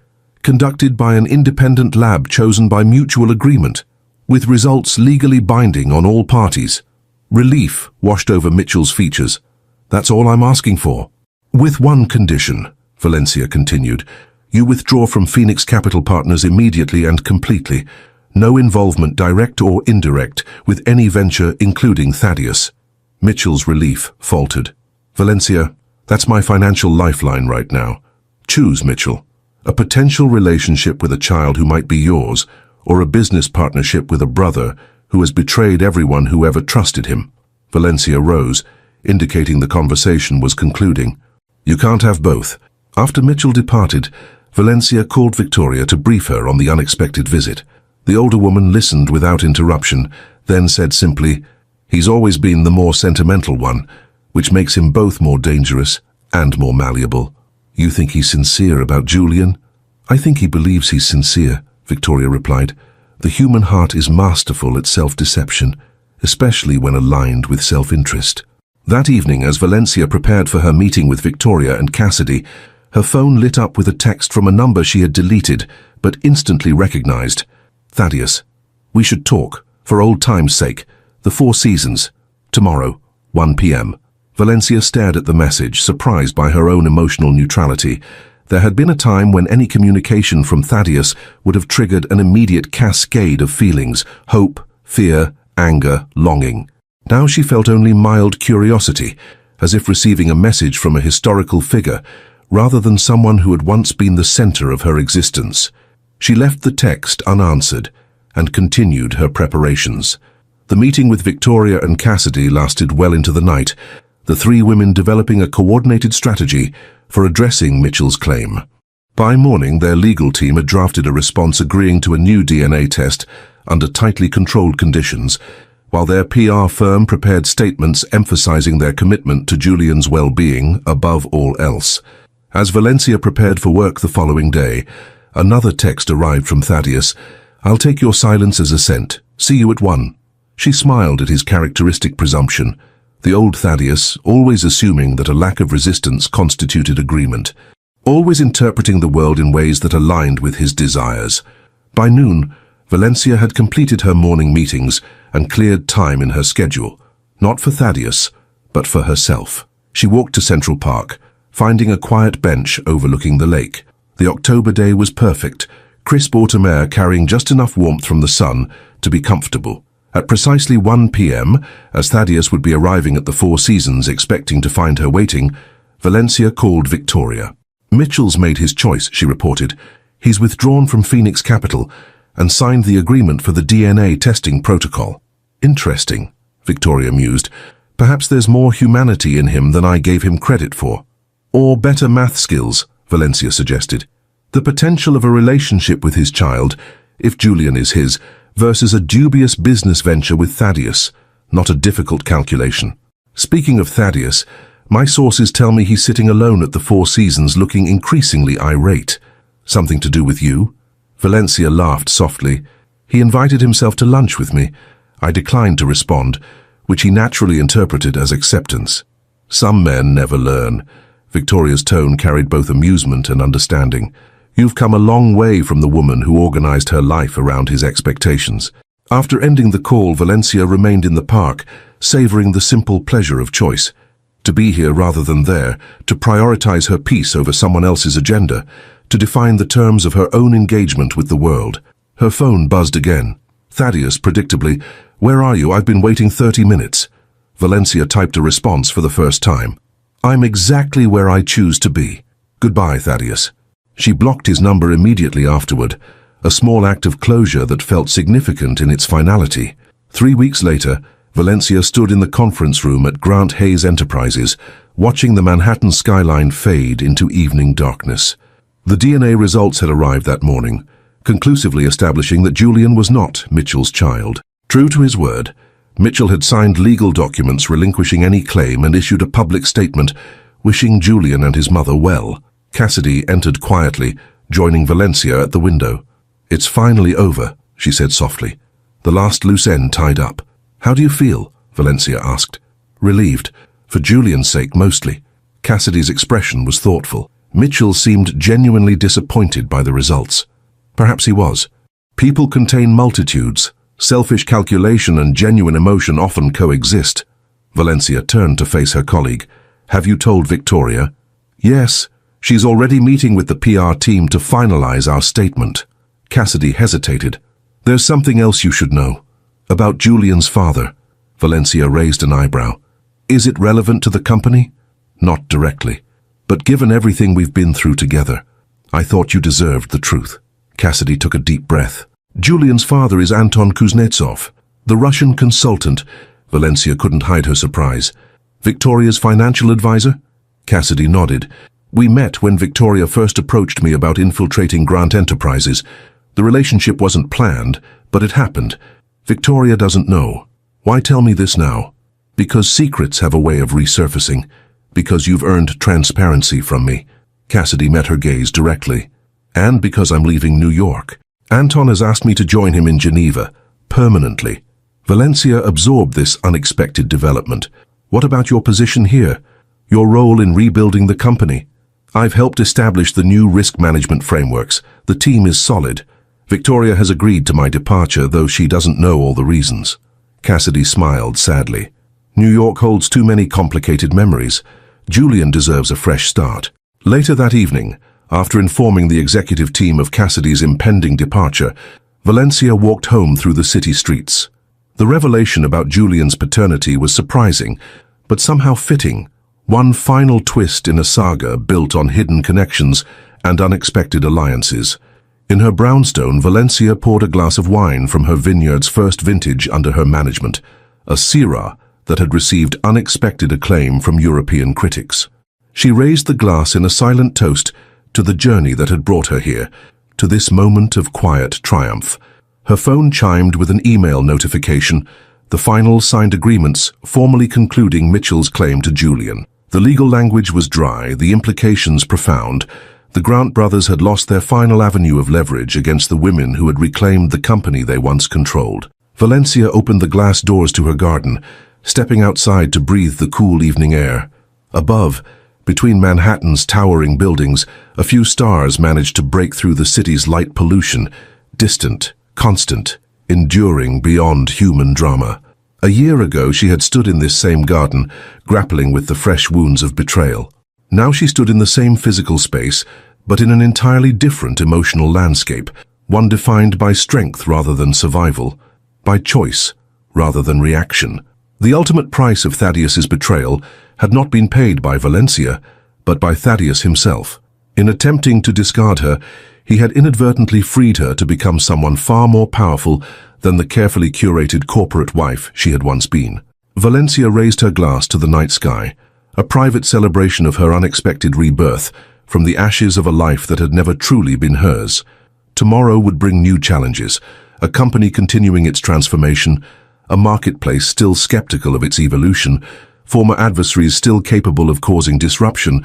"conducted by an independent lab chosen by mutual agreement, with results legally binding on all parties." Relief washed over Mitchell's features. "That's all I'm asking for." "With one condition," Valencia continued. "You withdraw from Phoenix Capital Partners immediately and completely. No involvement, direct or indirect, with any venture, including Thaddeus." Mitchell's relief faltered. "Valencia, that's my financial lifeline right now. Choose, Mitchell. A potential relationship with a child who might be yours, or a business partnership with a brother who has betrayed everyone who ever trusted him." Valencia rose, indicating the conversation was concluding. "You can't have both." After Mitchell departed, Valencia called Victoria to brief her on the unexpected visit. The older woman listened without interruption, then said simply, "He's always been the more sentimental one, which makes him both more dangerous and more malleable." You think he's sincere about Julian? I think he believes he's sincere, Victoria replied. The human heart is masterful at self-deception, especially when aligned with self-interest. That evening, as Valencia prepared for her meeting with Victoria and Cassidy, her phone lit up with a text from a number she had deleted, but instantly recognized. Thaddeus. We should talk, for old time's sake. The Four Seasons. Tomorrow, 1 p.m. Valencia stared at the message, surprised by her own emotional neutrality. There had been a time when any communication from Thaddeus would have triggered an immediate cascade of feelings: hope, fear, anger, longing. Now she felt only mild curiosity, as if receiving a message from a historical figure, rather than someone who had once been the center of her existence. She left the text unanswered and continued her preparations. The meeting with Victoria and Cassidy lasted well into the night, the three women developing a coordinated strategy for addressing Mitchell's claim. By morning, their legal team had drafted a response agreeing to a new DNA test under tightly controlled conditions, while their PR firm prepared statements emphasizing their commitment to Julian's well-being above all else. As Valencia prepared for work the following day, another text arrived from Thaddeus. I'll take your silence as assent. See you at 1. She smiled at his characteristic presumption. The old Thaddeus, always assuming that a lack of resistance constituted agreement, always interpreting the world in ways that aligned with his desires. By noon, Valencia had completed her morning meetings and cleared time in her schedule, not for Thaddeus, but for herself. She walked to Central Park, finding a quiet bench overlooking the lake. The October day was perfect, crisp autumn air carrying just enough warmth from the sun to be comfortable. At precisely 1 p.m., as Thaddeus would be arriving at the Four Seasons expecting to find her waiting, Valencia called Victoria. Mitchell's made his choice, she reported. He's withdrawn from Phoenix Capital and signed the agreement for the DNA testing protocol. Interesting, Victoria mused. Perhaps there's more humanity in him than I gave him credit for. Or better math skills, Valencia suggested. The potential of a relationship with his child, if Julian is his, versus a dubious business venture with Thaddeus, not a difficult calculation. Speaking of Thaddeus, my sources tell me he's sitting alone at the Four Seasons looking increasingly irate. Something to do with you? Valencia laughed softly. He invited himself to lunch with me. I declined to respond, which he naturally interpreted as acceptance. Some men never learn. Victoria's tone carried both amusement and understanding. You've come a long way from the woman who organized her life around his expectations. After ending the call, Valencia remained in the park, savoring the simple pleasure of choice. To be here rather than there, to prioritize her peace over someone else's agenda, to define the terms of her own engagement with the world. Her phone buzzed again. Thaddeus, predictably, "Where are you? I've been waiting 30 minutes. Valencia typed a response for the first time. I'm exactly where I choose to be. Goodbye, Thaddeus. She blocked his number immediately afterward, a small act of closure that felt significant in its finality. 3 weeks later, Valencia stood in the conference room at Grant Hayes Enterprises, watching the Manhattan skyline fade into evening darkness. The DNA results had arrived that morning, conclusively establishing that Julian was not Mitchell's child. True to his word, Mitchell had signed legal documents relinquishing any claim and issued a public statement wishing Julian and his mother well. Cassidy entered quietly, joining Valencia at the window. It's finally over, she said softly. The last loose end tied up. How do you feel? Valencia asked. Relieved, for Julian's sake mostly. Cassidy's expression was thoughtful. Mitchell seemed genuinely disappointed by the results. Perhaps he was. People contain multitudes. Selfish calculation and genuine emotion often coexist. Valencia turned to face her colleague. Have you told Victoria? Yes. She's already meeting with the PR team to finalize our statement. Cassidy hesitated. There's something else you should know. About Julian's father. Valencia raised an eyebrow. Is it relevant to the company? Not directly. But given everything we've been through together, I thought you deserved the truth. Cassidy took a deep breath. Julian's father is Anton Kuznetsov, the Russian consultant. Valencia couldn't hide her surprise. Victoria's financial advisor? Cassidy nodded. We met when Victoria first approached me about infiltrating Grant Enterprises. The relationship wasn't planned, but it happened. Victoria doesn't know. Why tell me this now? Because secrets have a way of resurfacing. Because you've earned transparency from me. Cassidy met her gaze directly. And because I'm leaving New York. Anton has asked me to join him in Geneva, permanently. Valencia absorbed this unexpected development. What about your position here? Your role in rebuilding the company? I've helped establish the new risk management frameworks. The team is solid. Victoria has agreed to my departure, though she doesn't know all the reasons. Cassidy smiled sadly. New York holds too many complicated memories. Julian deserves a fresh start. Later that evening, after informing the executive team of Cassidy's impending departure, Valencia walked home through the city streets. The revelation about Julian's paternity was surprising, but somehow fitting. One final twist in a saga built on hidden connections and unexpected alliances. In her brownstone, Valencia poured a glass of wine from her vineyard's first vintage under her management, a Syrah that had received unexpected acclaim from European critics. She raised the glass in a silent toast to the journey that had brought her here, to this moment of quiet triumph. Her phone chimed with an email notification, the final signed agreements formally concluding Mitchell's claim to Julian. The legal language was dry, the implications profound. The Grant brothers had lost their final avenue of leverage against the women who had reclaimed the company they once controlled. Valencia opened the glass doors to her garden, stepping outside to breathe the cool evening air. Above, between Manhattan's towering buildings, a few stars managed to break through the city's light pollution, distant, constant, enduring beyond human drama. A year ago she had stood in this same garden, grappling with the fresh wounds of betrayal. Now she stood in the same physical space, but in an entirely different emotional landscape, one defined by strength rather than survival, by choice rather than reaction. The ultimate price of Thaddeus's betrayal had not been paid by Valencia, but by Thaddeus himself. In attempting to discard her, he had inadvertently freed her to become someone far more powerful than the carefully curated corporate wife she had once been. Valencia raised her glass to the night sky, a private celebration of her unexpected rebirth from the ashes of a life that had never truly been hers. Tomorrow would bring new challenges, a company continuing its transformation, a marketplace still skeptical of its evolution, former adversaries still capable of causing disruption.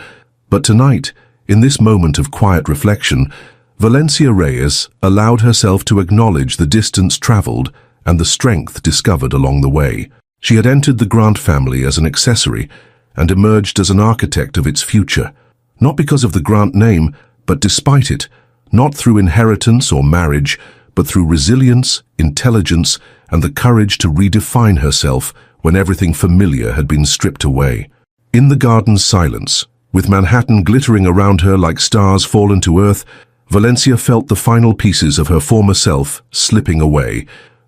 But tonight, in this moment of quiet reflection, Valencia Reyes allowed herself to acknowledge the distance traveled and the strength discovered along the way. She had entered the Grant family as an accessory and emerged as an architect of its future, not because of the Grant name, but despite it, not through inheritance or marriage, but through resilience, intelligence, and the courage to redefine herself when everything familiar had been stripped away. In the garden's silence, with Manhattan glittering around her like stars fallen to earth, Valencia felt the final pieces of her former self slipping away,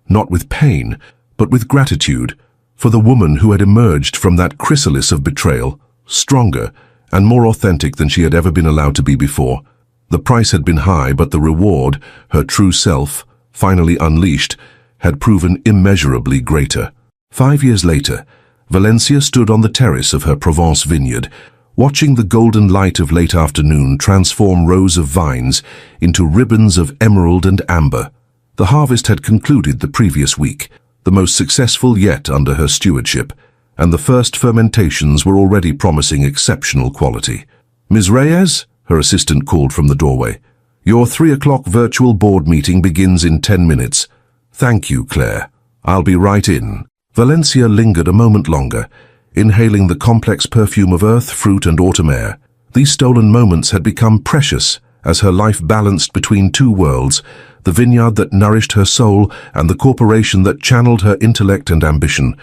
not with pain, but with gratitude, for the woman who had emerged from that chrysalis of betrayal, stronger and more authentic than she had ever been allowed to be before. The price had been high, but the reward, her true self, finally unleashed, had proven immeasurably greater. 5 years later, Valencia stood on the terrace of her Provence vineyard, watching the golden light of late afternoon transform rows of vines into ribbons of emerald and amber. The harvest had concluded the previous week, the most successful yet under her stewardship, and the first fermentations were already promising exceptional quality. "Ms. Reyes," her assistant called from the doorway, "your 3 o'clock virtual board meeting begins in 10 minutes. "Thank you, Claire. I'll be right in." Valencia lingered a moment longer, inhaling the complex perfume of earth, fruit, and autumn air. These stolen moments had become precious as her life balanced between two worlds, the vineyard that nourished her soul and the corporation that channeled her intellect and ambition.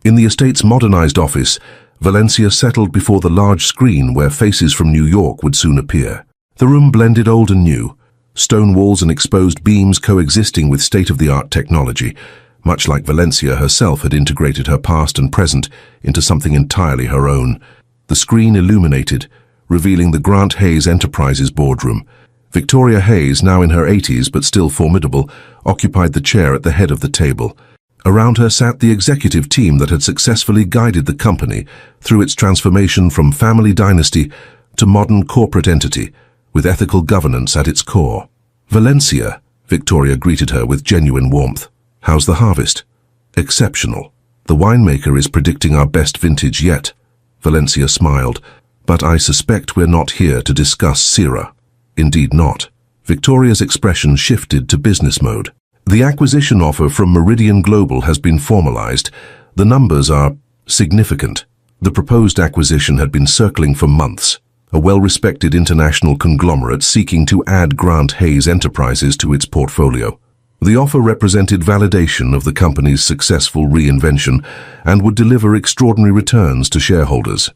In the estate's modernized office, Valencia settled before the large screen where faces from New York would soon appear. The room blended old and new, stone walls and exposed beams coexisting with state-of-the-art technology, much like Valencia herself had integrated her past and present into something entirely her own. The screen illuminated, revealing the Grant Hayes Enterprises boardroom. Victoria Hayes, now in her 80s but still formidable, occupied the chair at the head of the table. Around her sat the executive team that had successfully guided the company through its transformation from family dynasty to modern corporate entity, with ethical governance at its core. "Valencia," Victoria greeted her with genuine warmth. "How's the harvest?" "Exceptional. The winemaker is predicting our best vintage yet." Valencia smiled. But I suspect we're not here to discuss Sira. Indeed not. Victoria's expression shifted to business mode. The acquisition offer from Meridian Global has been formalized. The numbers are significant. The proposed acquisition had been circling for months. A well-respected international conglomerate seeking to add Grant Hayes Enterprises to its portfolio. The offer represented validation of the company's successful reinvention and would deliver extraordinary returns to shareholders.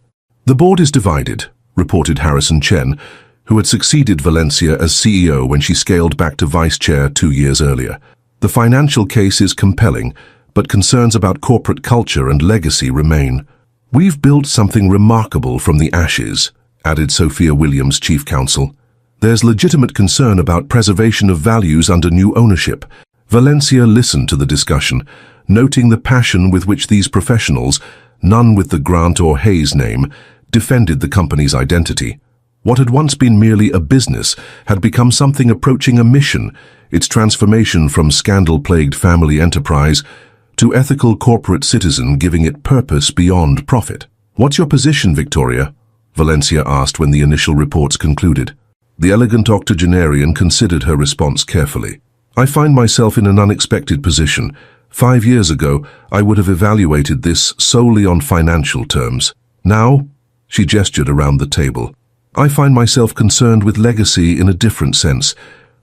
The board is divided, reported Harrison Chen, who had succeeded Valencia as CEO when she scaled back to vice chair 2 years earlier. The financial case is compelling, but concerns about corporate culture and legacy remain. We've built something remarkable from the ashes, added Sophia Williams, chief counsel. There's legitimate concern about preservation of values under new ownership. Valencia listened to the discussion, noting the passion with which these professionals, none with the Grant or Hayes name, defended the company's identity. What had once been merely a business had become something approaching a mission, its transformation from scandal-plagued family enterprise to ethical corporate citizen, giving it purpose beyond profit. "What's your position, Victoria?" Valencia asked when the initial reports concluded. The elegant octogenarian considered her response carefully. "I find myself in an unexpected position. 5 years ago, I would have evaluated this solely on financial terms. Now," she gestured around the table, "I find myself concerned with legacy in a different sense.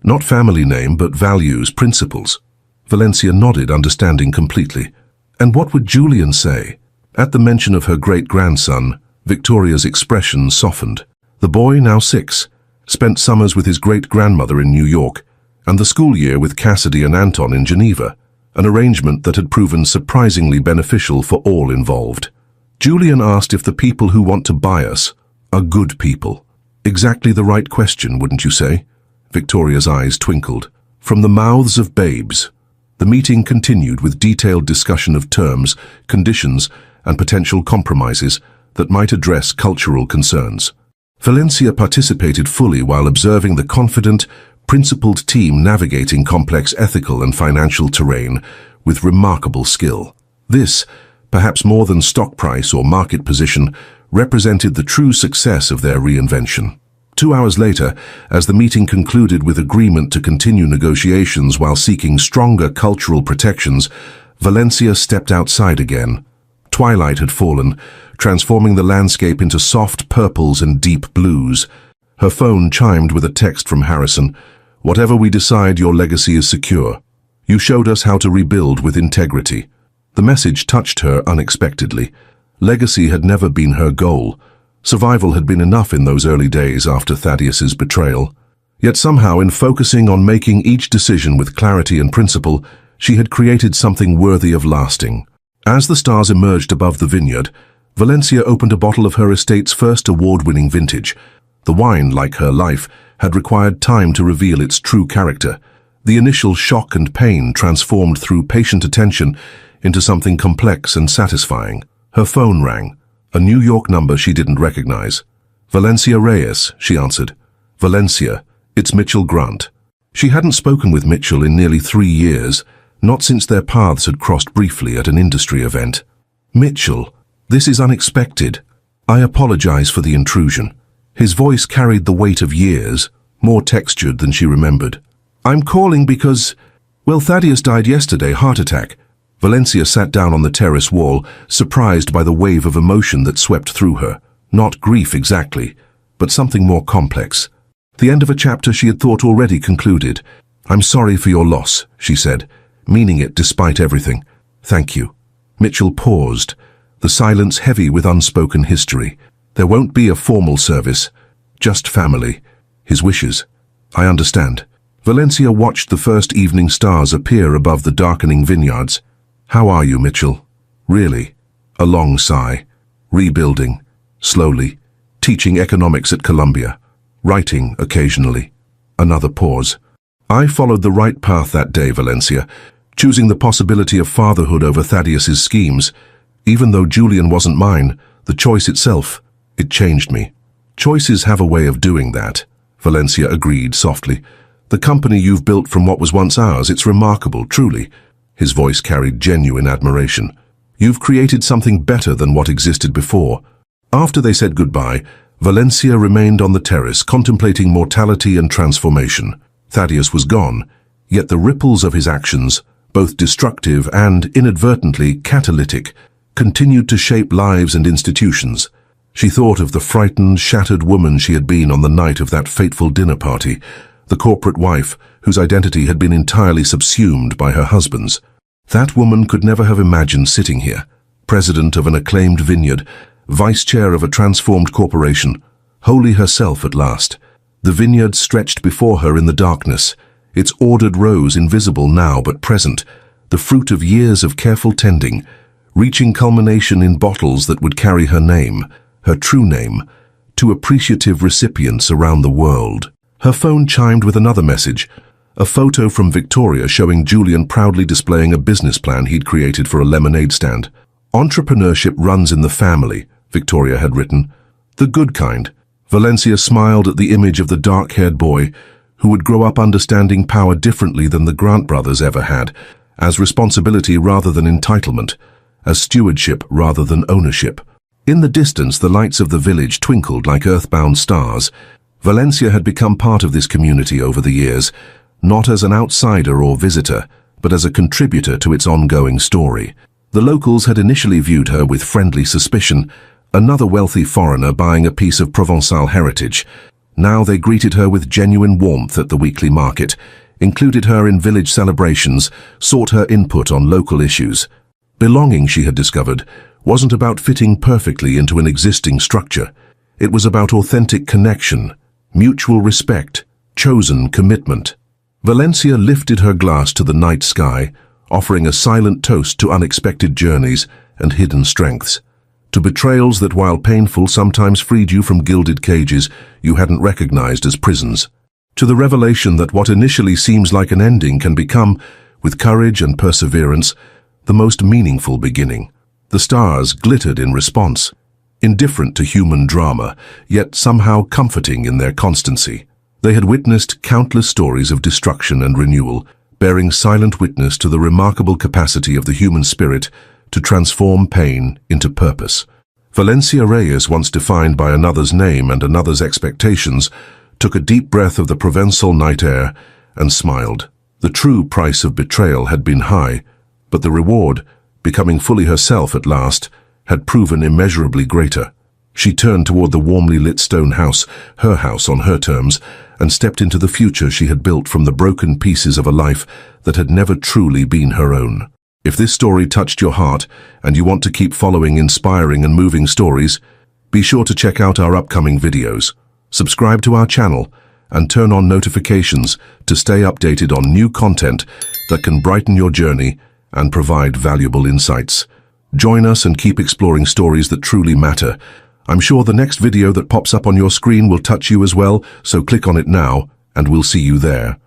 Not family name, but values, principles." Valencia nodded, understanding completely. "And what would Julian say?" At the mention of her great-grandson, Victoria's expression softened. The boy, now 6, spent summers with his great-grandmother in New York, and the school year with Cassidy and Anton in Geneva, an arrangement that had proven surprisingly beneficial for all involved. Julian asked if the people who want to buy us are good people. Exactly the right question, wouldn't you say? Victoria's eyes twinkled. From the mouths of babes. The meeting continued with detailed discussion of terms, conditions, and potential compromises that might address cultural concerns. Valencia participated fully while observing the confident, principled team navigating complex ethical and financial terrain with remarkable skill. This, perhaps more than stock price or market position, represented the true success of their reinvention. 2 hours later, as the meeting concluded with agreement to continue negotiations while seeking stronger cultural protections, Valencia stepped outside again. Twilight had fallen, transforming the landscape into soft purples and deep blues. Her phone chimed with a text from Harrison. "Whatever we decide, your legacy is secure. You showed us how to rebuild with integrity." The message touched her unexpectedly. Legacy had never been her goal. Survival had been enough in those early days after Thaddeus's betrayal. Yet somehow, in focusing on making each decision with clarity and principle, she had created something worthy of lasting. As the stars emerged above the vineyard, Valencia opened a bottle of her estate's first award-winning vintage. The wine, like her life, had required time to reveal its true character. The initial shock and pain transformed through patient attention into something complex and satisfying. Her phone rang, a New York number she didn't recognize. "Valencia Reyes," she answered. "Valencia, it's Mitchell Grant." She hadn't spoken with Mitchell in nearly 3 years, not since their paths had crossed briefly at an industry event. "Mitchell, this is unexpected. I apologize for the intrusion." His voice carried the weight of years, more textured than she remembered. "I'm calling because, well, Thaddeus died yesterday, heart attack." Valencia sat down on the terrace wall, surprised by the wave of emotion that swept through her. Not grief exactly, but something more complex. The end of a chapter she had thought already concluded. "I'm sorry for your loss," she said, meaning it despite everything. "Thank you." Mitchell paused, the silence heavy with unspoken history. "There won't be a formal service, just family. His wishes. I understand." Valencia watched the first evening stars appear above the darkening vineyards. "How are you, Mitchell?" "Really?" A long sigh. "Rebuilding. Slowly. Teaching economics at Columbia. Writing occasionally." Another pause. "I followed the right path that day, Valencia, choosing the possibility of fatherhood over Thaddeus's schemes. Even though Julian wasn't mine, the choice itself, it changed me." "Choices have a way of doing that," Valencia agreed softly. "The company you've built from what was once ours, it's remarkable, truly." His voice carried genuine admiration. "You've created something better than what existed before." After they said goodbye, Valencia remained on the terrace, contemplating mortality and transformation. Thaddeus was gone, yet the ripples of his actions, both destructive and inadvertently catalytic, continued to shape lives and institutions. She thought of the frightened, shattered woman she had been on the night of that fateful dinner party, the corporate wife whose identity had been entirely subsumed by her husband's. That woman could never have imagined sitting here, president of an acclaimed vineyard, vice chair of a transformed corporation, wholly herself at last. The vineyard stretched before her in the darkness, its ordered rows invisible now but present, the fruit of years of careful tending, reaching culmination in bottles that would carry her name, her true name, to appreciative recipients around the world. Her phone chimed with another message, a photo from Victoria showing Julian proudly displaying a business plan he'd created for a lemonade stand. "Entrepreneurship runs in the family," Victoria had written. "The good kind." Valencia smiled at the image of the dark-haired boy who would grow up understanding power differently than the Grant brothers ever had, as responsibility rather than entitlement, as stewardship rather than ownership. In the distance, the lights of the village twinkled like earthbound stars. Valencia had become part of this community over the years, not as an outsider or visitor, but as a contributor to its ongoing story. The locals had initially viewed her with friendly suspicion, another wealthy foreigner buying a piece of Provençal heritage. Now they greeted her with genuine warmth at the weekly market, included her in village celebrations, sought her input on local issues. Belonging, she had discovered, wasn't about fitting perfectly into an existing structure. It was about authentic connection, mutual respect, chosen commitment. Valencia lifted her glass to the night sky, offering a silent toast to unexpected journeys and hidden strengths, to betrayals that, while painful, sometimes freed you from gilded cages you hadn't recognized as prisons, to the revelation that what initially seems like an ending can become, with courage and perseverance, the most meaningful beginning. The stars glittered in response, indifferent to human drama, yet somehow comforting in their constancy. They had witnessed countless stories of destruction and renewal, bearing silent witness to the remarkable capacity of the human spirit to transform pain into purpose. Valencia Reyes, once defined by another's name and another's expectations, took a deep breath of the Provençal night air and smiled. The true price of betrayal had been high, but the reward, becoming fully herself at last, had proven immeasurably greater. She turned toward the warmly lit stone house, her house on her terms, and stepped into the future she had built from the broken pieces of a life that had never truly been her own. If this story touched your heart and you want to keep following inspiring and moving stories, be sure to check out our upcoming videos. Subscribe to our channel and turn on notifications to stay updated on new content that can brighten your journey and provide valuable insights. Join us and keep exploring stories that truly matter. I'm sure the next video that pops up on your screen will touch you as well, so click on it now and we'll see you there.